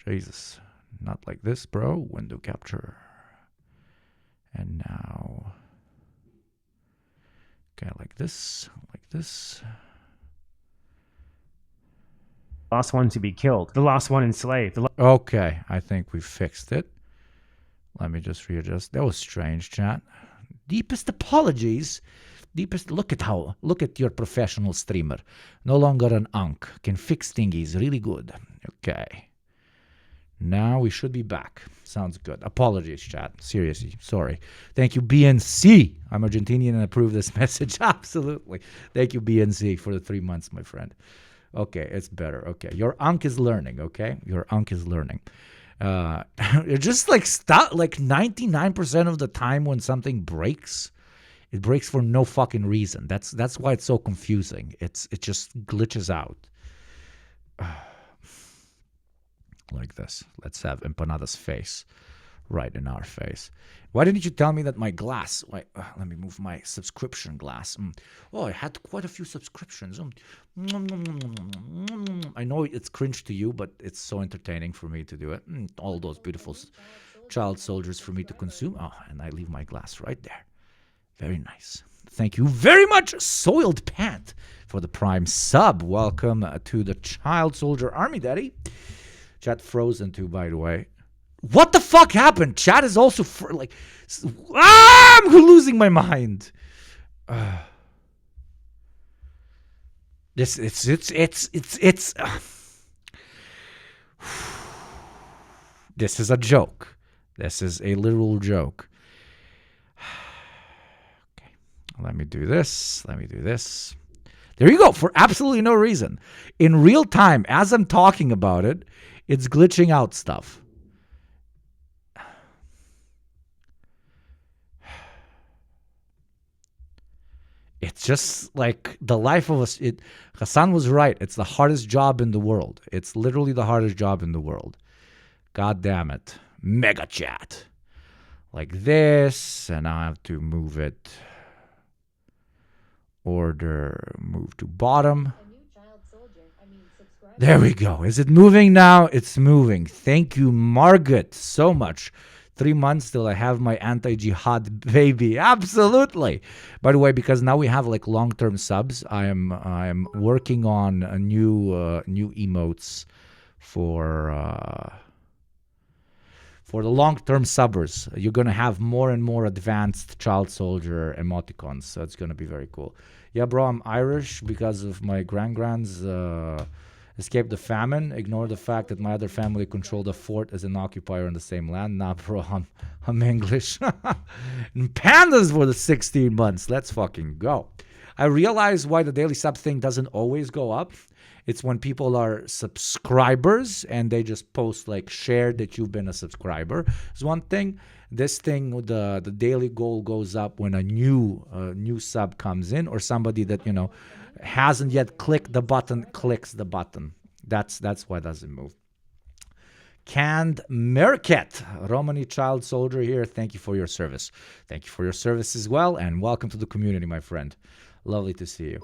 Jesus. Not like this, bro. Window capture. And now, okay, like this, like this. Last one to be killed. The last one enslaved. Okay, I think we fixed it. Let me just readjust. That was strange, chat. Deepest apologies. Deepest. Look at your professional streamer. No longer an unk. Can fix thingies really good. Okay. Now we should be back. Sounds good. Apologies, chat. Seriously, sorry. Thank you, BNC. I'm Argentinian and approve this message. Absolutely. Thank you, BNC, for the 3 months, my friend. Okay, it's better. Okay, your unk is learning. Okay, your unk is learning. It just like stop. Like 99% of the time when something breaks, it breaks for no fucking reason. That's why it's so confusing. It just glitches out. Like this. Let's have Empanada's face right in our face. Why didn't you tell me that my glass... Wait, let me move my subscription glass. Oh, I had quite a few subscriptions. I know it's cringe to you, but it's so entertaining for me to do it. All those beautiful child soldiers for me to consume. Oh, and I leave my glass right there. Very nice. Thank you very much, Soiled Pant, for the Prime sub. Welcome to the Child Soldier Army, Daddy. Chat frozen too, by the way. What the fuck happened? Chat is also I'm losing my mind. This is a joke. This is a literal joke. Okay, let me do this. Let me do this. There you go. For absolutely no reason, in real time, as I'm talking about it, it's glitching out stuff. It's just like the life of us. Hassan was right. It's the hardest job in the world. It's literally the hardest job in the world. God damn it. Mega chat. Like this. And I have to move it. Order. Move to bottom. There we go. Is it moving now? It's moving. Thank you, Margaret, so much. 3 months till I have my anti-jihad baby. Absolutely. By the way, because now we have like long-term subs, I am working on a new emotes for the long-term subbers. You're gonna have more and more advanced child soldier emoticons, so it's gonna be very cool. Yeah, bro, I'm Irish because of my grandgrands. Escaped the famine. Ignore the fact that my other family controlled a fort as an occupier on the same land. Nah, bro, I'm English. And pandas for the 16 months. Let's fucking go. I realize why the daily sub thing doesn't always go up. It's when people are subscribers and they just post like share that you've been a subscriber. Is one thing. This thing, the daily goal goes up when a new sub comes in, or somebody that hasn't yet clicked the button clicks the button. That's why it doesn't move. Canned Merket, Romani child soldier here. Thank you for your service. Thank you for your service as well, and welcome to the community, my friend. Lovely to see you.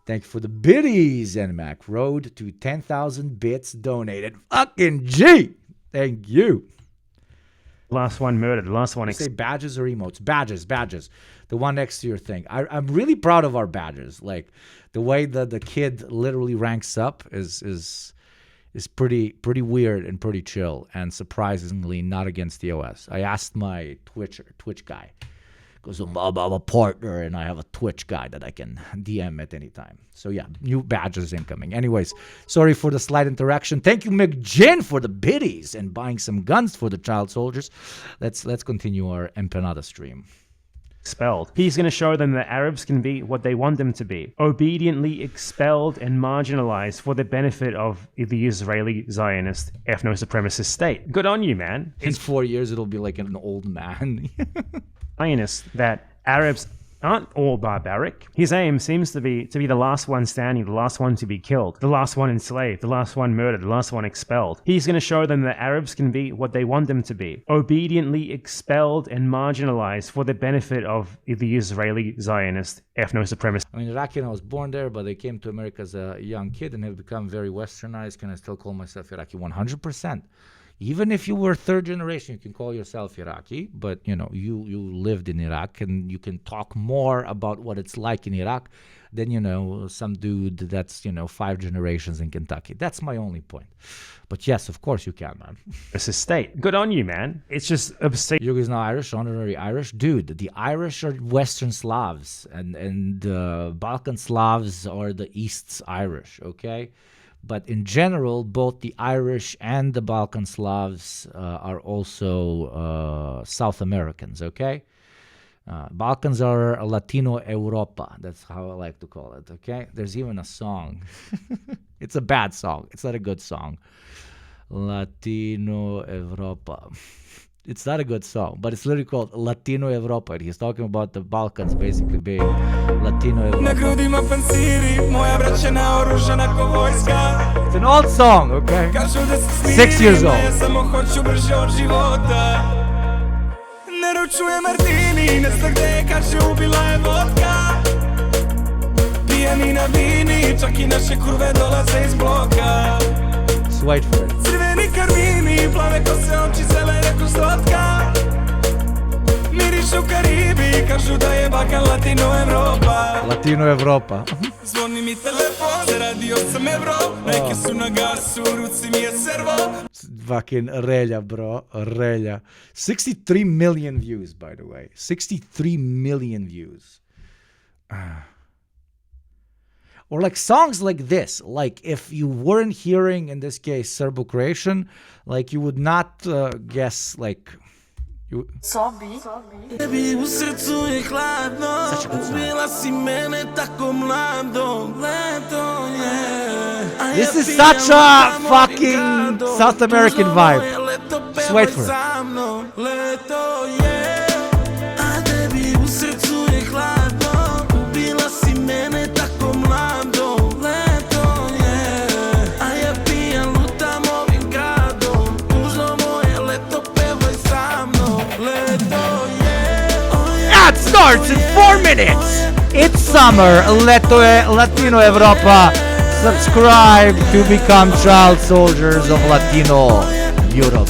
Thank you for the biddies, NMAC. Road to 10,000 bits donated. Fucking G. Thank you. Last one murdered. Last one. Say badges or emotes. Badges. The one next to your thing. I'm really proud of our badges. Like the way that the kid literally ranks up is pretty weird and pretty chill, and surprisingly not against the OS. I asked my Twitch guy, because I'm a partner and I have a Twitch guy that I can DM at any time. So yeah, new badges incoming. Anyways, sorry for the slight interaction. Thank you, McJin, for the biddies and buying some guns for the child soldiers. Let's continue our Empanada stream. Expelled. He's going to show them that Arabs can be what they want them to be. Obediently expelled and marginalized for the benefit of the Israeli Zionist ethno-supremacist state. Good on you, man. In 4 years, it'll be like an old man. Zionist that Arabs aren't all barbaric. His aim seems to be the last one standing, the last one to be killed, the last one enslaved, the last one murdered, the last one expelled. He's going to show them that Arabs can be what they want them to be. Obediently expelled and marginalized for the benefit of the Israeli Zionist ethno-supremacist. I mean, Iraqi, and I was born there, but I came to America as a young kid and have become very westernized. Can I still call myself Iraqi? 100%. Even if you were third generation, you can call yourself Iraqi, but you lived in Iraq, and you can talk more about what it's like in Iraq than some dude that's 5 generations in Kentucky. That's my only point. But yes, of course you can, man. It's a state. Good on you, man. It's just obscene. Yugo is now Irish, honorary Irish. Dude, the Irish are Western Slavs, and the Balkan Slavs are the East's Irish, okay? But in general, both the Irish and the Balkan Slavs are also South Americans, okay? Balkans are Latino Europa. That's how I like to call it, okay? There's even a song. It's a bad song. It's not a good song. Latino Europa. It's not a good song, but it's literally called Latino Europa. He's talking about the Balkans basically being Latino Europa. It's an old song, okay? 6 years old. Naručuje martini, ne zna gde je, kaže ubila je vodka. Pijani na vini, čak i naše kurve dolaze iz bloka. Wait for it. Crveni karmini, plave kose oči, zelene ko slatka. Mirišu Karibi, kažu da je Balkan Latino Evropa. Latino Evropa. Zvoni mi telefon, zaradio sam evro, reke su na gasu, u ruci mi je servo. Fucking Relja, bro. Relja. 63 million views, by the way. 63 million views. Or like songs like this. Like if you weren't hearing, in this case, Serbo-Croatian, like you would not guess like... Sobi. Tebi u srcu je hladno, ubila si mene tako mlado, leto je. This is such a fucking South American vibe. Just wait for it. Leto je, a tebi u srcu je hladno, ubila si mene tako mlado, leto je. A ja pijan lutam ovim gradom, tužno moje leto, pevaj sa mnom. It starts in 4 minutes. It's summer. Latino Europa. Subscribe to become child soldiers of Latino Europe.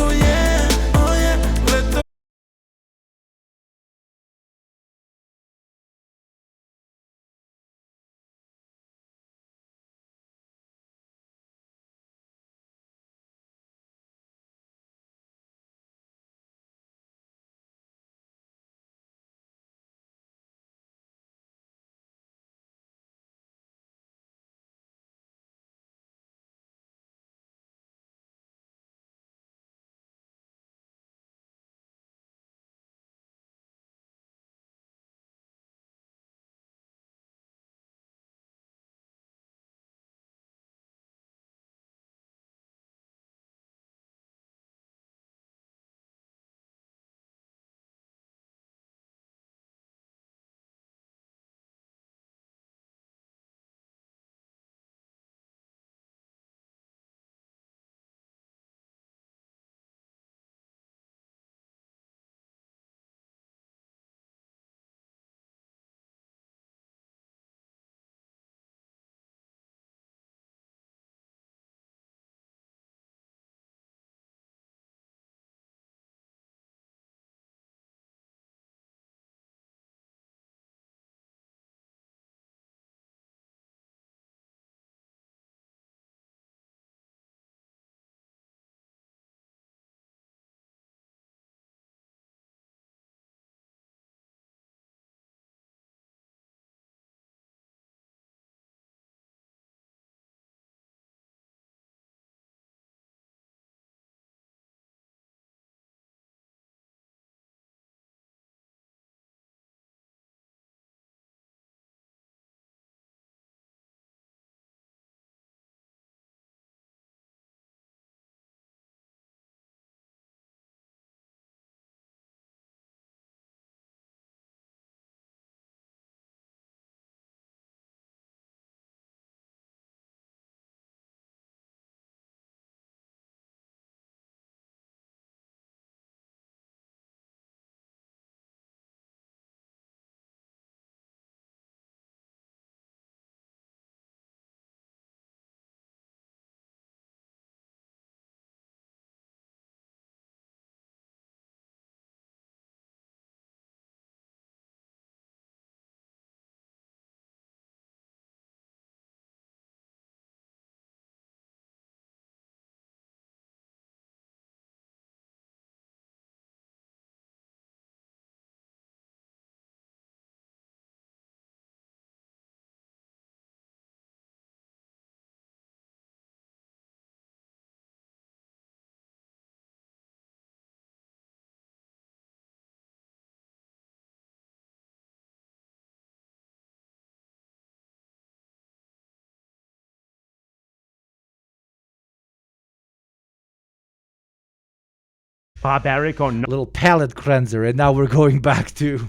barbaric or not. Little palate cleanser, and now we're going back to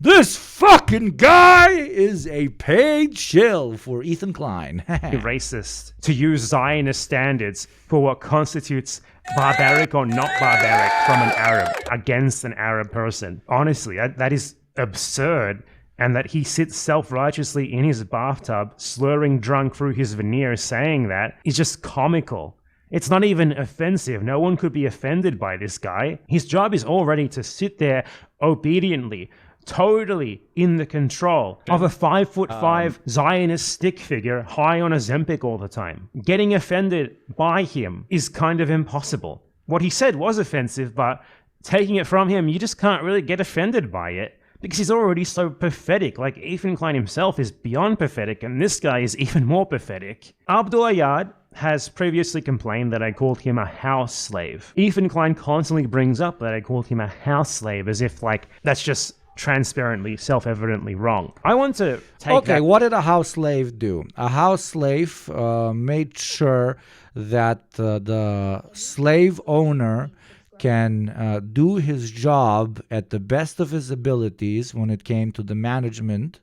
this fucking guy is a paid shill for Ethan Klein. Racist to use Zionist standards for what constitutes barbaric or not barbaric from an Arab against an Arab person. Honestly, that is absurd. And that he sits self-righteously in his bathtub, slurring drunk through his veneer, saying that is just comical. It's not even offensive. No one could be offended by this guy. His job is already to sit there obediently, totally in the control of a 5'5" Zionist stick figure high on a Ozempic all the time. Getting offended by him is kind of impossible. What he said was offensive, but taking it from him, you just can't really get offended by it. Because he's already so pathetic. Like, Ethan Klein himself is beyond pathetic, and this guy is even more pathetic. Abdul Ayad has previously complained that I called him a house slave. Ethan Klein constantly brings up that I called him a house slave, as if, like, that's just transparently, self-evidently wrong. I want to take Okay, what did a house slave do? A house slave made sure that the slave owner can do his job at the best of his abilities when it came to the management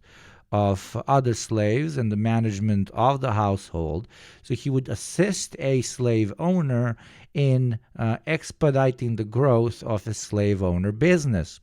of other slaves and the management of the household. So he would assist a slave owner in expediting the growth of a slave owner business.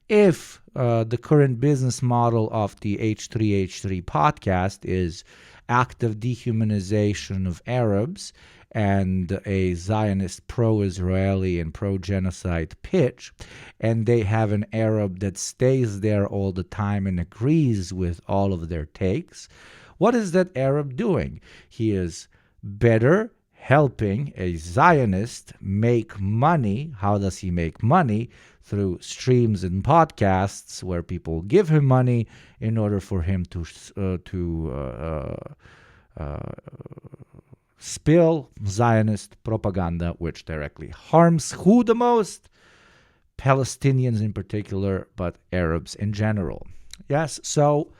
If the current business model of the H3H3 podcast is active dehumanization of Arabs and a Zionist pro-Israeli and pro-genocide pitch, and they have an Arab that stays there all the time and agrees with all of their takes, what is that Arab doing? He is better helping a Zionist make money. How does he make money? Through streams and podcasts where people give him money in order for him to spill Zionist propaganda, which directly harms who the most? Palestinians in particular, but Arabs in general. Yes, so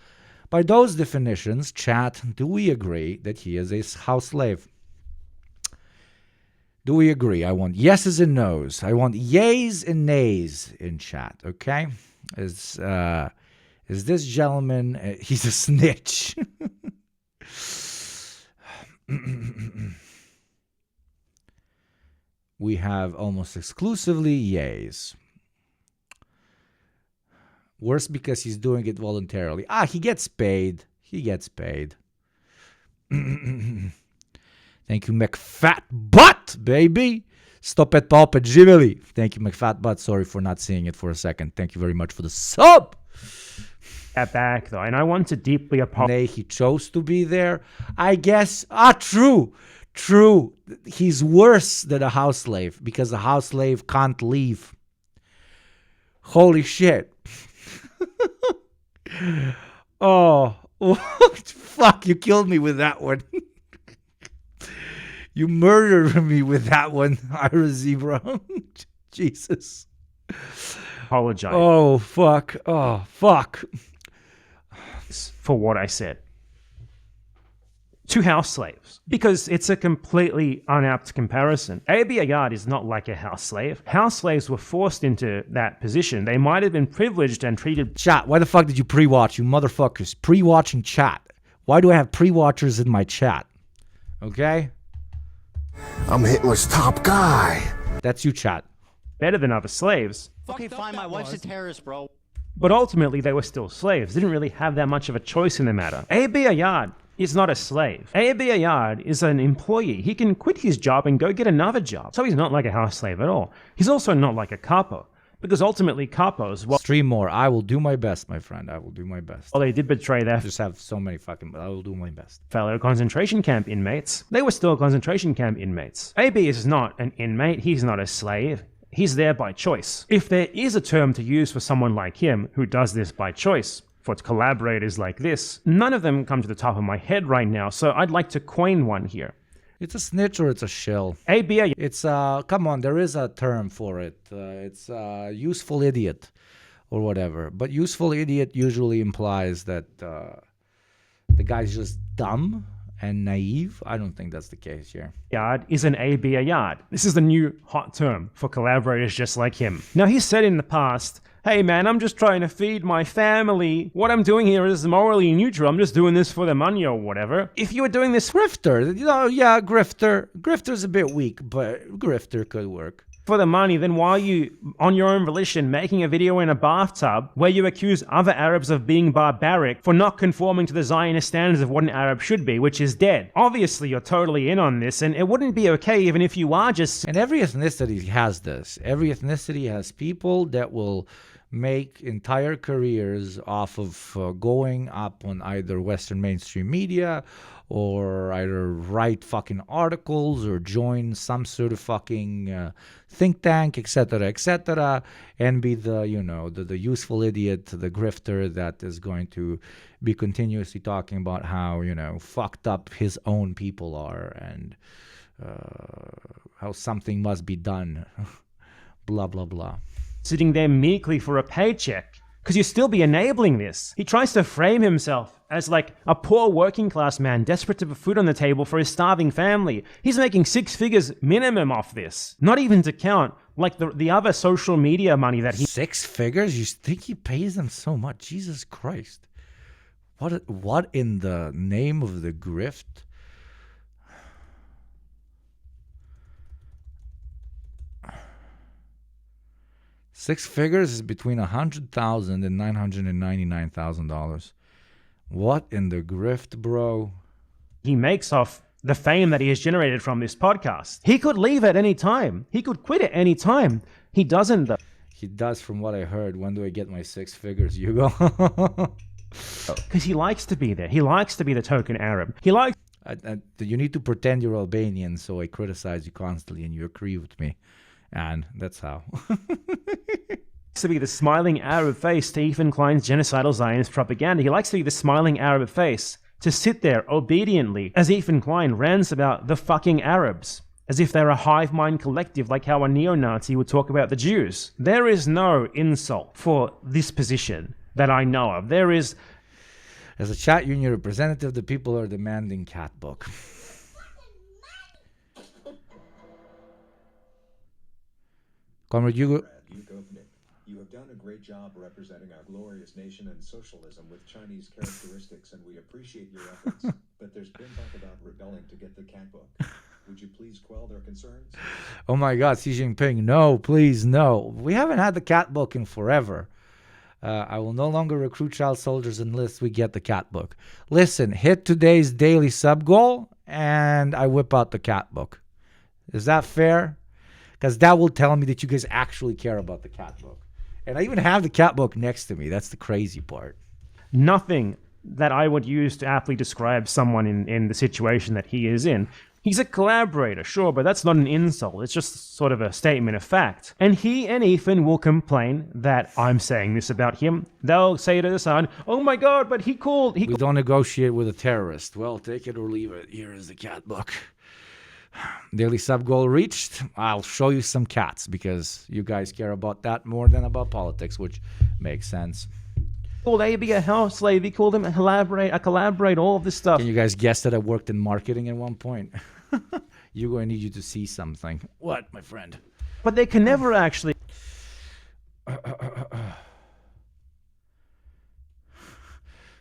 by those definitions, chat, do we agree that he is a house slave? Do we agree? I want yeses and nos. I want yays and nays in chat, okay? Is this gentleman, he's a snitch. We have almost exclusively yays. Worse because he's doing it voluntarily. He gets paid. He gets paid. Thank you, McFat Butt, baby. Stop it, pop it, Jimmy. Thank you, McFat Butt. Sorry for not seeing it for a second. Thank you very much for the sub. That back, though, and I want to deeply apologize. He chose to be there. I guess. True. He's worse than a house slave because a house slave can't leave. Holy shit. Oh, fuck, you killed me with that one. You murdered me with that one, Ira Zebra. Jesus. Apologize. Oh, fuck. For what I said. To house slaves. Because it's a completely unapt comparison. Abi Ayad is not like a house slave. House slaves were forced into that position. They might have been privileged and treated... Chat, why the fuck did you pre-watch, you motherfuckers? Pre-watching chat. Why do I have pre-watchers in my chat? Okay? I'm Hitler's top guy. That's you, chat. Better than other slaves. Okay, fine, my wife's a terrorist, bro. But ultimately, they were still slaves. They didn't really have that much of a choice in the matter. Abi Ayad is not a slave. Abi Ayad is an employee. He can quit his job and go get another job. So he's not like a house slave at all. He's also not like a capo. Because ultimately, capos... Stream more. I will do my best, my friend. I will do my best. Well, they did betray their... Just have so many fucking... I will do my best. Fellow concentration camp inmates. They were still concentration camp inmates. Abi is not an inmate. He's not a slave. He's there by choice. If there is a term to use for someone like him who does this by choice, for collaborators like this, none of them come to the top of my head right now, so I'd like to coin one here. It's a snitch or it's a shill? ABA. It's, come on, there is a term for it. It's useful idiot or whatever. But useful idiot usually implies that the guy's just dumb and naive. I don't think that's the case here. Yard is an AB a yard. This is the new hot term for collaborators just like him. Now, he said in the past, hey man, I'm just trying to feed my family. What I'm doing here is morally neutral. I'm just doing this for the money or whatever. If you were doing this Grifter, yeah, grifter. Grifter's a bit weak, but grifter could work. For the money, then why are you, on your own volition, making a video in a bathtub where you accuse other Arabs of being barbaric for not conforming to the Zionist standards of what an Arab should be, which is dead? Obviously, you're totally in on this, and it wouldn't be okay even if you are just... And every ethnicity has this. Every ethnicity has people that will make entire careers off of going up on either Western mainstream media or either write fucking articles or join some sort of fucking think tank, etc., and be the, the useful idiot, the grifter that is going to be continuously talking about how, fucked up his own people are and how something must be done, blah, blah, blah. Sitting there meekly for a paycheck, because you still be enabling this. He tries to frame himself as like a poor working class man desperate to put food on the table for his starving family. He's making 6 figures minimum off this. Not even to count like the other social media money that he... 6 figures? You think he pays them so much? Jesus Christ. What in the name of the grift? Six figures is between $100,000 and $999,000. What in the grift, bro? He makes off the fame that he has generated from this podcast. He could leave at any time. He could quit at any time. He doesn't, though. He does, from what I heard. When do I get my 6 figures, Hugo? Because he likes to be there. He likes to be the token Arab. He likes... You need to pretend you're Albanian, so I criticize you constantly and you agree with me. And that's how. To be the smiling Arab face to Ethan Klein's genocidal Zionist propaganda. He likes to be the smiling Arab face to sit there obediently as Ethan Klein rants about the fucking Arabs, as if they're a hive mind collective, like how a neo-Nazi would talk about the Jews. There is no insult for this position that I know of. There is... As a chat union representative, the people are demanding cat book. Comrade Yugopnik, you have done a great job representing our glorious nation and socialism with Chinese characteristics, and we appreciate your efforts. But there's been talk about rebelling to get the cat book. Would you please quell their concerns? Oh my God, Xi Jinping, no, please, no. We haven't had the cat book in forever. I will no longer recruit child soldiers unless we get the cat book. Listen, hit today's daily sub goal, and I whip out the cat book. Is that fair? Because that will tell me that you guys actually care about the cat book. And I even have the cat book next to me. That's the crazy part. Nothing that I would use to aptly describe someone in the situation that he is in. He's a collaborator, sure, but that's not an insult. It's just sort of a statement of fact. And he and Ethan will complain that I'm saying this about him. They'll say to the son, oh my God, but we don't negotiate with a terrorist. Well, take it or leave it. Here is the cat book. Daily sub goal reached. I'll show you some cats because you guys care about that more than about politics, which makes sense. Called AB a house slave. He called him a collaborate, all of this stuff. Can you guys guess that I worked in marketing at one point? Hugo, I need you to see something. What, my friend? But they can never actually...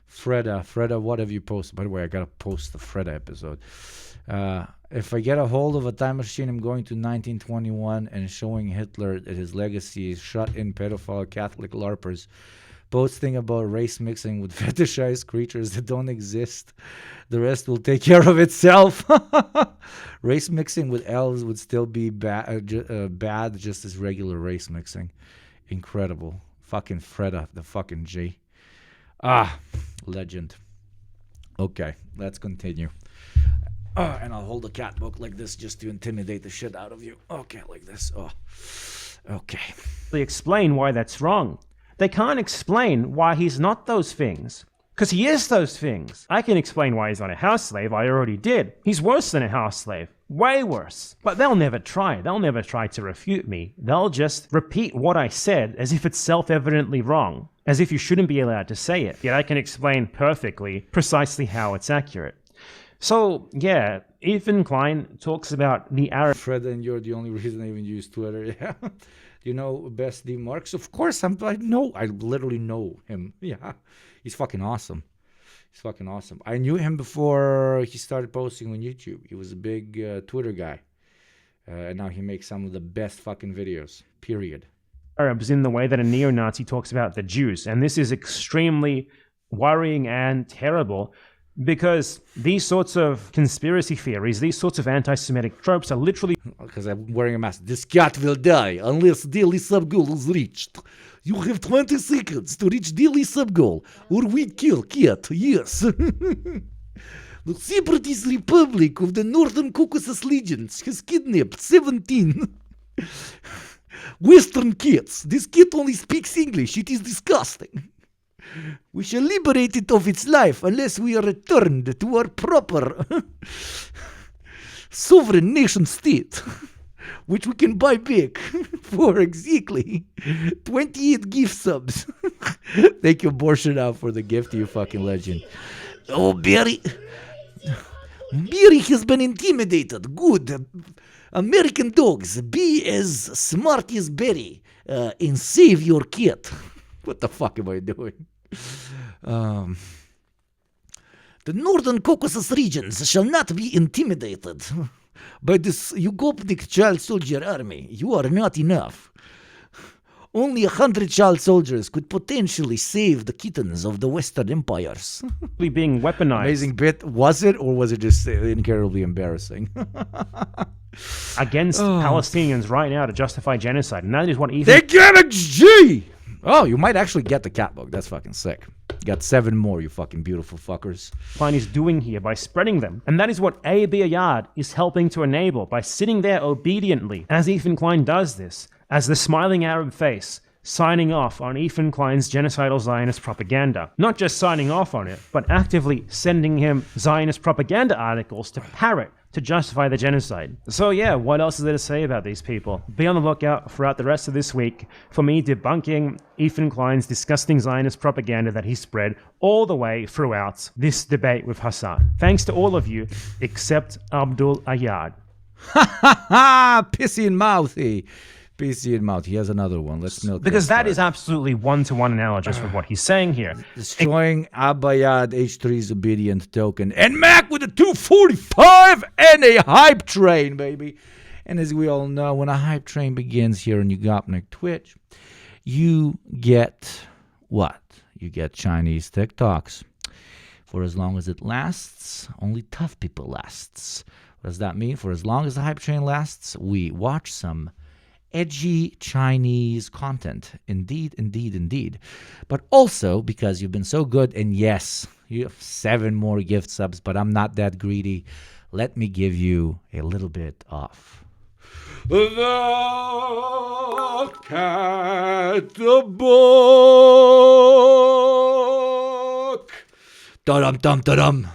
Freda, what have you posted? By the way, I gotta post the Freda episode. If I get a hold of a time machine, I'm going to 1921 and showing Hitler that his legacy is shut-in pedophile Catholic LARPers boasting about race mixing with fetishized creatures that don't exist. The rest will take care of itself. Race mixing with elves would still be bad just as regular race mixing. Incredible. Fucking Freda, the fucking G. Legend. Okay, let's continue. And I'll hold a cat book like this just to intimidate the shit out of you. Okay, like this. Okay. They explain why that's wrong. They can't explain why he's not those things. Because he is those things. I can explain why he's not a house slave. I already did. He's worse than a house slave. Way worse. But they'll never try. They'll never try to refute me. They'll just repeat what I said as if it's self-evidently wrong. As if you shouldn't be allowed to say it. Yet I can explain perfectly, precisely how it's accurate. So, yeah, Ethan Klein talks about the Arab... Fred, and you're the only reason I even use Twitter. Yeah. You know Best D Marks? Of course, I literally know him. Yeah. He's fucking awesome. He's fucking awesome. I knew him before he started posting on YouTube. He was a big Twitter guy. And now he makes some of the best fucking videos. Period. Arabs in the way that a neo-Nazi talks about the Jews. And this is extremely worrying and terrible because these sorts of conspiracy theories, these sorts of anti-Semitic tropes are literally... Because I'm wearing a mask. This cat will die unless daily sub-goal is reached. You have 20 seconds to reach daily sub-goal or we kill cat, yes. The Separatist Republic of the Northern Caucasus Legions has kidnapped 17 Western cats. This cat only speaks English. It is disgusting. We shall liberate it of its life unless we are returned to our proper sovereign nation state, which we can buy back for exactly 28 gift subs. Thank you, Abortion Out, for the gift, you fucking legend. Oh, Barry has been intimidated. Good. American dogs, be as smart as Barry and save your cat. What the fuck am I doing? The Northern Caucasus regions shall not be intimidated by this Yugopnik child soldier army. You are not enough. Only 100 child soldiers could potentially save the kittens of the Western empires. Being weaponized. Amazing bit. Was it, or was it just incredibly embarrassing? Against Palestinians right now to justify genocide. And that is what Ethan... They get a G! Oh, you might actually get the cat book. That's fucking sick. You got 7 more, you fucking beautiful fuckers. Klein is doing here by spreading them. And that is what A.B. Ayad is helping to enable by sitting there obediently as Ethan Klein does this, as the smiling Arab face, signing off on Ethan Klein's genocidal Zionist propaganda. Not just signing off on it, but actively sending him Zionist propaganda articles to parrot to justify the genocide. So yeah, what else is there to say about these people? Be on the lookout throughout the rest of this week for me debunking Ethan Klein's disgusting Zionist propaganda that he spread all the way throughout this debate with Hassan. Thanks to all of you, except Abdul Ayad. Ha ha ha! Pissy and mouthy. Pissy and mouth. He has another one. Let's milk because that is absolutely one-to-one analogous with what he's saying here. Destroying Abayad H3's obedient token. And Mac with a 245 and a hype train, baby. And as we all know, when a hype train begins here on YugopnikTwitch, you get what? You get Chinese TikToks. For as long as it lasts, only tough people lasts. What does that mean? For as long as the hype train lasts, we watch some edgy Chinese content. Indeed, indeed, indeed. But also because you've been so good, and yes, you have 7 more gift subs, but I'm not that greedy. Let me give you a little bit of the cat book. Da-dum dum da-dum.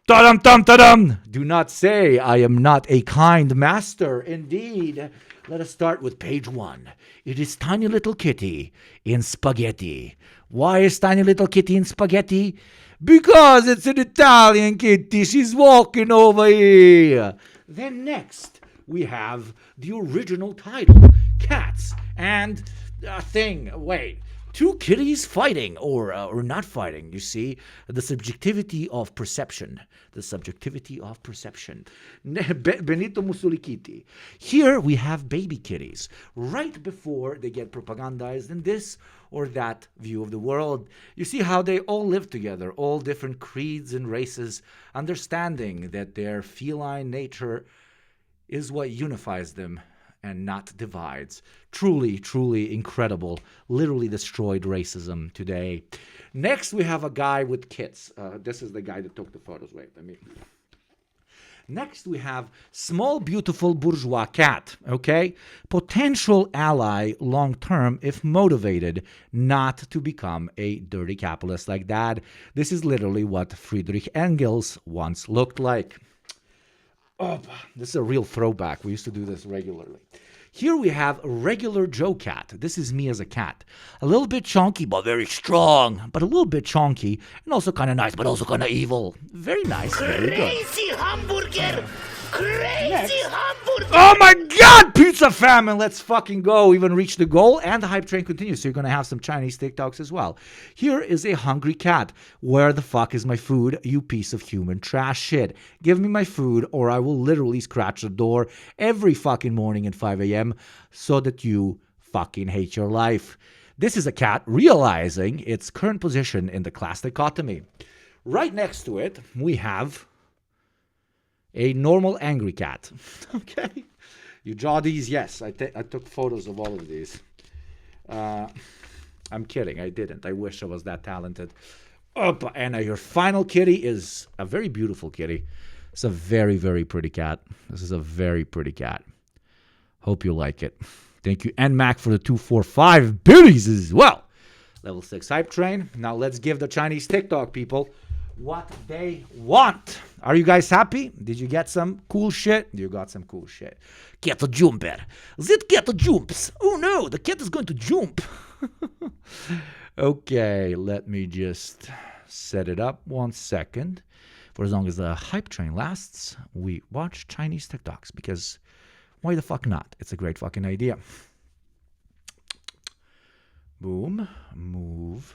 Da-dum dum da-dum. Do not say I am not a kind master. Indeed. Let us start with page 1. It is Tiny Little Kitty in spaghetti. Why is Tiny Little Kitty in spaghetti? Because it's an Italian kitty. She's walking over here. Then next, we have the original title, Cats and a thing. Wait. 2 kitties fighting or not fighting, you see. The subjectivity of perception. The subjectivity of perception. Benito Mussolini. Here we have baby kitties. Right before they get propagandized in this or that view of the world. You see how they all live together. All different creeds and races. Understanding that their feline nature is what unifies them and not divides. Truly, truly incredible. Literally destroyed racism today. Next, we have a guy with kits. This is the guy that took the photos. Wait, let me... Next, we have small, beautiful bourgeois cat, okay? Potential ally long-term if motivated not to become a dirty capitalist like that. This is literally what Friedrich Engels once looked like. Oh, this is a real throwback. We used to do this regularly. Here we have a regular Joe cat. This is me as a cat. A little bit chunky, but very strong. But a little bit chunky, and also kind of nice, but also kind of evil. Very nice, very good. Crazy hamburger! Crazy hamburger! Oh my god, pizza famine! Let's fucking go. Even reach the goal, and the hype train continues. So you're gonna have some Chinese TikToks as well. Here is a hungry cat. Where the fuck is my food, you piece of human trash shit? Give me my food, or I will literally scratch the door every fucking morning at 5 a.m. so that you fucking hate your life. This is a cat realizing its current position in the class dichotomy. Right next to it, we have a normal angry cat. Okay? You draw these? Yes. I took photos of all of these. I'm kidding. I didn't. I wish I was that talented. And your final kitty is a very beautiful kitty. It's a very, very pretty cat. This is a very pretty cat. Hope you like it. Thank you, NMAC, for the 245 billies as well. Level 6 hype train. Now let's give the Chinese TikTok people what they want. Are you guys happy? Did you get some cool shit? You got some cool shit. Cat a jumper. That cat jumps. Oh no, the cat is going to jump. Okay, let me just set it up 1 second. For as long as the hype train lasts, we watch Chinese TikToks because why the fuck not? It's a great fucking idea. Boom. Move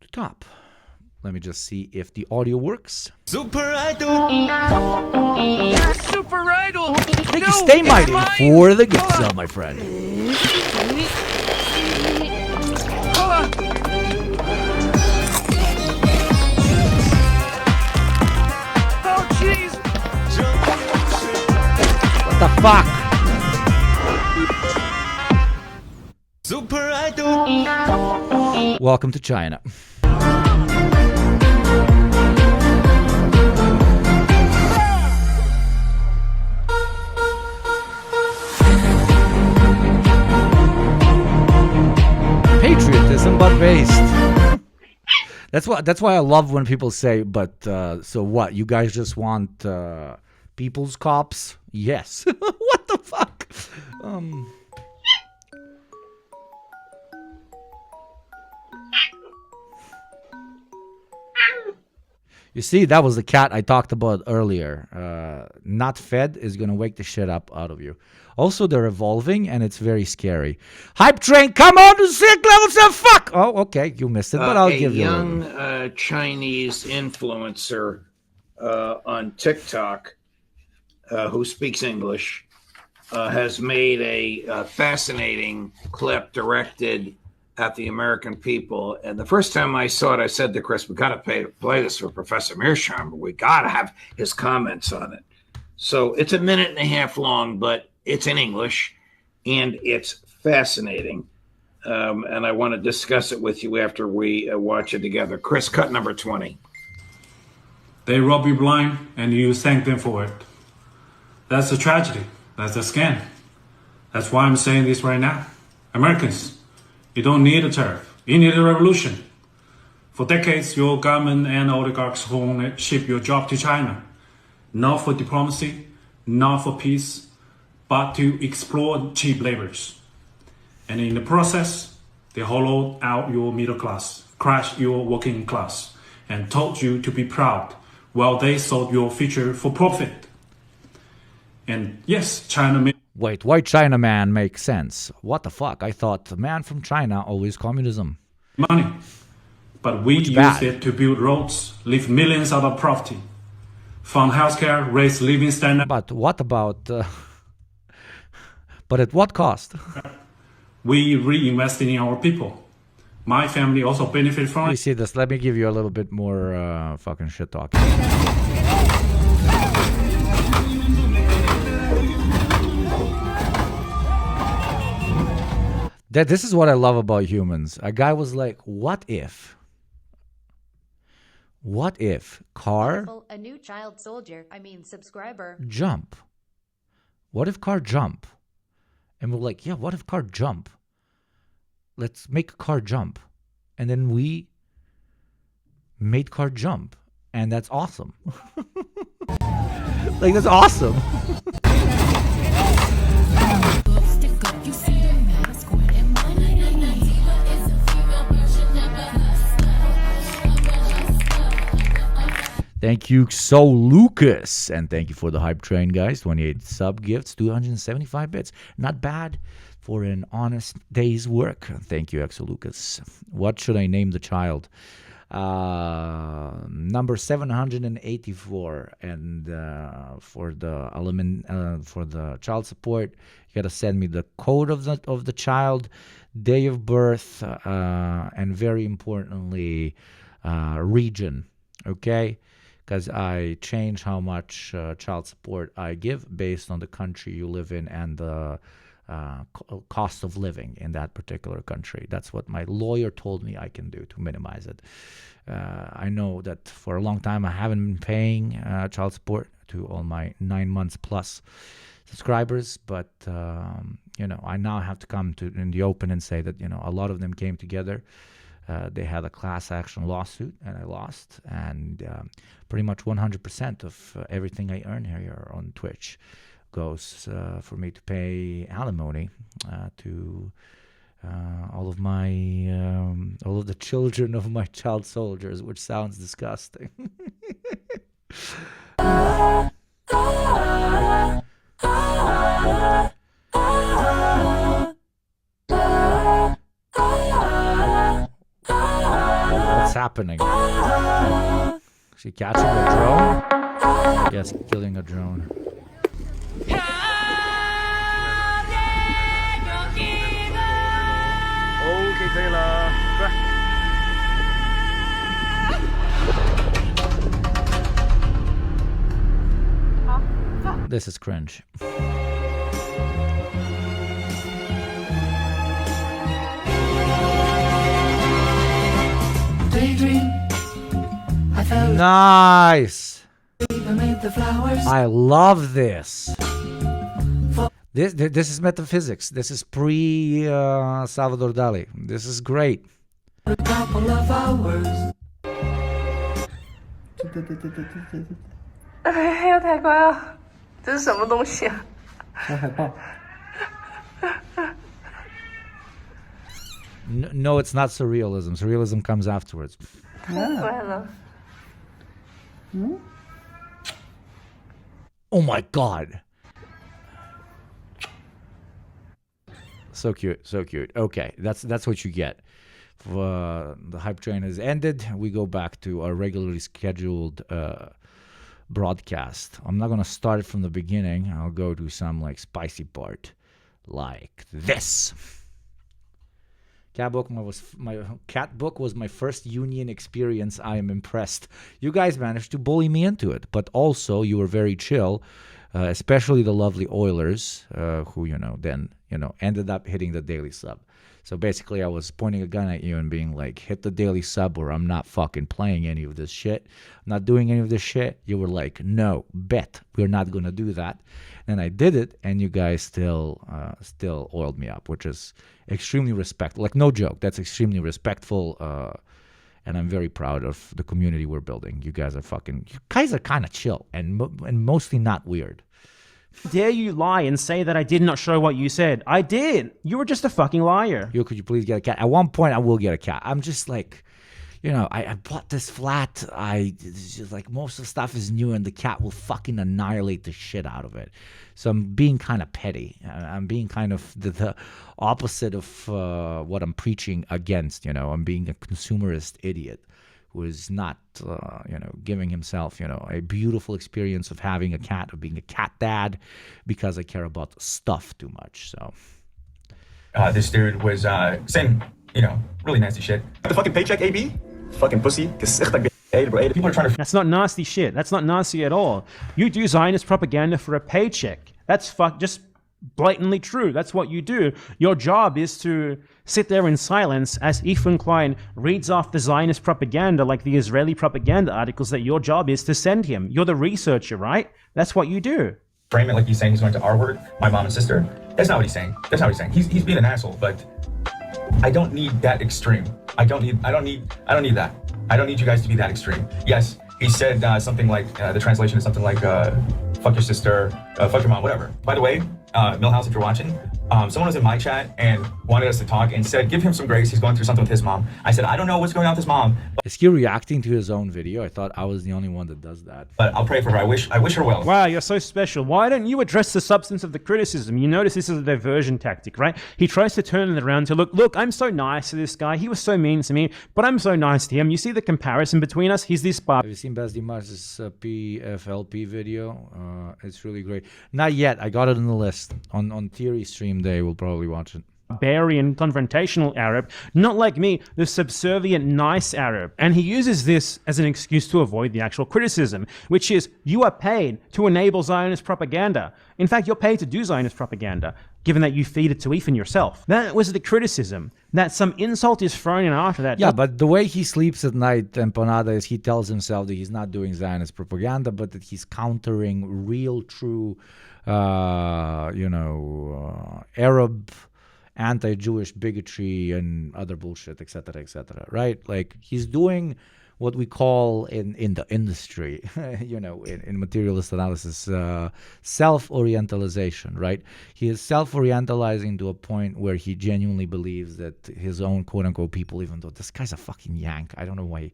to top. Let me just see if the audio works. Super Idol! Super Idol! Thank you, Stay Mighty, for the gift sub, my friend. Oh, jeez! What the fuck? Super Idol! Welcome to China. Patriotism, but based. That's why I love when people say, "But so what? You guys just want people's cops?" Yes. What the fuck? You see, that was the cat I talked about earlier. Not fed is going to wake the shit up out of you. Also, they're evolving, and it's very scary. Hype train, come on to 6 levels of fuck! Oh, okay, you missed it, but I'll give you a young Chinese influencer on TikTok who speaks English has made a fascinating clip directed at the American people. And the first time I saw it, I said to Chris, we got to play this for Professor Mearsheimer. We got to have his comments on it. So it's 1.5 minutes long, but it's in English and it's fascinating. And I want to discuss it with you after we watch it together. Chris, cut number 20. They rob you blind and you thank them for it. That's a tragedy. That's a scam. That's why I'm saying this right now. Americans, you don't need a tariff. You need a revolution. For decades, your government and oligarchs ship your job to China. Not for diplomacy, not for peace, but to exploit cheap laborers. And in the process, they hollowed out your middle class, crushed your working class, and told you to be proud while they sold your future for profit. And yes, China... Wait, why China man makes sense? What the fuck? I thought the man from China always communism. Money. But we use it to build roads, lift millions out of poverty, fund healthcare, raise living standards. But what about... but at what cost? We reinvest in our people. My family also benefit from it. You see this? Let me give you a little bit more fucking shit talk. This is what I love about humans. A guy was like, what if car A new child soldier, subscriber. jump? What if car jump? And we're like, yeah, what if car jump? Let's make a car jump. And then we made car jump. And that's awesome. Like, that's awesome. Thank you, So Lucas. And thank you for the hype train, guys. 28 sub gifts, 275 bits. Not bad for an honest day's work. Thank you, Exo Lucas. What should I name the child? Number 784. And for the child support, you gotta send me the code of the child, day of birth, and very importantly, region. Okay. Because I change how much child support I give based on the country you live in and the cost of living in that particular country. That's what my lawyer told me I can do to minimize it. I know that for a long time I haven't been paying child support to all my 9 months plus subscribers, but I now have to come to in the open and say that a lot of them came together. They had a class action lawsuit, and I lost. And pretty much 100% of everything I earn here on Twitch goes for me to pay alimony to all of the children of my child soldiers, which sounds disgusting. What's happening? Is she catching a drone? Yes, killing a drone. OK， 可以了，对。This is cringe. Nice. I love this. This is metaphysics. This is pre Salvador Dali. This is great. A couple of hours. 哎呀，太乖了，这是什么东西啊？小海豹。No, it's not surrealism. Surrealism comes afterwards. 太乖了。Oh my god. So cute, so cute. Okay, that's what you get. The hype train has ended. We go back to our regularly scheduled broadcast. I'm not gonna start it from the beginning. I'll go to some spicy part, like this. Cat book was my first union experience. I am impressed. You guys managed to bully me into it, but also you were very chill, especially the lovely Oilers, who then ended up hitting the daily sub. So basically, I was pointing a gun at you and being like, "Hit the daily sub, or I'm not fucking playing any of this shit. I'm not doing any of this shit." You were like, "No, bet we're not gonna do that." And I did it, and you guys still oiled me up, which is extremely respectful. Like, no joke, that's extremely respectful. And I'm very proud of the community we're building. You guys are kind of chill and mostly not weird. Dare you lie and say that I did not show what you said? I did. You were just a fucking liar. Could you please get a cat? At one point, I will get a cat. I'm just like, I bought this flat. It's just like most of the stuff is new, and the cat will fucking annihilate the shit out of it. So I'm being kind of petty. I'm being kind of the opposite of what I'm preaching against. I'm being a consumerist idiot who is not, giving himself, a beautiful experience of having a cat, of being a cat dad, because I care about stuff too much. So this dude was saying, really nasty shit. The fucking paycheck, AB? Fucking pussy. People are trying to. That's not nasty shit. That's not nasty at all. You do Zionist propaganda for a paycheck. That's just blatantly true. That's what you do. Your job is to sit there in silence as Ethan Klein reads off the Zionist propaganda like the Israeli propaganda articles that your job is to send him. You're the researcher, right? That's what you do. Frame it like he's saying he's going to R-word my mom and sister. That's not what he's saying. That's not what he's saying. He's being an asshole, but I don't need that extreme. I don't need that. I don't need you guys to be that extreme. Yes, he said something like, the translation is something like, fuck your sister, fuck your mom, whatever. By the way, Millhouse, if you're watching, Someone was in my chat and wanted us to talk and said, give him some grace. He's going through something with his mom. I said, I don't know what's going on with his mom. Is he reacting to his own video? I thought I was the only one that does that. But I'll pray for her. I wish her well. Wow, you're so special. Why don't you address the substance of the criticism? You notice this is a diversion tactic, right? He tries to turn it around to look, I'm so nice to this guy. He was so mean to me, but I'm so nice to him. You see the comparison between us? He's this bar. Have you seen Baz Dimas's PFLP video? It's really great. Not yet. I got it on the list. On Theory Stream Day, we'll probably watch it. Barbarian, confrontational Arab, not like me, the subservient, nice Arab. And he uses this as an excuse to avoid the actual criticism, which is, you are paid to enable Zionist propaganda. In fact, you're paid to do Zionist propaganda, given that you feed it to Ethan yourself. That was the criticism, that some insult is thrown in after that. Yeah, but the way he sleeps at night, Empanada, is he tells himself that he's not doing Zionist propaganda, but that he's countering real, true, Arab anti-Jewish bigotry and other bullshit, etc., right? Like, he's doing what we call in the industry, in materialist analysis, self-orientalization, right? He is self-orientalizing to a point where he genuinely believes that his own quote-unquote people, even though this guy's a fucking yank, I don't know why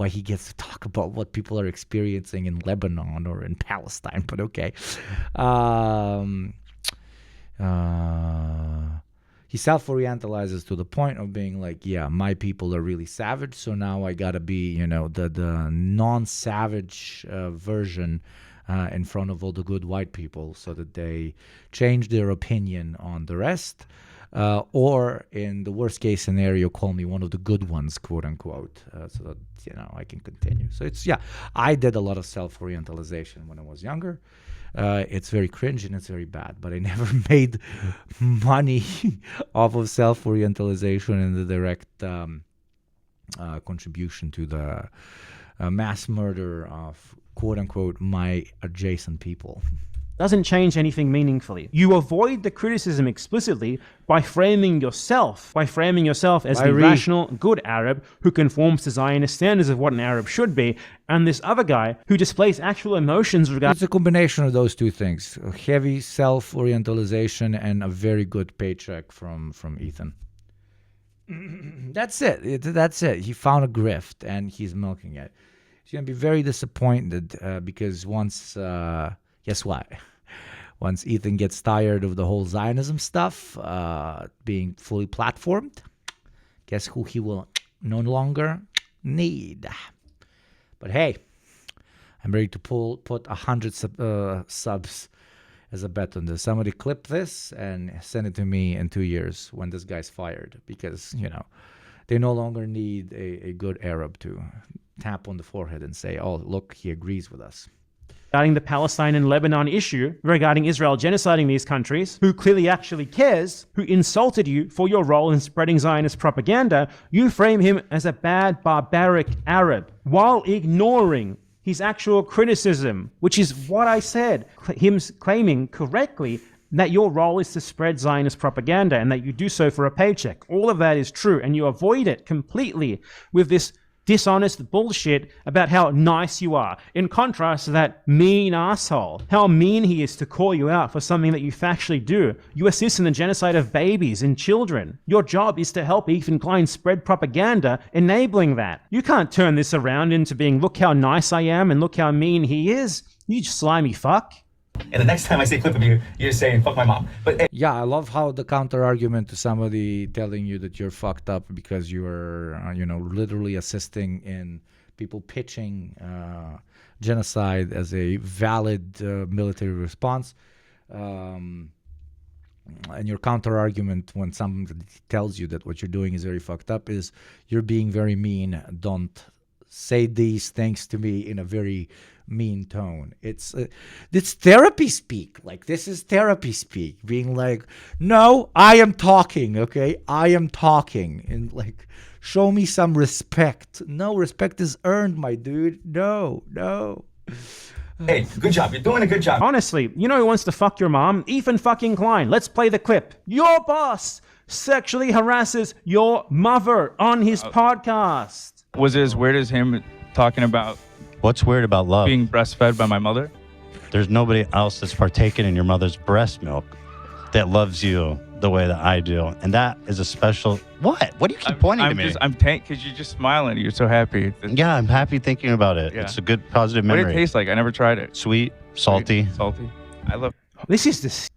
he gets to talk about what people are experiencing in Lebanon or in Palestine, but okay. He self-orientalizes to the point of being like, yeah, my people are really savage, so now I gotta be, the non-savage version in front of all the good white people so that they change their opinion on the rest, or in the worst case scenario, call me one of the good ones, quote unquote, so that, I can continue. So I did a lot of self-orientalization when I was younger. It's very cringe and it's very bad, but I never made money off of self-orientalization and the direct contribution to the mass murder of quote-unquote my adjacent people. Doesn't change anything meaningfully. You avoid the criticism explicitly by framing yourself as the rational, good Arab who conforms to Zionist standards of what an Arab should be, and this other guy who displays actual emotions regarding... It's a combination of those two things. A heavy self-orientalization and a very good paycheck from Ethan. That's it. That's it. He found a grift and he's milking it. He's going to be very disappointed because once... guess what? Once Ethan gets tired of the whole Zionism stuff being fully platformed, guess who he will no longer need? But hey, I'm ready to put 100 subs as a bet on this. Somebody clip this and send it to me in 2 years when this guy's fired, because, they no longer need a good Arab to tap on the forehead and say, oh, look, he agrees with us. Regarding the Palestine and Lebanon issue, regarding Israel genociding these countries, who clearly actually cares, who insulted you for your role in spreading Zionist propaganda, you frame him as a bad, barbaric Arab, while ignoring his actual criticism, which is what I said, him claiming correctly that your role is to spread Zionist propaganda and that you do so for a paycheck. All of that is true, and you avoid it completely with this dishonest bullshit about how nice you are, in contrast to that mean asshole, how mean he is to call you out for something that you factually do. You assist in the genocide of babies and children. Your job is to help Ethan Klein spread propaganda, enabling that. You can't turn this around into being, look how nice I am and look how mean he is. You slimy fuck. And the next time I see a clip of you, you're saying, fuck my mom. But yeah, I love how the counter argument to somebody telling you that you're fucked up because you are, literally assisting in people pitching genocide as a valid military response. And your counter argument when somebody tells you that what you're doing is very fucked up is you're being very mean. Don't say these things to me in a very mean tone. It's therapy speak. Like, this is therapy speak, being like, no, I am talking, okay? I am talking, and like, show me some respect. No, respect is earned, my dude. No. Hey, good job. You're doing a good job. Honestly, you know who wants to fuck your mom? Ethan fucking Klein. Let's play the clip. Your boss sexually harasses your mother on his podcast. Was it as weird as him talking about what's weird about love? Being breastfed by my mother? There's nobody else that's partaken in your mother's breast milk. that loves you the way that I do. And that is a special... What? What do you keep pointing to me? I'm because you're just smiling. You're so happy. Yeah, I'm happy thinking about it. Yeah. It's a good, positive What memory. did it taste like? I never tried it. Sweet, salty. Salty. I love... This is the...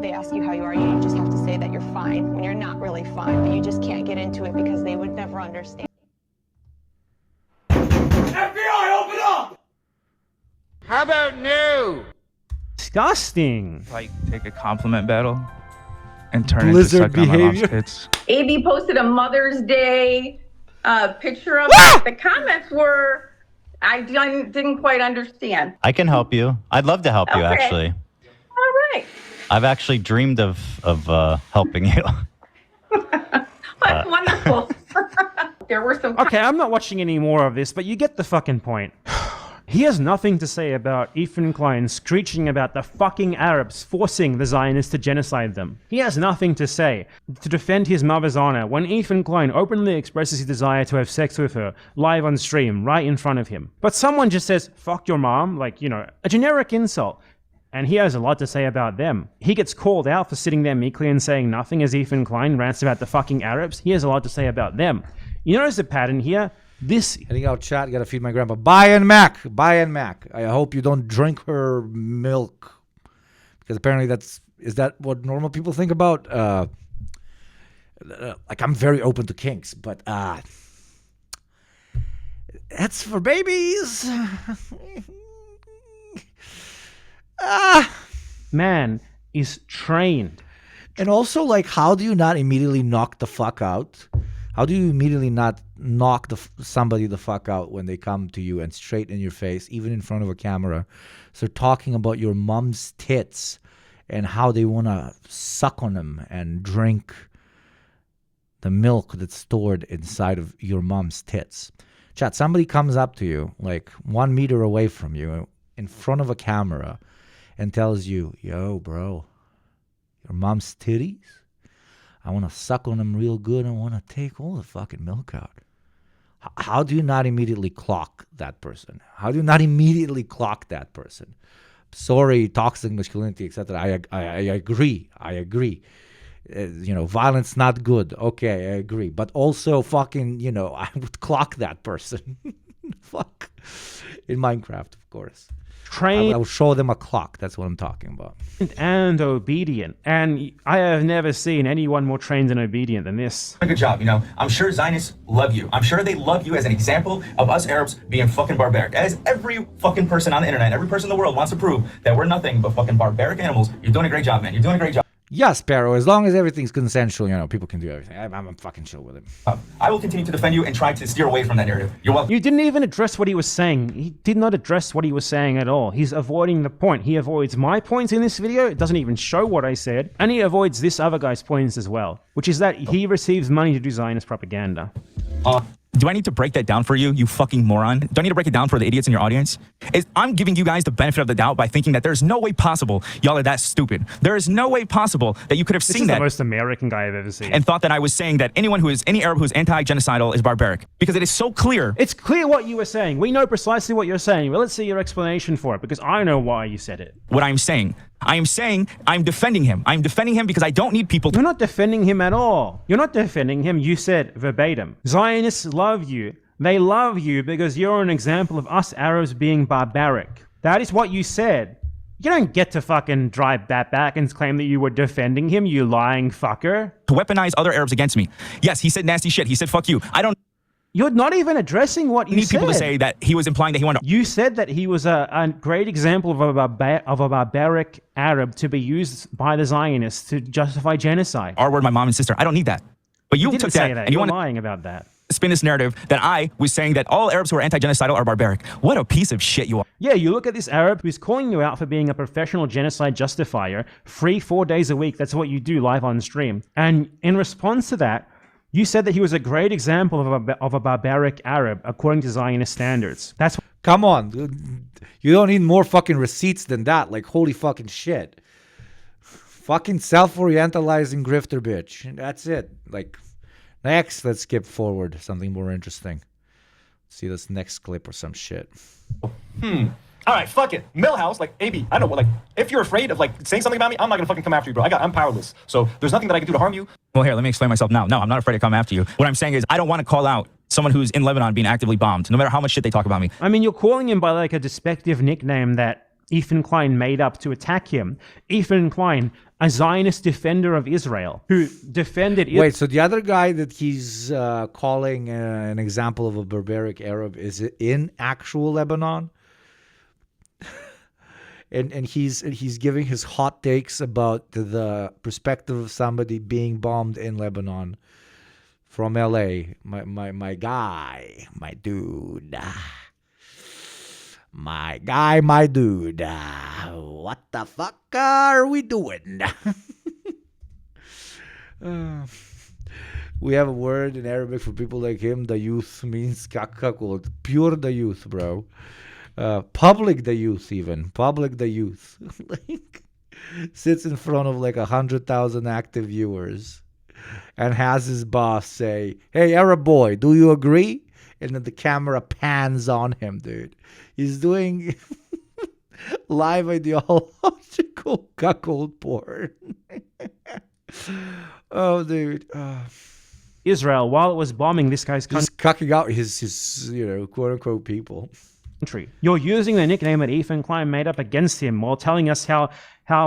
They ask you how you are, you just have to say that you're fine when you're not really fine, but you just can't get into it because they would never understand. FBI, open up! How about no? Disgusting. Like, take a compliment battle and turn Blizzard it into sucking on my mom's behavior. tits. AB posted a Mother's Day picture of it. The comments were, I didn't quite understand. I can help you. I'd love to help you, Okay. actually. All right. I've actually dreamed of helping you. That's wonderful. There were some... Okay, I'm not watching any more of this, but you get the fucking point. He has nothing to say about Ethan Klein screeching about the fucking Arabs forcing the Zionists to genocide them. He has nothing to say to defend his mother's honor when Ethan Klein openly expresses his desire to have sex with her live on stream right in front of him. But someone just says, fuck your mom, like, you know, a generic insult. And he has a lot to say about them. He gets called out for sitting there meekly and saying nothing as Ethan Klein rants about the fucking Arabs. He has a lot to say about them. You notice the pattern here? This... Heading out, chat. Gotta feed my grandpa. Buy and Mac. Buy and Mac. I hope you don't drink her milk. Because apparently is that what normal people think about? Like, I'm very open to kinks, but that's for babies. Man is trained. And also, like, how do you not immediately knock the fuck out? How do you immediately not knock somebody the fuck out when they come to you and straight in your face, even in front of a camera? So talking about your mom's tits and how they want to suck on them and drink the milk that's stored inside of your mom's tits. Chat, somebody comes up to you, like 1 meter away from you, in front of a camera, and tells you, yo, bro, your mom's titties? I want to suck on them real good. I want to take all the fucking milk out. How do you not immediately clock that person? How do you not immediately clock that person? Sorry, toxic masculinity, etc. I agree. I agree. Violence not good. Okay, I agree. But also fucking, I would clock that person. Fuck. In Minecraft, of course. Trained I will show them a clock. That's what I'm talking about. And obedient. And I have never seen anyone more trained and obedient than this. Good job, I'm sure Zionists love you. I'm sure they love you as an example of us Arabs being fucking barbaric. As every fucking person on the internet, every person in the world wants to prove that we're nothing but fucking barbaric animals. You're doing a great job, man. You're doing a great job. Yeah, Sparrow, as long as everything's consensual, people can do everything. I'm fucking chill with it. I will continue to defend you and try to steer away from that narrative. You're welcome. You didn't even address what he was saying. He did not address what he was saying at all. He's avoiding the point. He avoids my points in this video. It doesn't even show what I said. And he avoids this other guy's points as well, which is that he receives money to do Zionist propaganda. Do I need to break that down for you, you fucking moron? Do I need to break it down for the idiots in your audience? I'm giving you guys the benefit of the doubt by thinking that there's no way possible y'all are that stupid. There is no way possible that you could have seen that. This is the most American guy I've ever seen. And thought that I was saying that any Arab who is anti-genocidal is barbaric. Because it is so clear. It's clear what you were saying. We know precisely what you're saying. Well, let's see your explanation for it, because I know why you said it. What I'm saying. I am saying I'm defending him. I'm defending him because I don't need people to... You're not defending him at all. You're not defending him. You said verbatim. Zionists love you. They love you because you're an example of us Arabs being barbaric. That is what you said. You don't get to fucking drive that back and claim that you were defending him, you lying fucker. To weaponize other Arabs against me. Yes, he said nasty shit. He said fuck you. I don't... You're not even addressing what you need said. people to say that he was implying that he wanted to... You said that he was a great example of a barbaric Arab to be used by the Zionists to justify genocide. R-word my mom and sister. I don't need that. But you took that and you You're want lying about that. to spin this narrative that I was saying that all Arabs who are anti-genocidal are barbaric. What a piece of shit you are. Yeah, you look at this Arab who's calling you out for being a professional genocide justifier, 4 days a week. That's what you do live on stream. And in response to that, you said that he was a great example of a barbaric Arab, according to Zionist standards. That's... Come on. You don't need more fucking receipts than that. Like, holy fucking shit. Fucking self-orientalizing grifter bitch. That's it. Like, next, let's skip forward. Something more interesting. See this next clip or some shit. All right, fuck it. Millhouse, like, AB, I don't know, like, if you're afraid of, like, saying something about me, I'm not gonna fucking come after you, bro. I'm powerless. So there's nothing that I can do to harm you. Well, here, let me explain myself now. No, I'm not afraid to come after you. What I'm saying is I don't want to call out someone who's in Lebanon being actively bombed, no matter how much shit they talk about me. I mean, you're calling him by, like, a despective nickname that Ethan Klein made up to attack him. Ethan Klein, a Zionist defender of Israel, who defended... Wait, so the other guy that he's calling an example of a barbaric Arab is in actual Lebanon? And he's giving his hot takes about the perspective of somebody being bombed in Lebanon from LA. My guy, my dude. My guy, my dude. What the fuck are we doing? We have a word in Arabic for people like him. The youth means kakakul. Pure the youth, bro. Public the youth, even. Public the youth. Like, sits in front of like 100,000 active viewers and has his boss say, "Hey, Arab boy, do you agree?" And then the camera pans on him, dude. He's doing live ideological cuckold porn. Oh, dude. Israel, while it was bombing this guy's country. Just cucking out his quote-unquote people. You're using the nickname that Ethan Klein made up against him while telling us how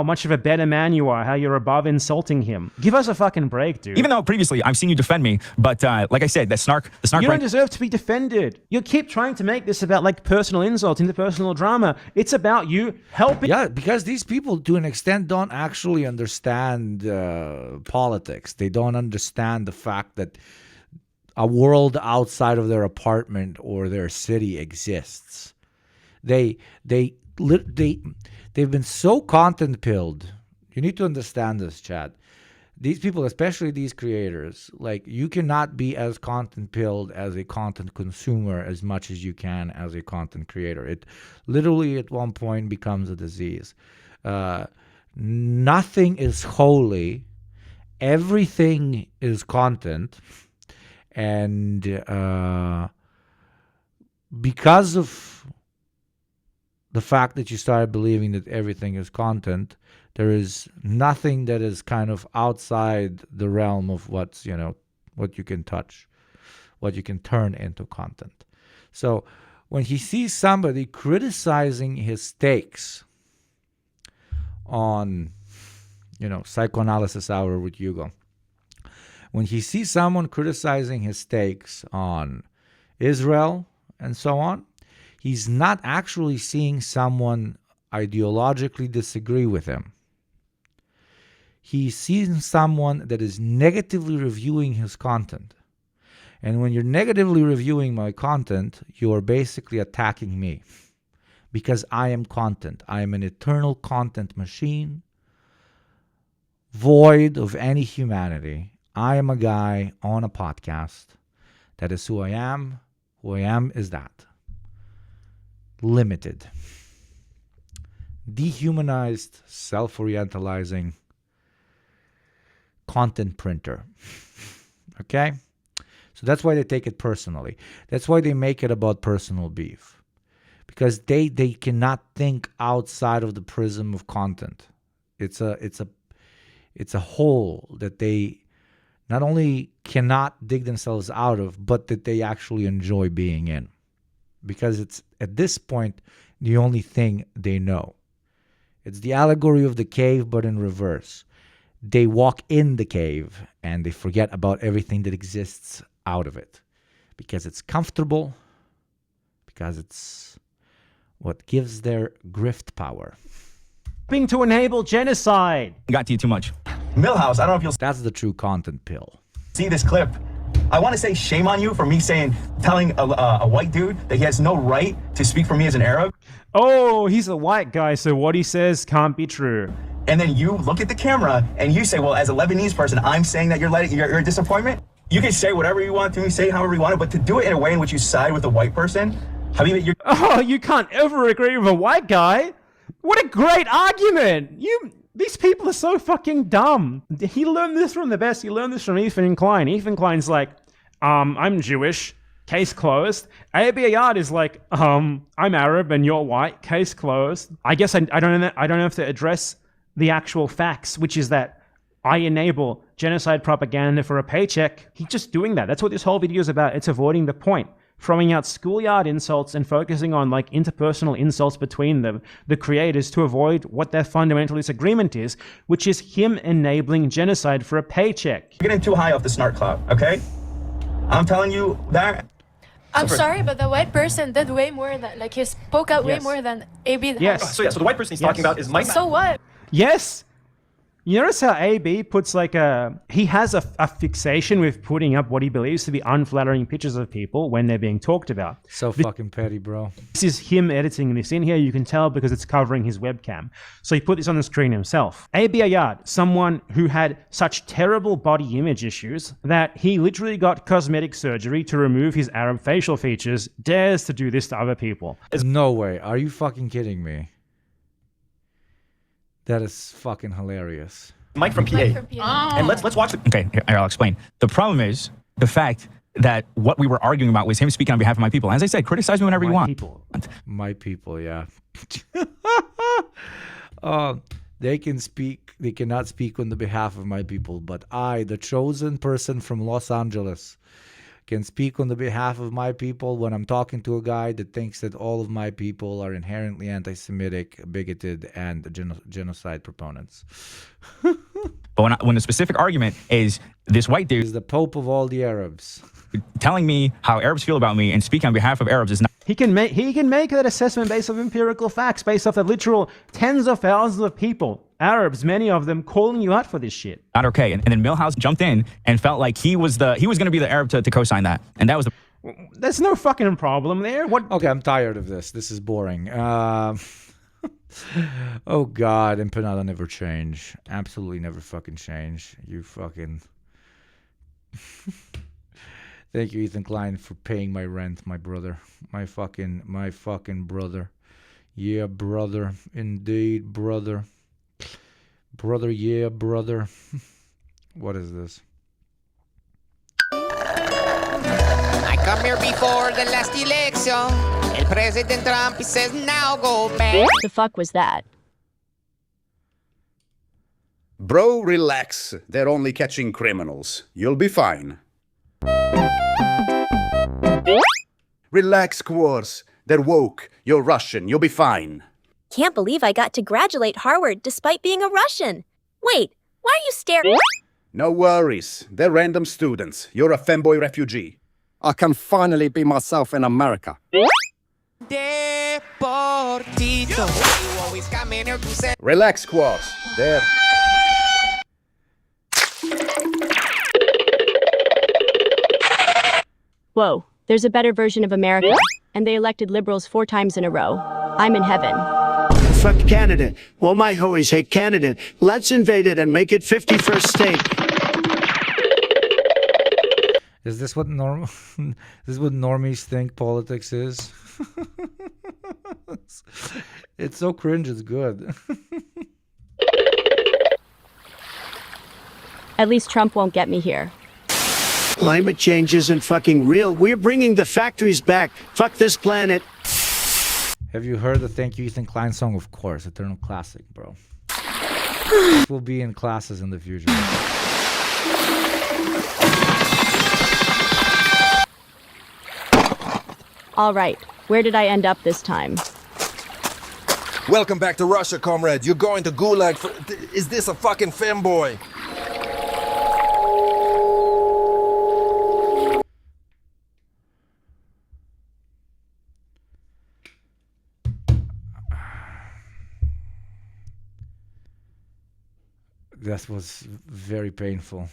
much of a better man you are, how you're above insulting him. Give us a fucking break, dude. Even though previously I've seen you defend me, but like I said, the snark. You don't deserve to be defended. You keep trying to make this about like personal insult into personal drama. It's about you helping. Yeah, because these people, to an extent, don't actually understand politics. They don't understand the fact that a world outside of their apartment or their city exists. They've been so content pilled. You need to understand this, Chad. These people, especially these creators, like, you cannot be as content pilled as a content consumer as much as you can as a content creator. It literally at one point becomes a disease. Nothing is holy. Everything is content. And because of the fact that you started believing that everything is content, there is nothing that is kind of outside the realm of what's, what you can touch, what you can turn into content. So when he sees somebody criticizing his takes on, Psychoanalysis Hour with Hugo, when he sees someone criticizing his takes on Israel and so on, he's not actually seeing someone ideologically disagree with him. He's seeing someone that is negatively reviewing his content. And when you're negatively reviewing my content, you are basically attacking me. Because I am content. I am an eternal content machine, void of any humanity. I am a guy on a podcast. That is who I am. Who I am is that. Limited. Dehumanized, self-orientalizing content printer. Okay? So that's why they take it personally. That's why they make it about personal beef. Because they cannot think outside of the prism of content. It's a hole that they not only cannot dig themselves out of, but that they actually enjoy being in. Because it's, at this point, the only thing they know. It's the allegory of the cave, but in reverse. They walk in the cave, and they forget about everything that exists out of it. Because it's comfortable, because it's what gives their grift power. To enable genocide. Got to you too much. Millhouse, I don't know if you'll... That's the true content pill. See this clip. I want to say shame on you for me telling a white dude that he has no right to speak for me as an Arab. Oh, he's a white guy, so what he says can't be true. And then you look at the camera and you say, well, as a Lebanese person, I'm saying that you're a disappointment. You can say whatever you want to me, say however you want it, but to do it in a way in which you side with a white person, Habibi, Oh, you can't ever agree with a white guy? What a great argument! These people are so fucking dumb. He learned this from the best. He learned this from Ethan Klein. Ethan Klein's like, I'm Jewish. Case closed. AB Ayad is like, I'm Arab and you're white. Case closed. I guess I don't have to address the actual facts, which is that I enable genocide propaganda for a paycheck. He's just doing that. That's what this whole video is about. It's avoiding the point. Throwing out schoolyard insults and focusing on like interpersonal insults between the creators to avoid what their fundamental disagreement is, which is him enabling genocide for a paycheck. You're getting too high off the snark cloud, okay? I'm telling you that. I'm sorry, but the white person did way more than, like, he spoke out way more than AB. Yes. So the white person he's talking about is Mike. So what? Yes. You notice how AB puts like he has a fixation with putting up what he believes to be unflattering pictures of people when they're being talked about. So fucking petty, bro. This is him editing this in here. You can tell because it's covering his webcam. So he put this on the screen himself. AB Ayad, someone who had such terrible body image issues that he literally got cosmetic surgery to remove his Arab facial features, dares to do this to other people. No way. Are you fucking kidding me? That is fucking hilarious. Mike from PA. And let's watch the... Okay, here, I'll explain. The problem is the fact that what we were arguing about was him speaking on behalf of my people. As I said, criticize me whenever you want. My people, yeah. They can speak. They cannot speak on the behalf of my people, but I, the chosen person from Los Angeles, can speak on the behalf of my people when I'm talking to a guy that thinks that all of my people are inherently anti-Semitic, bigoted, and genocide proponents. But when the specific argument is this white dude is the Pope of all the Arabs, telling me how Arabs feel about me and speaking on behalf of Arabs is not... He can make that assessment based off empirical facts, based off the literal tens of thousands of people, Arabs, many of them, calling you out for this shit. Not okay. And then Milhouse jumped in and felt like he was going to be the Arab to co-sign that. And that was the... There's no fucking problem there. What? Okay, I'm tired of this. This is boring. Oh God, Empanada never change. Absolutely never fucking change. You fucking... Thank you, Ethan Klein, for paying my rent, my brother. My fucking brother. Yeah, brother. Indeed, brother. Brother, yeah, brother. What is this? I come here before the last election. El President Trump says now go back. The fuck was that? Bro, relax. They're only catching criminals. You'll be fine. Relax, Quartz. They're woke. You're Russian. You'll be fine. Can't believe I got to graduate Harvard despite being a Russian. Wait, why are you staring? No worries. They're random students. You're a femboy refugee. I can finally be myself in America. Relax, Quartz. There. Whoa, there's a better version of America, and they elected liberals 4 times in a row. I'm in heaven. Fuck Canada. Well, my homies hate Canada. Let's invade it and make it 51st state. Is this what normies think politics is? It's so cringe, it's good. At least Trump won't get me here. Climate change isn't fucking real. We're bringing the factories back. Fuck this planet. Have you heard the Thank You Ethan Klein song? Of course, eternal classic, bro. This will be in classes in the future. All right, where did I end up this time? Welcome back to Russia, comrade. You're going to Gulag for... Is this a fucking femboy? That was very painful.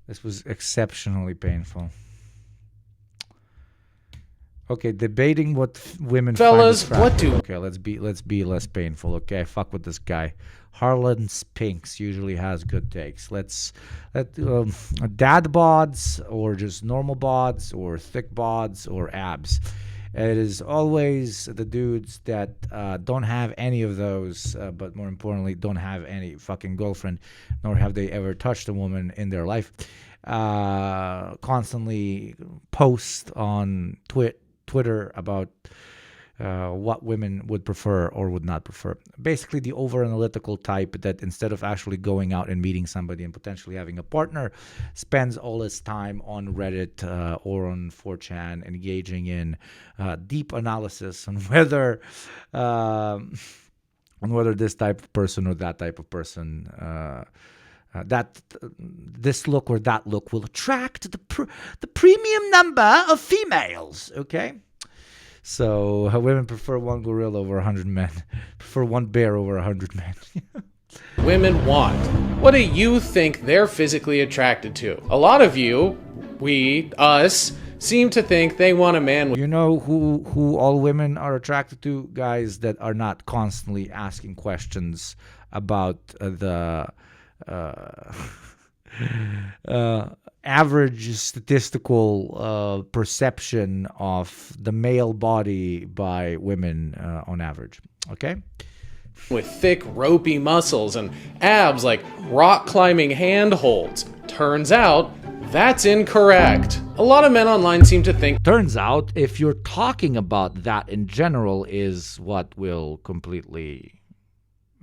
This was exceptionally painful. Okay, debating what women Fellas, find what do... Okay, let's be less painful. Okay, fuck with this guy. Harlan Spinks usually has good takes. Let dad bods or just normal bods or thick bods or abs. It is always the dudes that don't have any of those, but more importantly, don't have any fucking girlfriend, nor have they ever touched a woman in their life. Constantly post on Twitter about what women would prefer or would not prefer. Basically, the over-analytical type that instead of actually going out and meeting somebody and potentially having a partner, spends all his time on Reddit or on 4chan engaging in deep analysis on whether this type of person or that type of person that this look or that look will attract the premium number of females, okay? So women prefer one gorilla over 100 men, prefer one bear over 100 men. Women want. What do you think they're physically attracted to? A lot of you, us, seem to think they want a man with... You know who all women are attracted to? Guys that are not constantly asking questions about the average statistical perception of the male body by women on average. Okay? With thick, ropey muscles and abs like rock climbing handholds. Turns out, that's incorrect. A lot of men online seem to think... Turns out, if you're talking about that in general, is what will completely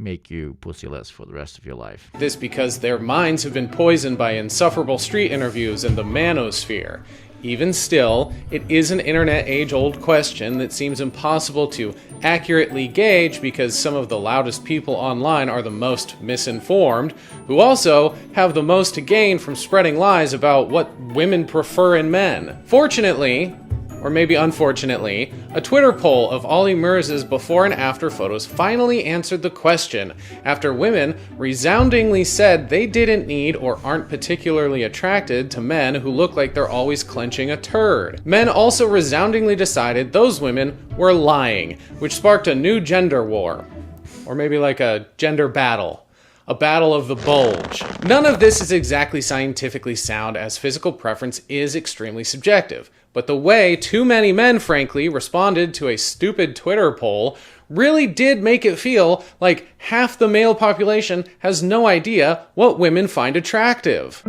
make you pussyless for the rest of your life. This because their minds have been poisoned by insufferable street interviews and the manosphere. Even still, it is an internet age-old question that seems impossible to accurately gauge because some of the loudest people online are the most misinformed, who also have the most to gain from spreading lies about what women prefer in men. Fortunately, or maybe unfortunately, a Twitter poll of Ollie Merz's before and after photos finally answered the question after women resoundingly said they didn't need or aren't particularly attracted to men who look like they're always clenching a turd. Men also resoundingly decided those women were lying, which sparked a new gender war. Or maybe like a gender battle. A battle of the bulge. None of this is exactly scientifically sound, as physical preference is extremely subjective. But the way too many men, frankly, responded to a stupid Twitter poll really did make it feel like half the male population has no idea what women find attractive.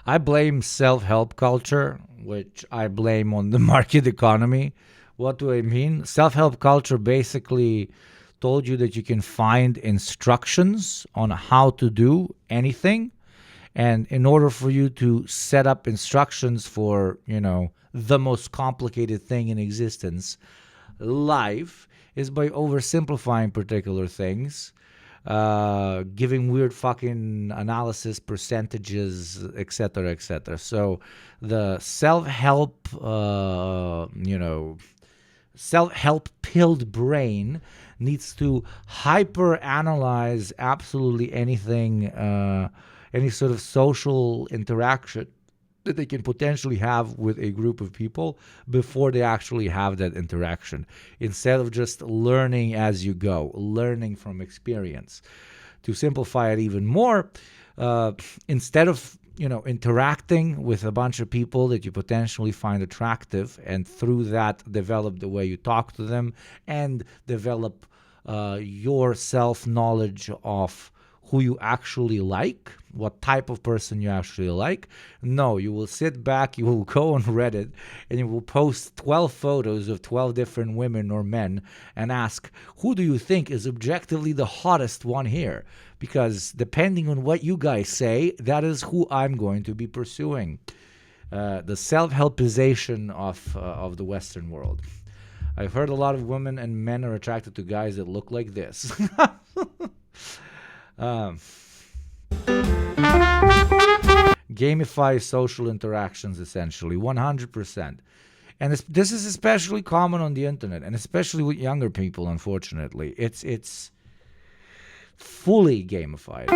I blame self-help culture, which I blame on the market economy. What do I mean? Self-help culture basically told you that you can find instructions on how to do anything. And in order for you to set up instructions for, the most complicated thing in existence, life, is by oversimplifying particular things, giving weird fucking analysis, percentages, etc., etc. So the self-help, self-help pilled brain needs to hyper-analyze absolutely anything, any sort of social interaction that they can potentially have with a group of people before they actually have that interaction, instead of just learning as you go, learning from experience. To simplify it even more, instead of interacting with a bunch of people that you potentially find attractive, and through that develop the way you talk to them and develop your self-knowledge of who you actually like, what type of person you actually like. No, you will sit back, you will go on Reddit, and you will post 12 photos of 12 different women or men and ask, who do you think is objectively the hottest one here? Because depending on what you guys say, that is who I'm going to be pursuing. The self-helpization of the Western world. I've heard a lot of women and men are attracted to guys that look like this. Gamify social interactions, essentially, 100%. And this is especially common on the internet, and especially with younger people, unfortunately. It's fully gamified.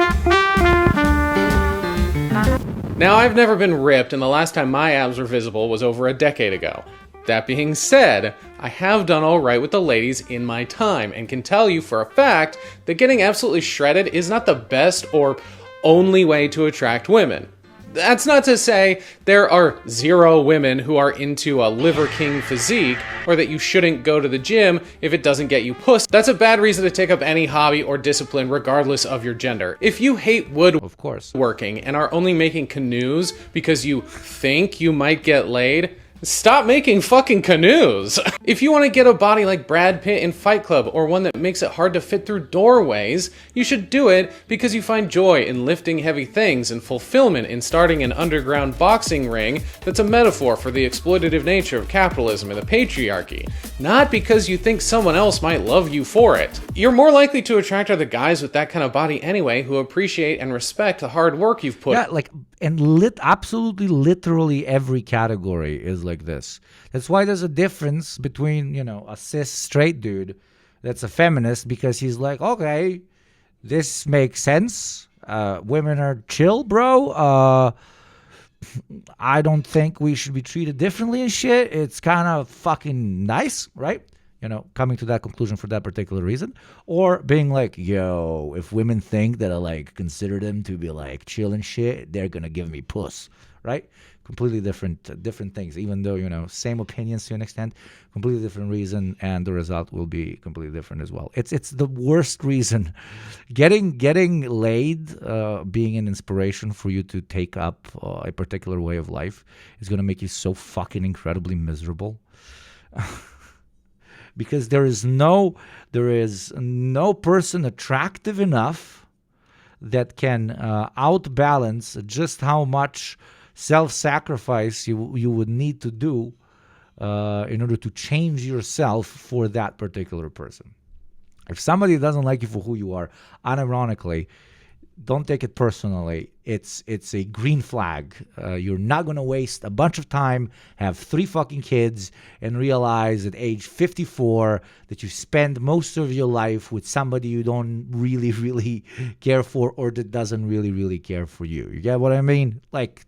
Now, I've never been ripped, and the last time my abs were visible was over a decade ago. That being said, I have done alright with the ladies in my time, and can tell you for a fact that getting absolutely shredded is not the best or only way to attract women. That's not to say there are 0 women who are into a Liver King physique, or that you shouldn't go to the gym if it doesn't get you puss. That's a bad reason to take up any hobby or discipline regardless of your gender. If you hate woodworking and are only making canoes because you think you might get laid, stop making fucking canoes. If you want to get a body like Brad Pitt in Fight Club, or one that makes it hard to fit through doorways, you should do it because you find joy in lifting heavy things and fulfillment in starting an underground boxing ring that's a metaphor for the exploitative nature of capitalism and the patriarchy. Not because you think someone else might love you for it. You're more likely to attract other guys with that kind of body anyway, who appreciate and respect the hard work you've put. Yeah, like, and absolutely, literally every category is like this. That's why there's a difference between, you know, a cis straight dude that's a feminist, because he's like, okay, this makes sense. Women are chill, bro. I don't think we should be treated differently and shit. It's kind of fucking nice, right? You know, coming to that conclusion for that particular reason. Or being like, yo, if women think that I, like, consider them to be, like, chill and shit, they're gonna give me puss, right? Completely different things, even though, you know, same opinions to an extent, completely different reason, and the result will be completely different as well. It's the worst reason. Getting laid, being an inspiration for you to take up a particular way of life, is gonna make you so fucking incredibly miserable. Because there is no person attractive enough that can outbalance just how much self-sacrifice you would need to do in order to change yourself for that particular person. If somebody doesn't like you for who you are, unironically, don't take it personally. It's a green flag. You're not going to waste a bunch of time, have 3 fucking kids, and realize at age 54 that you spend most of your life with somebody you don't really, really care for, or that doesn't really, really care for you. You get what I mean? Like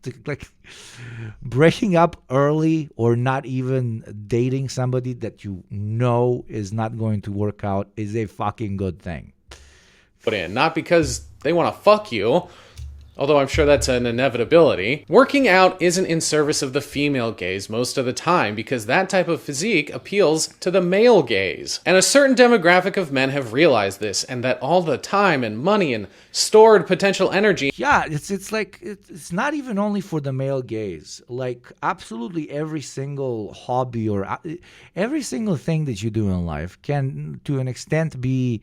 breaking up early, or not even dating somebody that you know is not going to work out, is a fucking good thing. Put in, not because they want to fuck you, although I'm sure that's an inevitability. Working out isn't in service of the female gaze most of the time, because that type of physique appeals to the male gaze. And a certain demographic of men have realized this, and that all the time and money and stored potential energy. Yeah, it's like, it's not even only for the male gaze. Like, absolutely every single hobby or every single thing that you do in life can, to an extent, be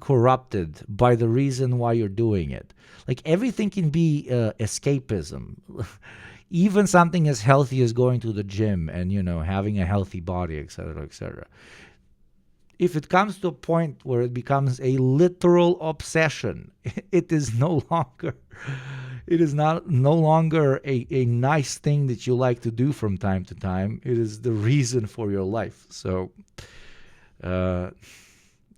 corrupted by the reason why you're doing it. Like, everything can be escapism. Even something as healthy as going to the gym and, you know, having a healthy body, etc., etc. If it comes to a point where it becomes a literal obsession, it is no longer a nice thing that you like to do from time to time. It is the reason for your life. So you're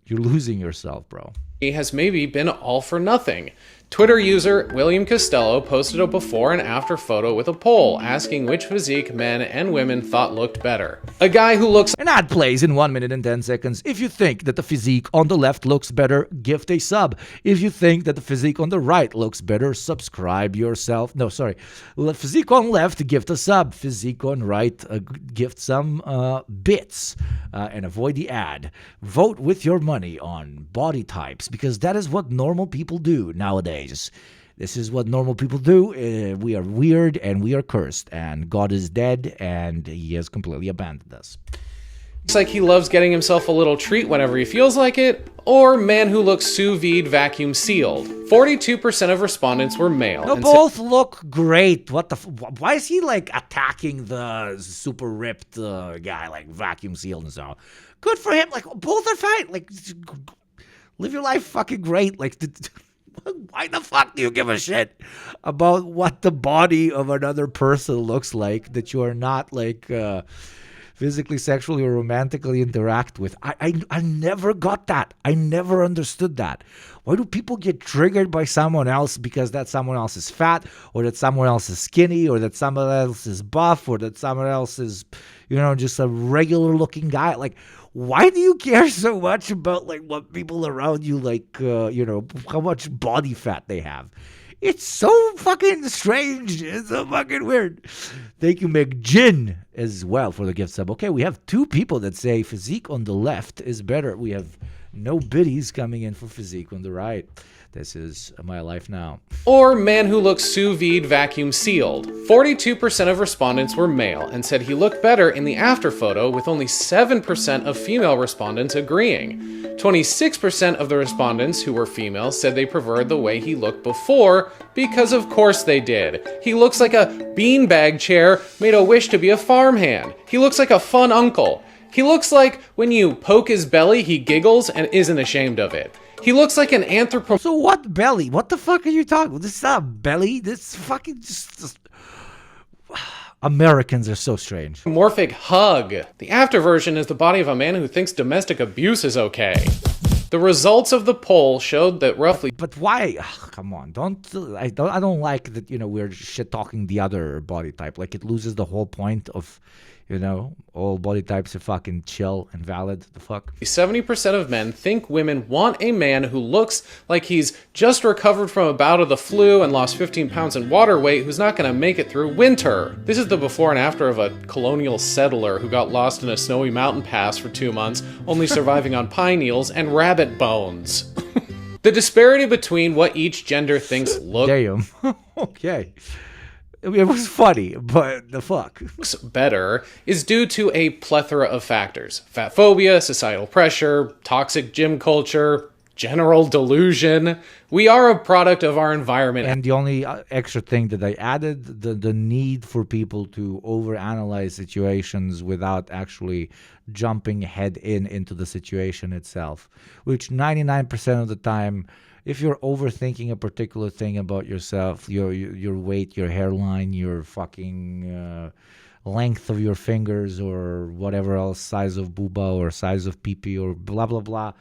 losing yourself, bro. He has maybe been all for nothing. Twitter user William Costello posted a before and after photo with a poll asking which physique men and women thought looked better. A guy who looks... An ad plays in 1 minute and 10 seconds. If you think that the physique on the left looks better, gift a sub. If you think that the physique on the right looks better, subscribe yourself. No, sorry. Physique on left, gift a sub. Physique on right, gift some bits. And avoid the ad. Vote with your money on body types, because that is what normal people do nowadays. This is what normal people do. We are weird and we are cursed, and God is dead and he has completely abandoned us. Looks like he loves getting himself a little treat whenever he feels like it, or man who looks sous vide vacuum sealed. 42% of respondents were male. No, both look great. What the? Why is he like attacking the super ripped guy, like vacuum sealed and so on? Good for him. Like, both are fine. Like, live your life fucking great. Like, why the fuck do you give a shit about what the body of another person looks like that you are not like physically, sexually, or romantically interact with? I never got that. I never understood that. Why do people get triggered by someone else because that someone else is fat, or that someone else is skinny, or that someone else is buff, or that someone else is, you know, just a regular looking guy? Like, why do you care so much about like what people around you like, you know, how much body fat they have? It's so fucking strange. It's so fucking weird. Thank you, McGin, as well for the gift sub. Okay, we have 2 people that say physique on the left is better. We have no biddies coming in for physique on the right. This is my life now. Or man who looks sous vide vacuum sealed. 42% of respondents were male and said he looked better in the after photo, with only 7% of female respondents agreeing. 26% of the respondents who were female said they preferred the way he looked before, because of course they did. He looks like a beanbag chair made a wish to be a farmhand. He looks like a fun uncle. He looks like when you poke his belly, he giggles and isn't ashamed of it. He looks like an So what belly? What the fuck are you talking about? This is not belly. This fucking just... Americans are so strange. Morphic hug. The after version is the body of a man who thinks domestic abuse is okay. The results of the poll showed that roughly... But why? Ugh, come on. I don't like that, we're shit talking the other body type. Like, it loses the whole point of... all body types are fucking chill and valid. The fuck? 70% of men think women want a man who looks like he's just recovered from a bout of the flu and lost 15 pounds in water weight, who's not going to make it through winter. This is the before and after of a colonial settler who got lost in a snowy mountain pass for 2 months, only surviving on pine needles and rabbit bones. The disparity between what each gender thinks Damn. Okay. It was funny, but the fuck? Better is due to a plethora of factors. Fat phobia, societal pressure, toxic gym culture, general delusion. We are a product of our environment. And the only extra thing that I added, the need for people to overanalyze situations without actually jumping head into the situation itself, which 99% of the time... If you're overthinking a particular thing about yourself, your weight, your hairline, your fucking length of your fingers, or whatever else, size of booba or size of pee-pee or blah, blah, blah,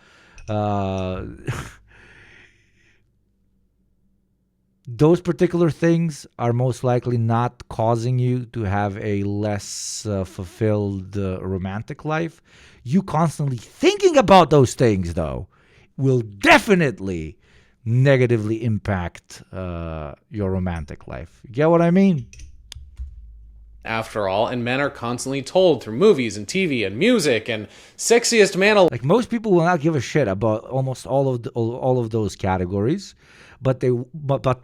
those particular things are most likely not causing you to have a less fulfilled romantic life. You constantly thinking about those things, though, will definitely negatively impact your romantic life. You get what I mean? After all, and men are constantly told through movies and TV and music and sexiest man alive. Like, most people will not give a shit about almost all of those categories, but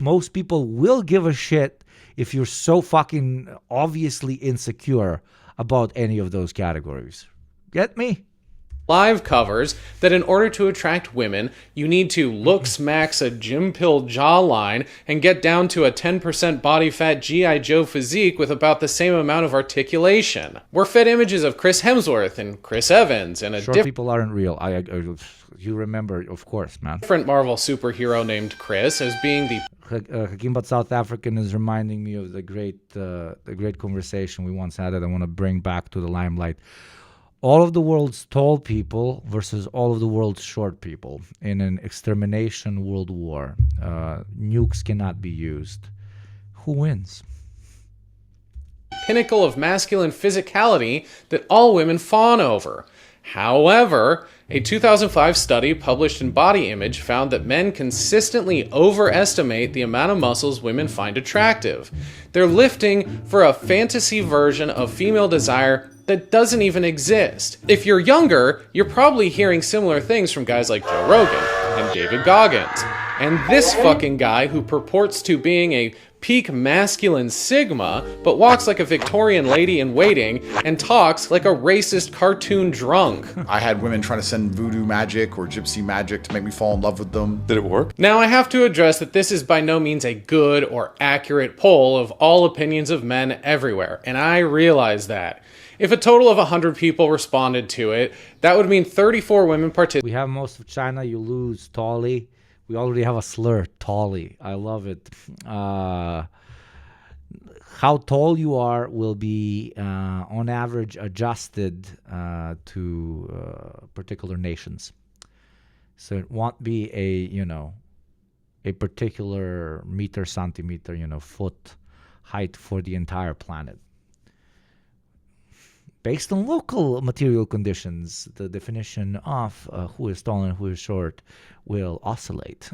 most people will give a shit if you're so fucking obviously insecure about any of those categories. Get me? Live covers that in order to attract women, you need to looks max a gym pill jawline and get down to a 10% body fat G.I. Joe physique with about the same amount of articulation. We're fed images of Chris Hemsworth and Chris Evans and Short people aren't real. You remember, of course, man. Different Marvel superhero named Chris as being the... Hakim but South African is reminding me of the great conversation we once had that I want to bring back to the limelight. All of the world's tall people versus all of the world's short people in an extermination world war. Nukes cannot be used. Who wins? Pinnacle of masculine physicality that all women fawn over. However, a 2005 study published in Body Image found that men consistently overestimate the amount of muscles women find attractive. They're lifting for a fantasy version of female desire that doesn't even exist. If you're younger, you're probably hearing similar things from guys like Joe Rogan and David Goggins. And this fucking guy who purports to being a peak masculine sigma, but walks like a Victorian lady in waiting and talks like a racist cartoon drunk. I had women trying to send voodoo magic or gypsy magic to make me fall in love with them. Did it work? Now I have to address that this is by no means a good or accurate poll of all opinions of men everywhere, and I realize that. If a total of 100 people responded to it, that would mean 34 women participated. We have most of China, you lose Tolly. We already have a slur, Tolly. I love it. How tall you are will be, on average, adjusted to particular nations. So it won't be a particular meter, centimeter, foot height for the entire planet. Based on local material conditions, the definition of who is tall and who is short will oscillate.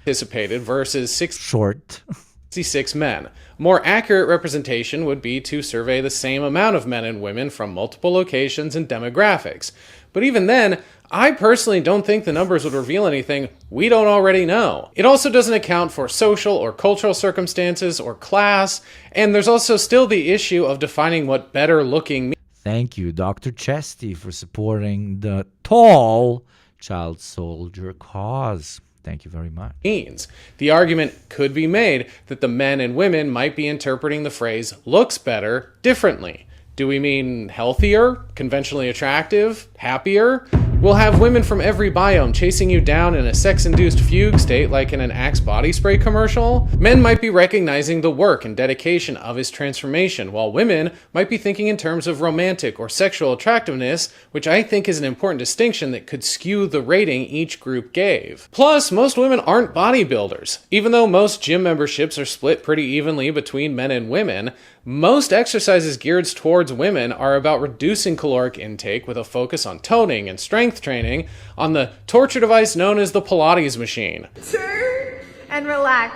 participated versus short 66 men. More accurate representation would be to survey the same amount of men and women from multiple locations and demographics. But even then, I personally don't think the numbers would reveal anything we don't already know. It also doesn't account for social or cultural circumstances or class, and there's also still the issue of defining what better looking means. Thank you, Dr. Chesty, for supporting the tall child soldier cause. Thank you very much. The argument could be made that the men and women might be interpreting the phrase looks better differently. Do we mean healthier, conventionally attractive, happier? We'll have women from every biome chasing you down in a sex-induced fugue state like in an Axe body spray commercial. Men might be recognizing the work and dedication of his transformation, while women might be thinking in terms of romantic or sexual attractiveness, which I think is an important distinction that could skew the rating each group gave. Plus, most women aren't bodybuilders. Even though most gym memberships are split pretty evenly between men and women, most exercises geared towards women are about reducing caloric intake with a focus on toning and strength training on the torture device known as the Pilates machine. Turn and relax.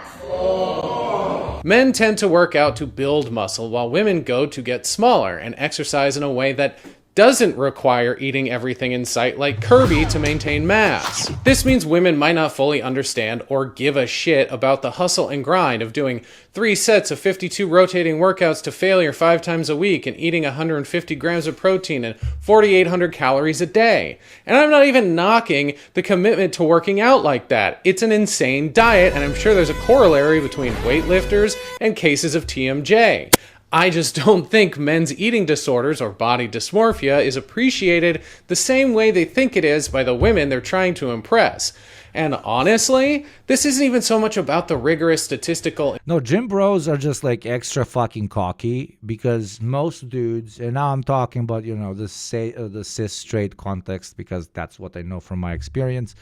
Men tend to work out to build muscle while women go to get smaller and exercise in a way that doesn't require eating everything in sight like Kirby to maintain mass. This means women might not fully understand or give a shit about the hustle and grind of doing 3 sets of 52 rotating workouts to failure 5 times a week and eating 150 grams of protein and 4,800 calories a day. And I'm not even knocking the commitment to working out like that. It's an insane diet, and I'm sure there's a corollary between weightlifters and cases of TMJ. I just don't think men's eating disorders or body dysmorphia is appreciated the same way they think it is by the women they're trying to impress. And honestly, this isn't even so much about the rigorous statistical... No, gym bros are just like extra fucking cocky because most dudes, and now I'm talking about, you know, the cis straight context because that's what I know from my experience.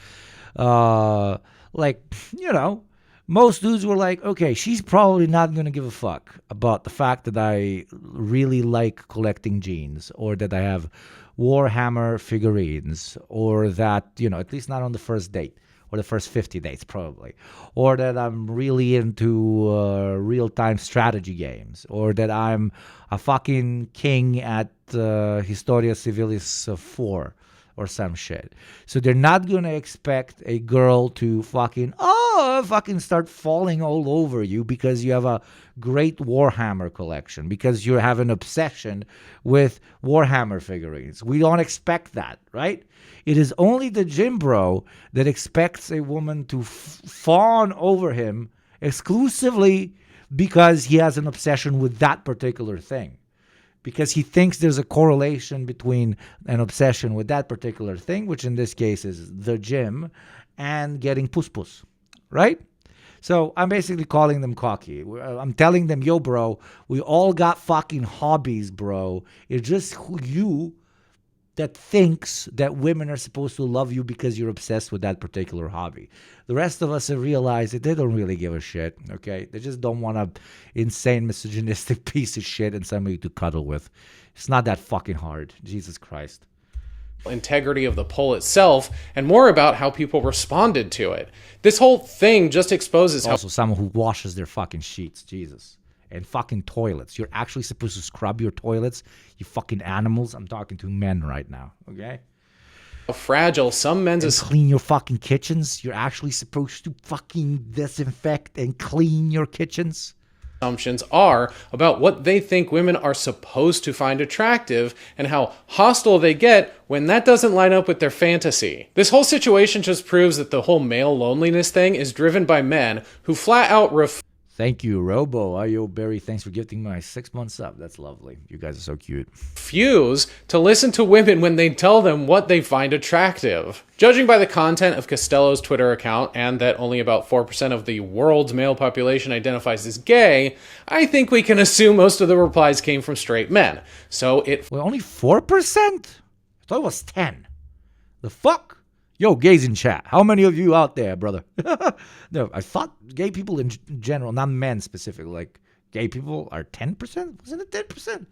Like, you know, most dudes were like, okay, she's probably not going to give a fuck about the fact that I really like collecting jeans or that I have Warhammer figurines or that, you know, at least not on the first date or the first 50 dates probably, or that I'm really into real-time strategy games or that I'm a fucking king at Historia Civilis 4 or some shit. So they're not going to expect a girl to fucking start falling all over you because you have a great Warhammer collection, because you have an obsession with Warhammer figurines. We don't expect that, right? It is only the gym bro that expects a woman to fawn over him exclusively because he has an obsession with that particular thing. Because he thinks there's a correlation between an obsession with that particular thing, which in this case is the gym, and getting puss-puss, right? So I'm basically calling them cocky. I'm telling them, yo, bro, we all got fucking hobbies, bro. It's just you that thinks that women are supposed to love you because you're obsessed with that particular hobby. The rest of us have realized that they don't really give a shit, okay? They just don't want an insane misogynistic piece of shit and somebody to cuddle with. It's not that fucking hard. Jesus Christ. Integrity of the poll itself and more about how people responded to it. This whole thing just exposes also someone who washes their fucking sheets, Jesus. And fucking toilets. You're actually supposed to scrub your toilets, you fucking animals. I'm talking to men right now, okay? How fragile some men's... And clean your fucking kitchens. You're actually supposed to fucking disinfect and clean your kitchens. Assumptions are about what they think women are supposed to find attractive and how hostile they get when that doesn't line up with their fantasy. This whole situation just proves that the whole male loneliness thing is driven by men who flat out Thank you, Robo. Ayo Berry, thanks for gifting my 6 months up. That's lovely. You guys are so cute. refuse to listen to women when they tell them what they find attractive. Judging by the content of Costello's Twitter account and that only about 4% of the world's male population identifies as gay, I think we can assume most of the replies came from straight men. So Well, only 4%? I thought it was 10. The fuck? Yo, gays in chat. How many of you out there, brother? No, I thought gay people in general, not men specifically, like gay people are 10%? Wasn't it 10%?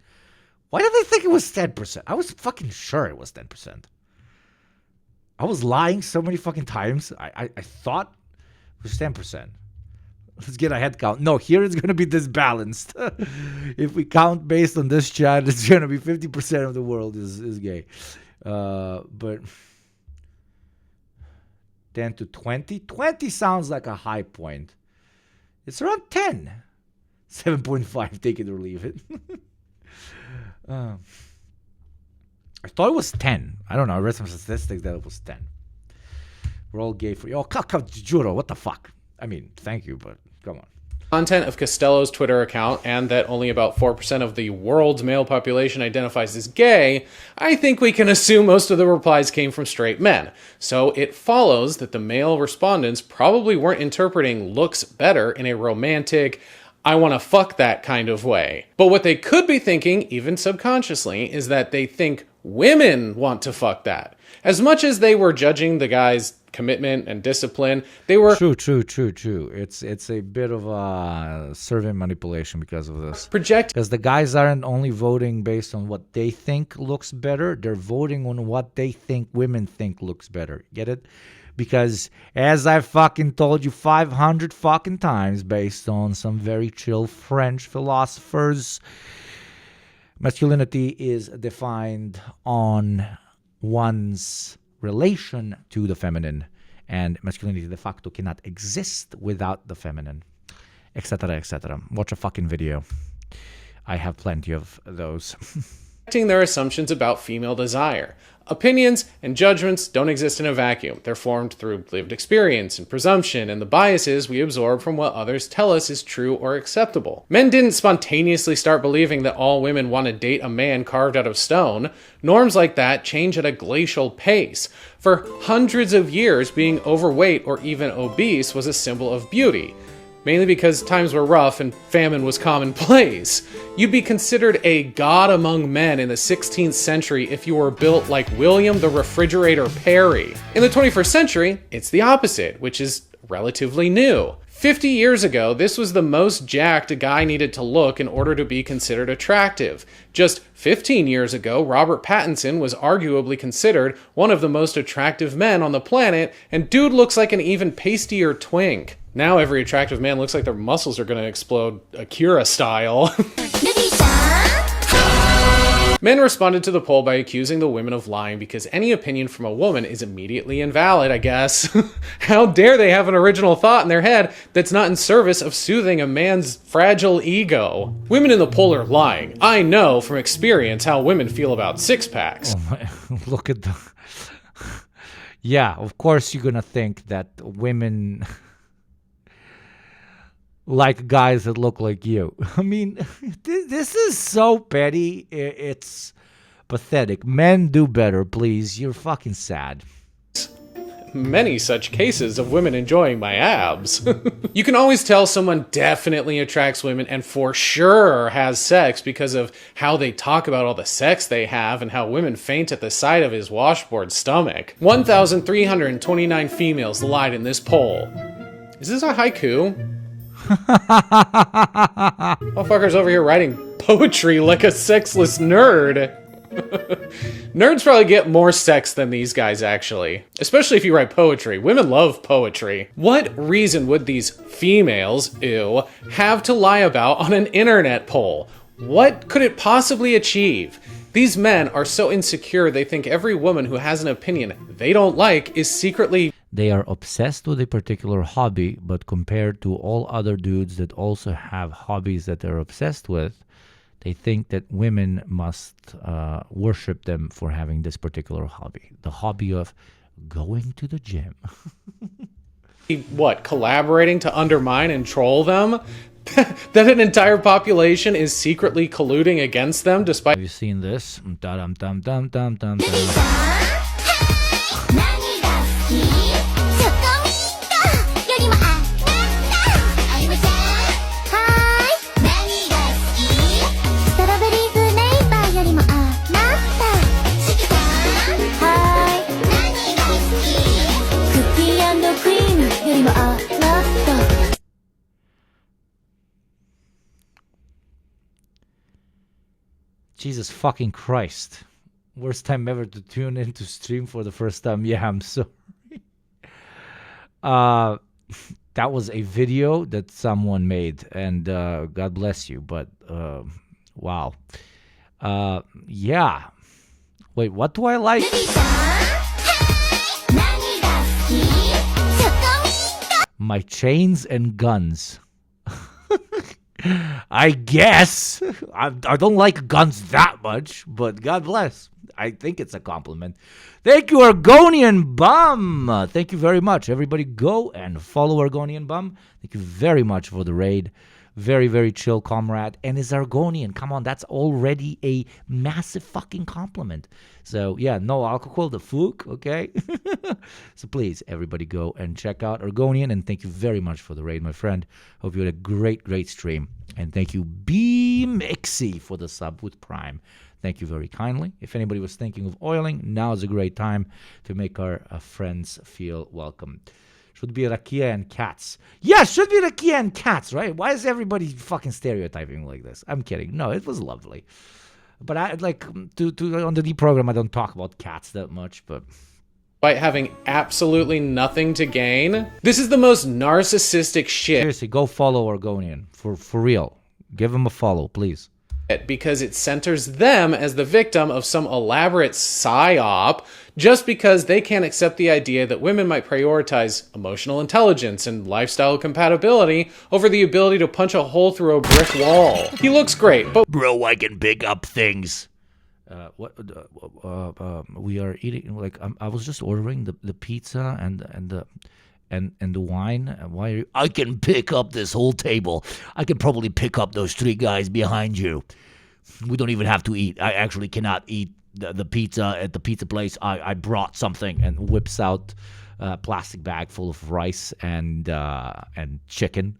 Why did they think it was 10%? I was fucking sure it was 10%. I was lying so many fucking times. I thought which is 10%. Let's get a head count. No, here it's going to be disbalanced. If we count based on this chat, it's going to be 50% of the world is gay. But 10 to 20. 20 sounds like a high point. It's around 10. 7.5, take it or leave it. I thought it was 10. I don't know. I read some statistics that it was 10. We're all gay for you. Oh, Juro, what the fuck? I mean, thank you, but come on. Content of Costello's Twitter account and that only about 4% of the world's male population identifies as gay, I think we can assume most of the replies came from straight men. So it follows that the male respondents probably weren't interpreting looks better in a romantic, I want to fuck that kind of way. But what they could be thinking, even subconsciously, is that they think women want to fuck that. As much as they were judging the guy's commitment and discipline, they were... True. It's a bit of a survey manipulation because of this. Because the guys aren't only voting based on what they think looks better, they're voting on what they think women think looks better. Get it? Because as I fucking told you 500 fucking times, based on some very chill French philosophers, masculinity is defined on one's relation to the feminine, and masculinity de facto cannot exist without the feminine, etc., etc. Watch a fucking video. I have plenty of those. Their assumptions about female desire. Opinions and judgments don't exist in a vacuum. They're formed through lived experience and presumption and the biases we absorb from what others tell us is true or acceptable. Men didn't spontaneously start believing that all women want to date a man carved out of stone. Norms like that change at a glacial pace. For hundreds of years, being overweight or even obese was a symbol of beauty. Mainly because times were rough and famine was commonplace. You'd be considered a god among men in the 16th century if you were built like William the Refrigerator Perry. In the 21st century, it's the opposite, which is relatively new. 50 years ago, this was the most jacked a guy needed to look in order to be considered attractive. Just 15 years ago, Robert Pattinson was arguably considered one of the most attractive men on the planet, and dude looks like an even pastier twink. Now every attractive man looks like their muscles are gonna explode Akira style. Men responded to the poll by accusing the women of lying because any opinion from a woman is immediately invalid, I guess. How dare they have an original thought in their head that's not in service of soothing a man's fragile ego? Women in the poll are lying. I know from experience how women feel about six-packs. Oh my, look at the... Yeah, of course you're gonna think that women... like guys that look like you. I mean, this is so petty. It's pathetic. Men do better, please. You're fucking sad. Many such cases of women enjoying my abs. You can always tell someone definitely attracts women and for sure has sex because of how they talk about all the sex they have and how women faint at the sight of his washboard stomach. 1,329 females lied in this poll. Is this a haiku? Motherfucker's over here writing poetry like a sexless nerd. Nerds probably get more sex than these guys, actually. Especially if you write poetry. Women love poetry. What reason would these females, ew, have to lie about on an internet poll? What could it possibly achieve? These men are so insecure they think every woman who has an opinion they don't like is secretly... They are obsessed with a particular hobby, but compared to all other dudes that also have hobbies that they're obsessed with, they think that women must worship them for having this particular hobby. The hobby of going to the gym. What, collaborating to undermine and troll them? That an entire population is secretly colluding against them despite... Have you seen this? Dum-dum-dum-dum-dum-dum. Jesus fucking Christ. Worst time ever to tune into stream for the first time. Yeah, I'm sorry. that was a video that someone made, and God bless you. But wow, yeah. Wait, what do I like? My chains and guns. I guess. I don't like guns that much, but God bless. I think it's a compliment. Thank you, Argonian Bum. Thank you very much. Everybody go and follow Argonian Bum. Thank you very much for the raid. Very, very chill comrade. And is Argonian. Come on, that's already a massive fucking compliment. So, yeah, no alcohol, the fluke, okay? So please, everybody go and check out Argonian. And thank you very much for the raid, my friend. Hope you had a great, great stream. And thank you, BMixy, for the sub with Prime. Thank you very kindly. If anybody was thinking of oiling, now is a great time to make our friends feel welcome. Should be Rakia and cats. Yeah, should be Rakia and cats, right? Why is everybody fucking stereotyping like this? I'm kidding. No, it was lovely. But I like to on the D program, I don't talk about cats that much, but by having absolutely nothing to gain. This is the most narcissistic shit. Seriously, go follow Argonian for real. Give him a follow, please. Because it centers them as the victim of some elaborate psyop just because they can't accept the idea that women might prioritize emotional intelligence and lifestyle compatibility over the ability to punch a hole through a brick wall. He looks great, but bro, I can pick up things. We are eating like I was just ordering the pizza and the wine. Why are you? I can pick up this whole table. I can probably pick up those 3 guys behind you. We don't even have to eat. I actually cannot eat the pizza at the pizza place. I brought something, and whips out a plastic bag full of rice and chicken.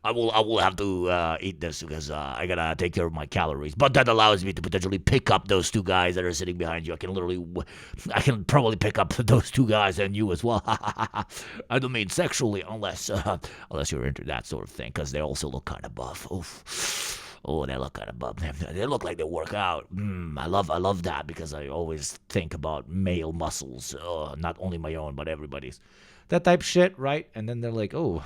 I will have to eat this because I gotta take care of my calories. But that allows me to potentially pick up those 2 guys that are sitting behind you. I can probably pick up those 2 guys and you as well. I don't mean sexually, unless you're into that sort of thing, because they also look kind of buff. Oof. Oh, they look kind of buff. They look like they work out. I love that because I always think about male muscles, not only my own but everybody's. That type shit, right? And then they're like, oh.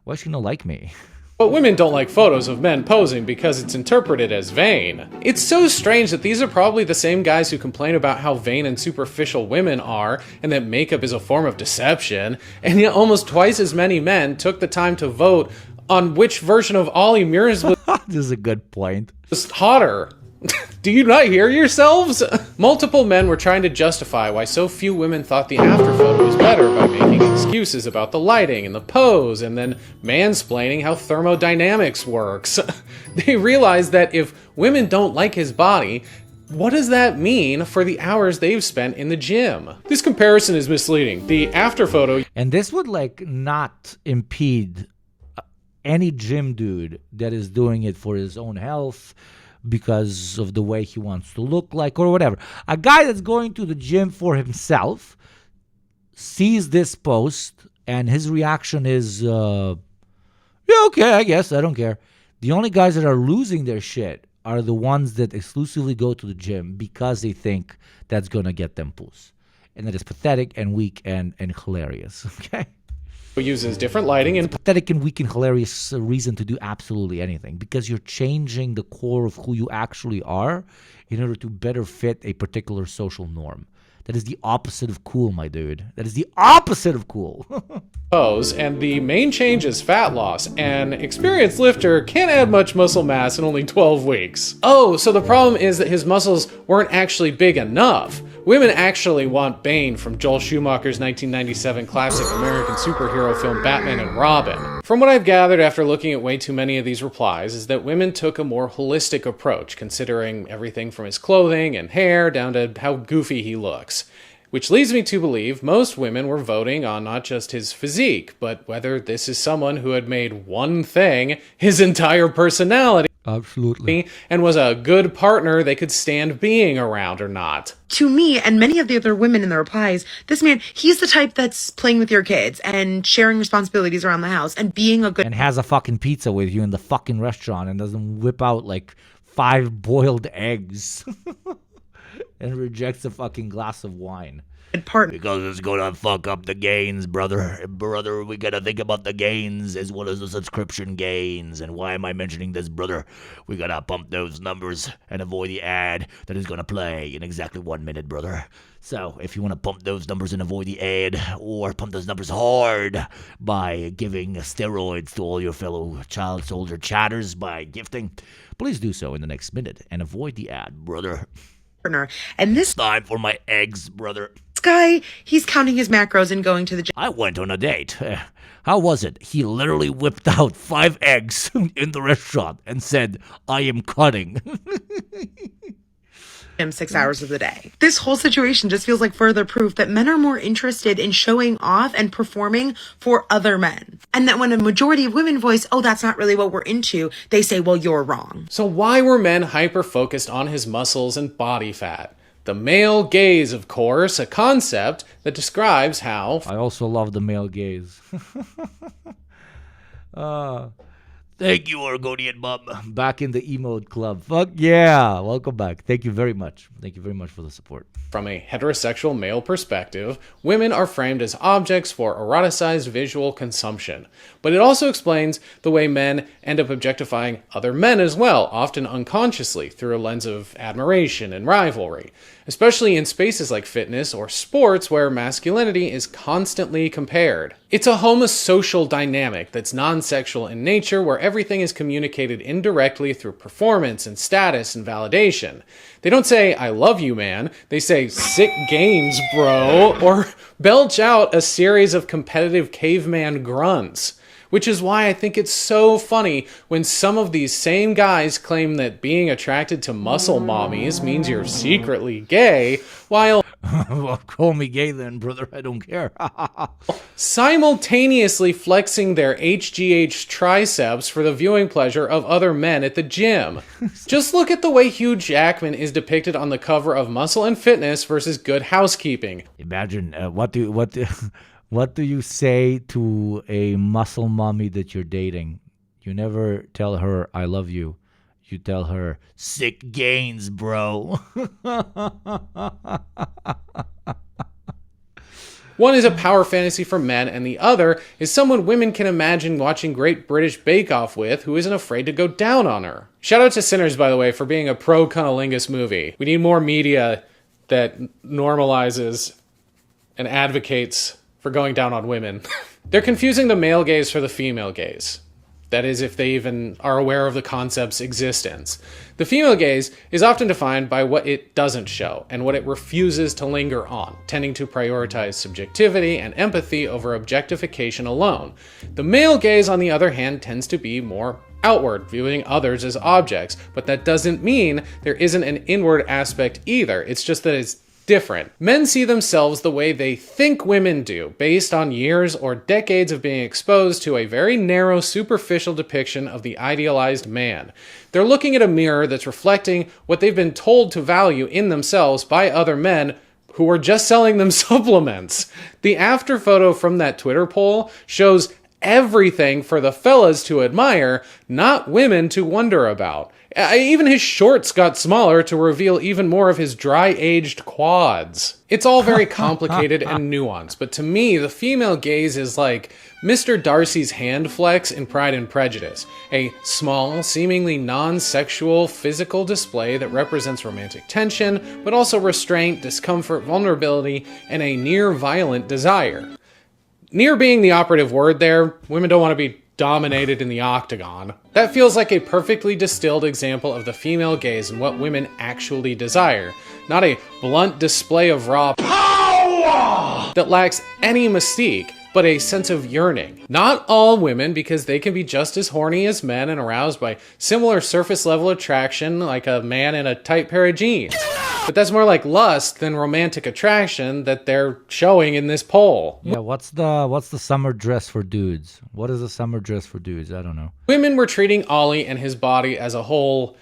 Why is she gonna like me? But women don't like photos of men posing because it's interpreted as vain. It's so strange that these are probably the same guys who complain about how vain and superficial women are and that makeup is a form of deception, and yet almost twice as many men took the time to vote on which version of Ollie Murs was this is a good point. Hotter. Do you not hear yourselves? Multiple men were trying to justify why so few women thought the after photo was better by making excuses about the lighting and the pose, and then mansplaining how thermodynamics works. They realized that if women don't like his body, what does that mean for the hours they've spent in the gym? This comparison is misleading. The after photo... And this would, like, not impede any gym dude that is doing it for his own health, because of the way he wants to look like or whatever. A guy that's going to the gym for himself sees this post and his reaction is, yeah, okay, I guess, I don't care. The only guys that are losing their shit are the ones that exclusively go to the gym because they think that's going to get them puss. And that is pathetic and weak and hilarious, okay? Uses different lighting and pathetic and weak and hilarious reason to do absolutely anything, because you're changing the core of who you actually are in order to better fit a particular social norm. That is the opposite of cool, my dude. That is the opposite of cool. Pose, and the main change is fat loss. An experienced lifter can't add much muscle mass in only 12 weeks. Oh, so the problem is that his muscles weren't actually big enough. Women actually want Bane from Joel Schumacher's 1997 classic American superhero film Batman and Robin. From what I've gathered after looking at way too many of these replies is that women took a more holistic approach, considering everything from his clothing and hair down to how goofy he looks. Which leads me to believe most women were voting on not just his physique, but whether this is someone who had made one thing his entire personality. Absolutely. And was a good partner they could stand being around or not. To me, and many of the other women in the replies, this man, he's the type that's playing with your kids and sharing responsibilities around the house and being a good... And has a fucking pizza with you in the fucking restaurant and doesn't whip out like 5 boiled eggs. and rejects a fucking glass of wine. Part because it's gonna fuck up the gains, brother. Brother, we gotta think about the gains as well as the subscription gains. And why am I mentioning this, brother? We gotta pump those numbers and avoid the ad that is gonna play in exactly 1 minute, brother. So, if you want to pump those numbers and avoid the ad, or pump those numbers hard by giving steroids to all your fellow child soldier chatters by gifting, please do so in the next minute and avoid the ad, brother. And this time for my eggs, brother. Guy, he's counting his macros and going to the gym. I went on a date. How was it? He literally whipped out 5 eggs in the restaurant and said, I am cutting. 6 hours of the day. This whole situation just feels like further proof that men are more interested in showing off and performing for other men. And that when a majority of women voice, oh, that's not really what we're into, they say, well, you're wrong. So why were men hyper-focused on his muscles and body fat? The male gaze, of course, a concept that describes how... I also love the male gaze. Thank you, Oregonian Bub. Back in the emote club. Fuck yeah. Welcome back. Thank you very much. Thank you very much for the support. From a heterosexual male perspective, women are framed as objects for eroticized visual consumption. But it also explains the way men end up objectifying other men as well, often unconsciously, through a lens of admiration and rivalry. Especially in spaces like fitness or sports where masculinity is constantly compared. It's a homosocial dynamic that's non-sexual in nature, where everything is communicated indirectly through performance and status and validation. They don't say, I love you, man. They say, sick gains, bro, or belch out a series of competitive caveman grunts. Which is why I think it's so funny when some of these same guys claim that being attracted to muscle mommies means you're secretly gay, while... Well, call me gay then, brother. I don't care. simultaneously flexing their HGH triceps for the viewing pleasure of other men at the gym. Just look at the way Hugh Jackman is depicted on the cover of Muscle and Fitness versus Good Housekeeping. Imagine, what do you say to a muscle mommy that you're dating? You never tell her, I love you. You tell her, sick gains, bro. One is a power fantasy for men, and the other is someone women can imagine watching Great British Bake Off with who isn't afraid to go down on her. Shout out to Sinners, by the way, for being a pro-cunnilingus movie. We need more media that normalizes and advocates for going down on women. They're confusing the male gaze for the female gaze. That is, if they even are aware of the concept's existence. The female gaze is often defined by what it doesn't show and what it refuses to linger on, tending to prioritize subjectivity and empathy over objectification alone. The male gaze, on the other hand, tends to be more outward, viewing others as objects, but that doesn't mean there isn't an inward aspect either. It's just that it's different. Men see themselves the way they think women do, based on years or decades of being exposed to a very narrow, superficial depiction of the idealized man. They're looking at a mirror that's reflecting what they've been told to value in themselves by other men who are just selling them supplements. The after photo from that Twitter poll shows everything for the fellas to admire, not women to wonder about. Even his shorts got smaller to reveal even more of his dry-aged quads. It's all very complicated and nuanced, but to me, the female gaze is like Mr. Darcy's hand flex in Pride and Prejudice, a small, seemingly non-sexual physical display that represents romantic tension, but also restraint, discomfort, vulnerability, and a near-violent desire. Near being the operative word there. Women don't want to be dominated in the octagon. That feels like a perfectly distilled example of the female gaze and what women actually desire. Not a blunt display of raw power that lacks any mystique, but a sense of yearning. Not all women, because they can be just as horny as men and aroused by similar surface level attraction like a man in a tight pair of jeans. But that's more like lust than romantic attraction that they're showing in this poll. Yeah, what's the summer dress for dudes? What is a summer dress for dudes? I don't know. Women were treating Ollie and his body as a whole,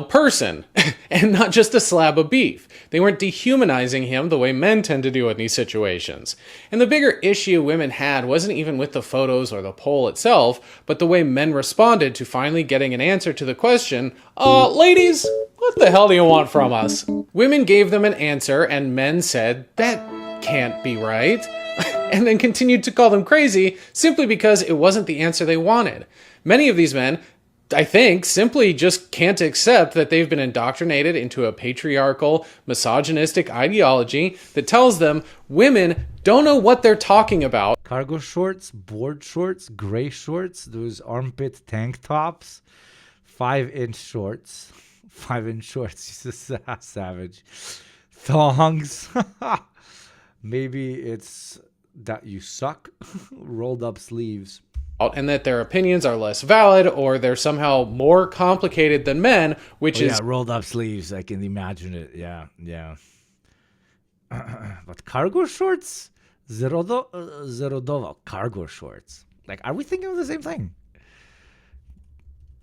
person, and not just a slab of beef. They weren't dehumanizing him the way men tend to do in these situations. And the bigger issue women had wasn't even with the photos or the poll itself, but the way men responded to finally getting an answer to the question, ladies, what the hell do you want from us? Women gave them an answer, and men said, that can't be right, and then continued to call them crazy simply because it wasn't the answer they wanted. Many of these men, I think, simply just can't accept that they've been indoctrinated into a patriarchal, misogynistic ideology that tells them women don't know what they're talking about. Cargo shorts, board shorts, gray shorts, those armpit tank tops, 5-inch shorts. 5-inch shorts, he's a savage. Thongs. Maybe it's that you suck. Rolled up sleeves. And that their opinions are less valid, or they're somehow more complicated than men, which is... Yeah, rolled up sleeves, I can imagine it, yeah. But cargo shorts? Zerodova, cargo shorts. Like, are we thinking of the same thing?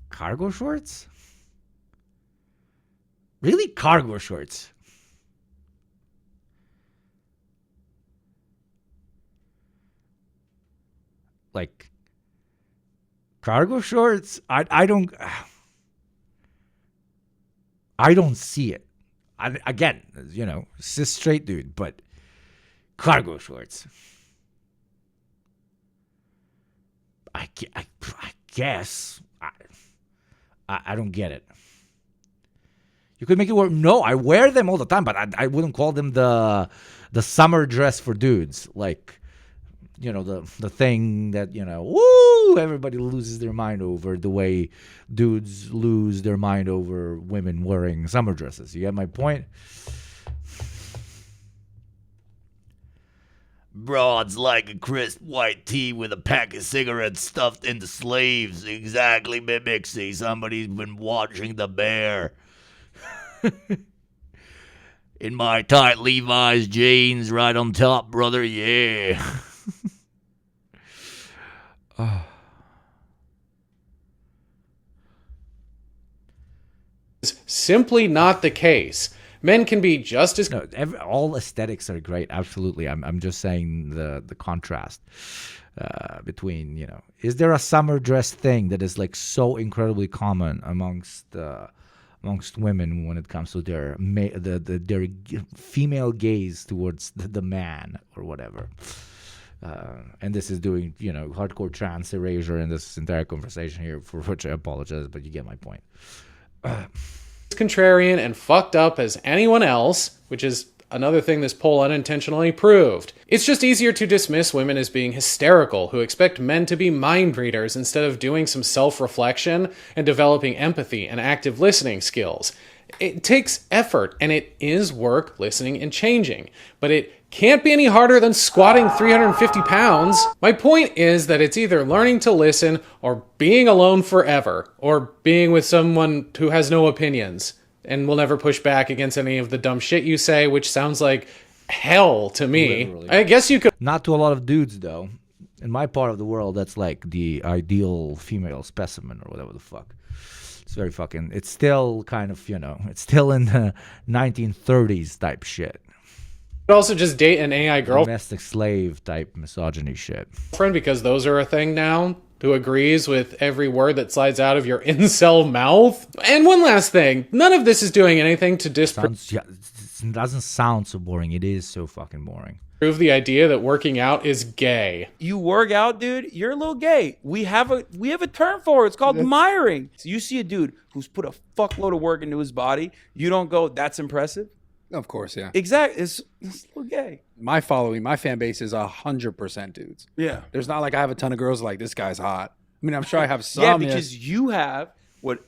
Cargo shorts? Really? Cargo shorts? Like... Cargo shorts? I don't see it. Again, cis straight dude, but cargo shorts. I guess I don't get it. You could make it work. No, I wear them all the time, but I wouldn't call them the summer dress for dudes. Like, the thing that, woo, everybody loses their mind over, the way dudes lose their mind over women wearing summer dresses. You get my point? Broads like a crisp white tee with a pack of cigarettes stuffed into sleeves. Exactly, Mimixy. Somebody's been watching the bear. In my tight Levi's jeans right on top, brother, yeah. Simply not the case. Men can be just as... No, all aesthetics are great, absolutely. I'm just saying the contrast between, is there a summer dress thing that is like so incredibly common amongst women when it comes to their female gaze towards the man or whatever? And this is doing, hardcore trans erasure in this entire conversation here, for which I apologize, but you get my point. Contrarian and fucked up as anyone else, which is another thing this poll unintentionally proved. It's just easier to dismiss women as being hysterical, who expect men to be mind readers instead of doing some self-reflection and developing empathy and active listening skills. It takes effort, and it is work listening and changing, but it can't be any harder than squatting 350 pounds. My point is that it's either learning to listen or being alone forever, or being with someone who has no opinions and will never push back against any of the dumb shit you say, which sounds like hell to me. Literally. I guess you could... Not to a lot of dudes, though. In my part of the world, that's like the ideal female specimen or whatever the fuck. It's very fucking... It's still kind of, it's still in the 1930s type shit. But also just date an AI girlfriend. Domestic slave type misogyny shit. Because those are a thing now. Who agrees with every word that slides out of your incel mouth. And one last thing. None of this is doing anything to it doesn't sound so boring. It is so fucking boring. Prove the idea that working out is gay. You work out, dude, you're a little gay. We have a term for it. It's called admiring. So you see a dude who's put a fuckload of work into his body. You don't go, that's impressive. Of course, yeah. Exactly. It's a little gay. My following, my fan base is 100% dudes. Yeah. There's not like I have a ton of girls like, this guy's hot. I mean, I'm sure I have some. Yeah, because you have what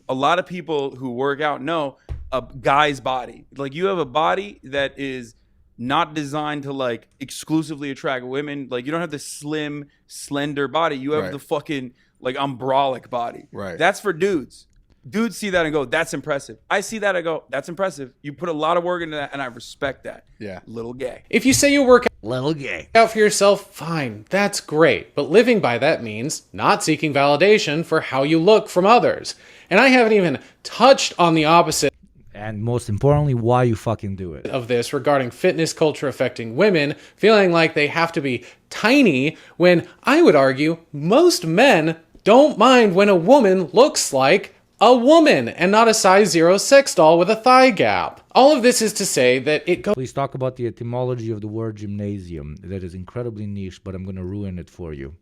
a lot of people who work out know, a guy's body. Like, you have a body that is not designed to like exclusively attract women. Like, you don't have the slim, slender body. You have the fucking like umbralic body. Right. That's for dudes. Dudes see that and go, that's impressive. I see that, I go, that's impressive. You put a lot of work into that, and I respect that. Yeah. Little gay. If you say you work little gay out for yourself, fine, that's great. But living by that means not seeking validation for how you look from others. And I haven't even touched on the opposite. And most importantly, why you fucking do it. Of this regarding fitness culture affecting women, feeling like they have to be tiny, when I would argue most men don't mind when a woman looks like a woman and not a size 0 sex doll with a thigh gap. All of this is to say that it goes... Please talk about the etymology of the word gymnasium. That is incredibly niche, but I'm going to ruin it for you.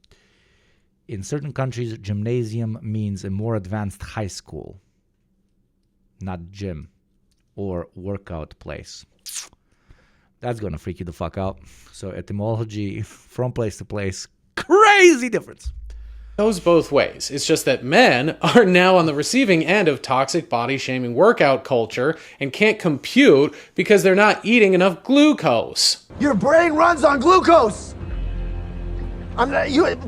In certain countries, gymnasium means a more advanced high school, not gym or workout place. That's going to freak you the fuck out. So etymology from place to place, crazy difference. Goes both ways. It's just that men are now on the receiving end of toxic body shaming workout culture and can't compute because they're not eating enough glucose. Your brain runs on glucose.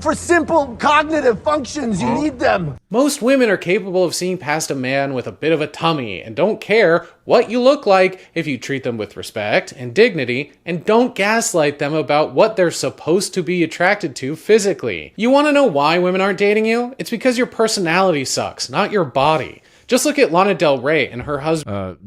For simple cognitive functions, you need them. Most women are capable of seeing past a man with a bit of a tummy and don't care what you look like if you treat them with respect and dignity and don't gaslight them about what they're supposed to be attracted to physically. You want to know why women aren't dating you? It's because your personality sucks, not your body. Just look at Lana Del Rey and her husband,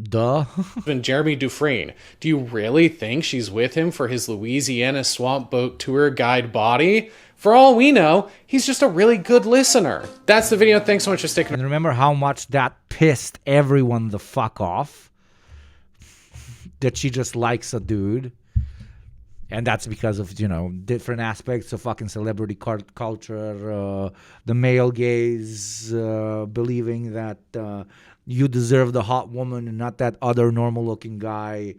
Jeremy Dufresne. Do you really think she's with him for his Louisiana swamp boat tour guide body? For all we know, he's just a really good listener. That's the video. Thanks so much for sticking around. And remember how much that pissed everyone the fuck off? That she just likes a dude. And that's because of, different aspects of fucking celebrity culture, the male gaze, believing that you deserve the hot woman and not that other normal-looking guy,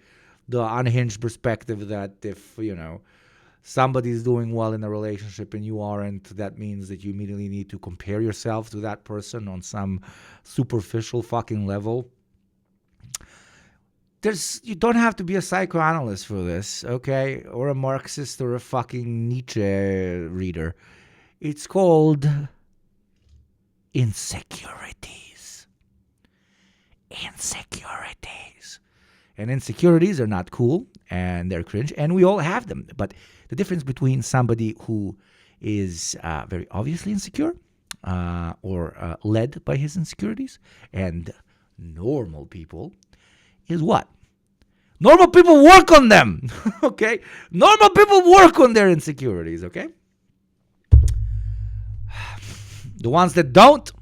the unhinged perspective that if, somebody's doing well in a relationship and you aren't, that means that you immediately need to compare yourself to that person on some superficial fucking level. You don't have to be a psychoanalyst for this, okay? Or a Marxist or a fucking Nietzsche reader. It's called insecurities. Insecurities. And insecurities are not cool, and they're cringe, and we all have them. But the difference between somebody who is very obviously insecure or led by his insecurities and normal people is what? Normal people work on them, okay? Normal people work on their insecurities, okay? The ones that don't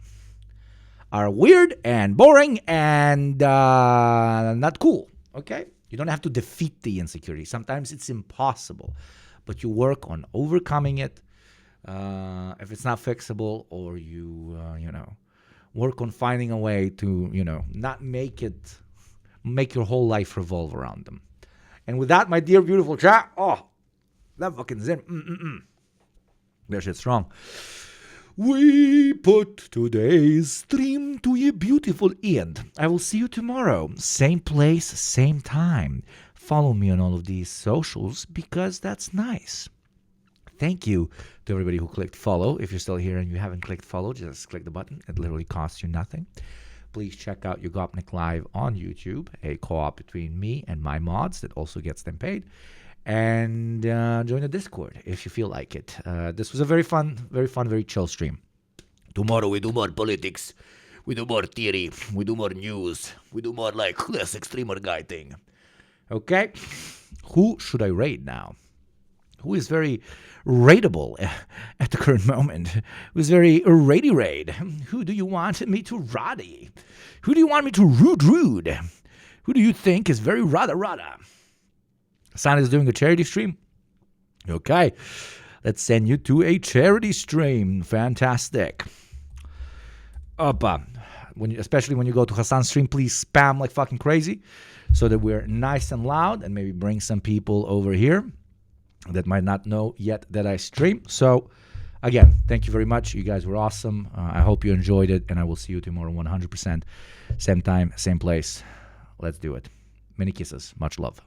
are weird and boring and not cool, okay? You don't have to defeat the insecurity. Sometimes it's impossible, but you work on overcoming it. If it's not fixable, or you, work on finding a way to, not make your whole life revolve around them. And with that, my dear, beautiful chat, that fucking zen. That shit's wrong. We put today's stream to a beautiful end. I will see you tomorrow. Same place, same time. Follow me on all of these socials because that's nice. Thank you to everybody who clicked follow. If you're still here and you haven't clicked follow, just click the button. It literally costs you nothing. Please check out Yugopnik Live on YouTube, a co-op between me and my mods that also gets them paid. And join the Discord if you feel like it. This was a very fun, very chill stream. Tomorrow we do more politics, we do more theory, we do more news, we do more like classic streamer guy thing. Okay, who should I raid now? Who is very raidable at the current moment? Who is very raid? Who do you want me to roddy? Who do you want me to rude? Who do you think is very rada? Hassan is doing a charity stream. Okay, let's send you to a charity stream. Fantastic. Especially when you go to Hassan's stream, please spam like fucking crazy so that we're nice and loud, and maybe bring some people over here that might not know yet that I stream. So, again, thank you very much. You guys were awesome. I hope you enjoyed it, and I will see you tomorrow 100%. Same time, same place. Let's do it. Many kisses. Much love.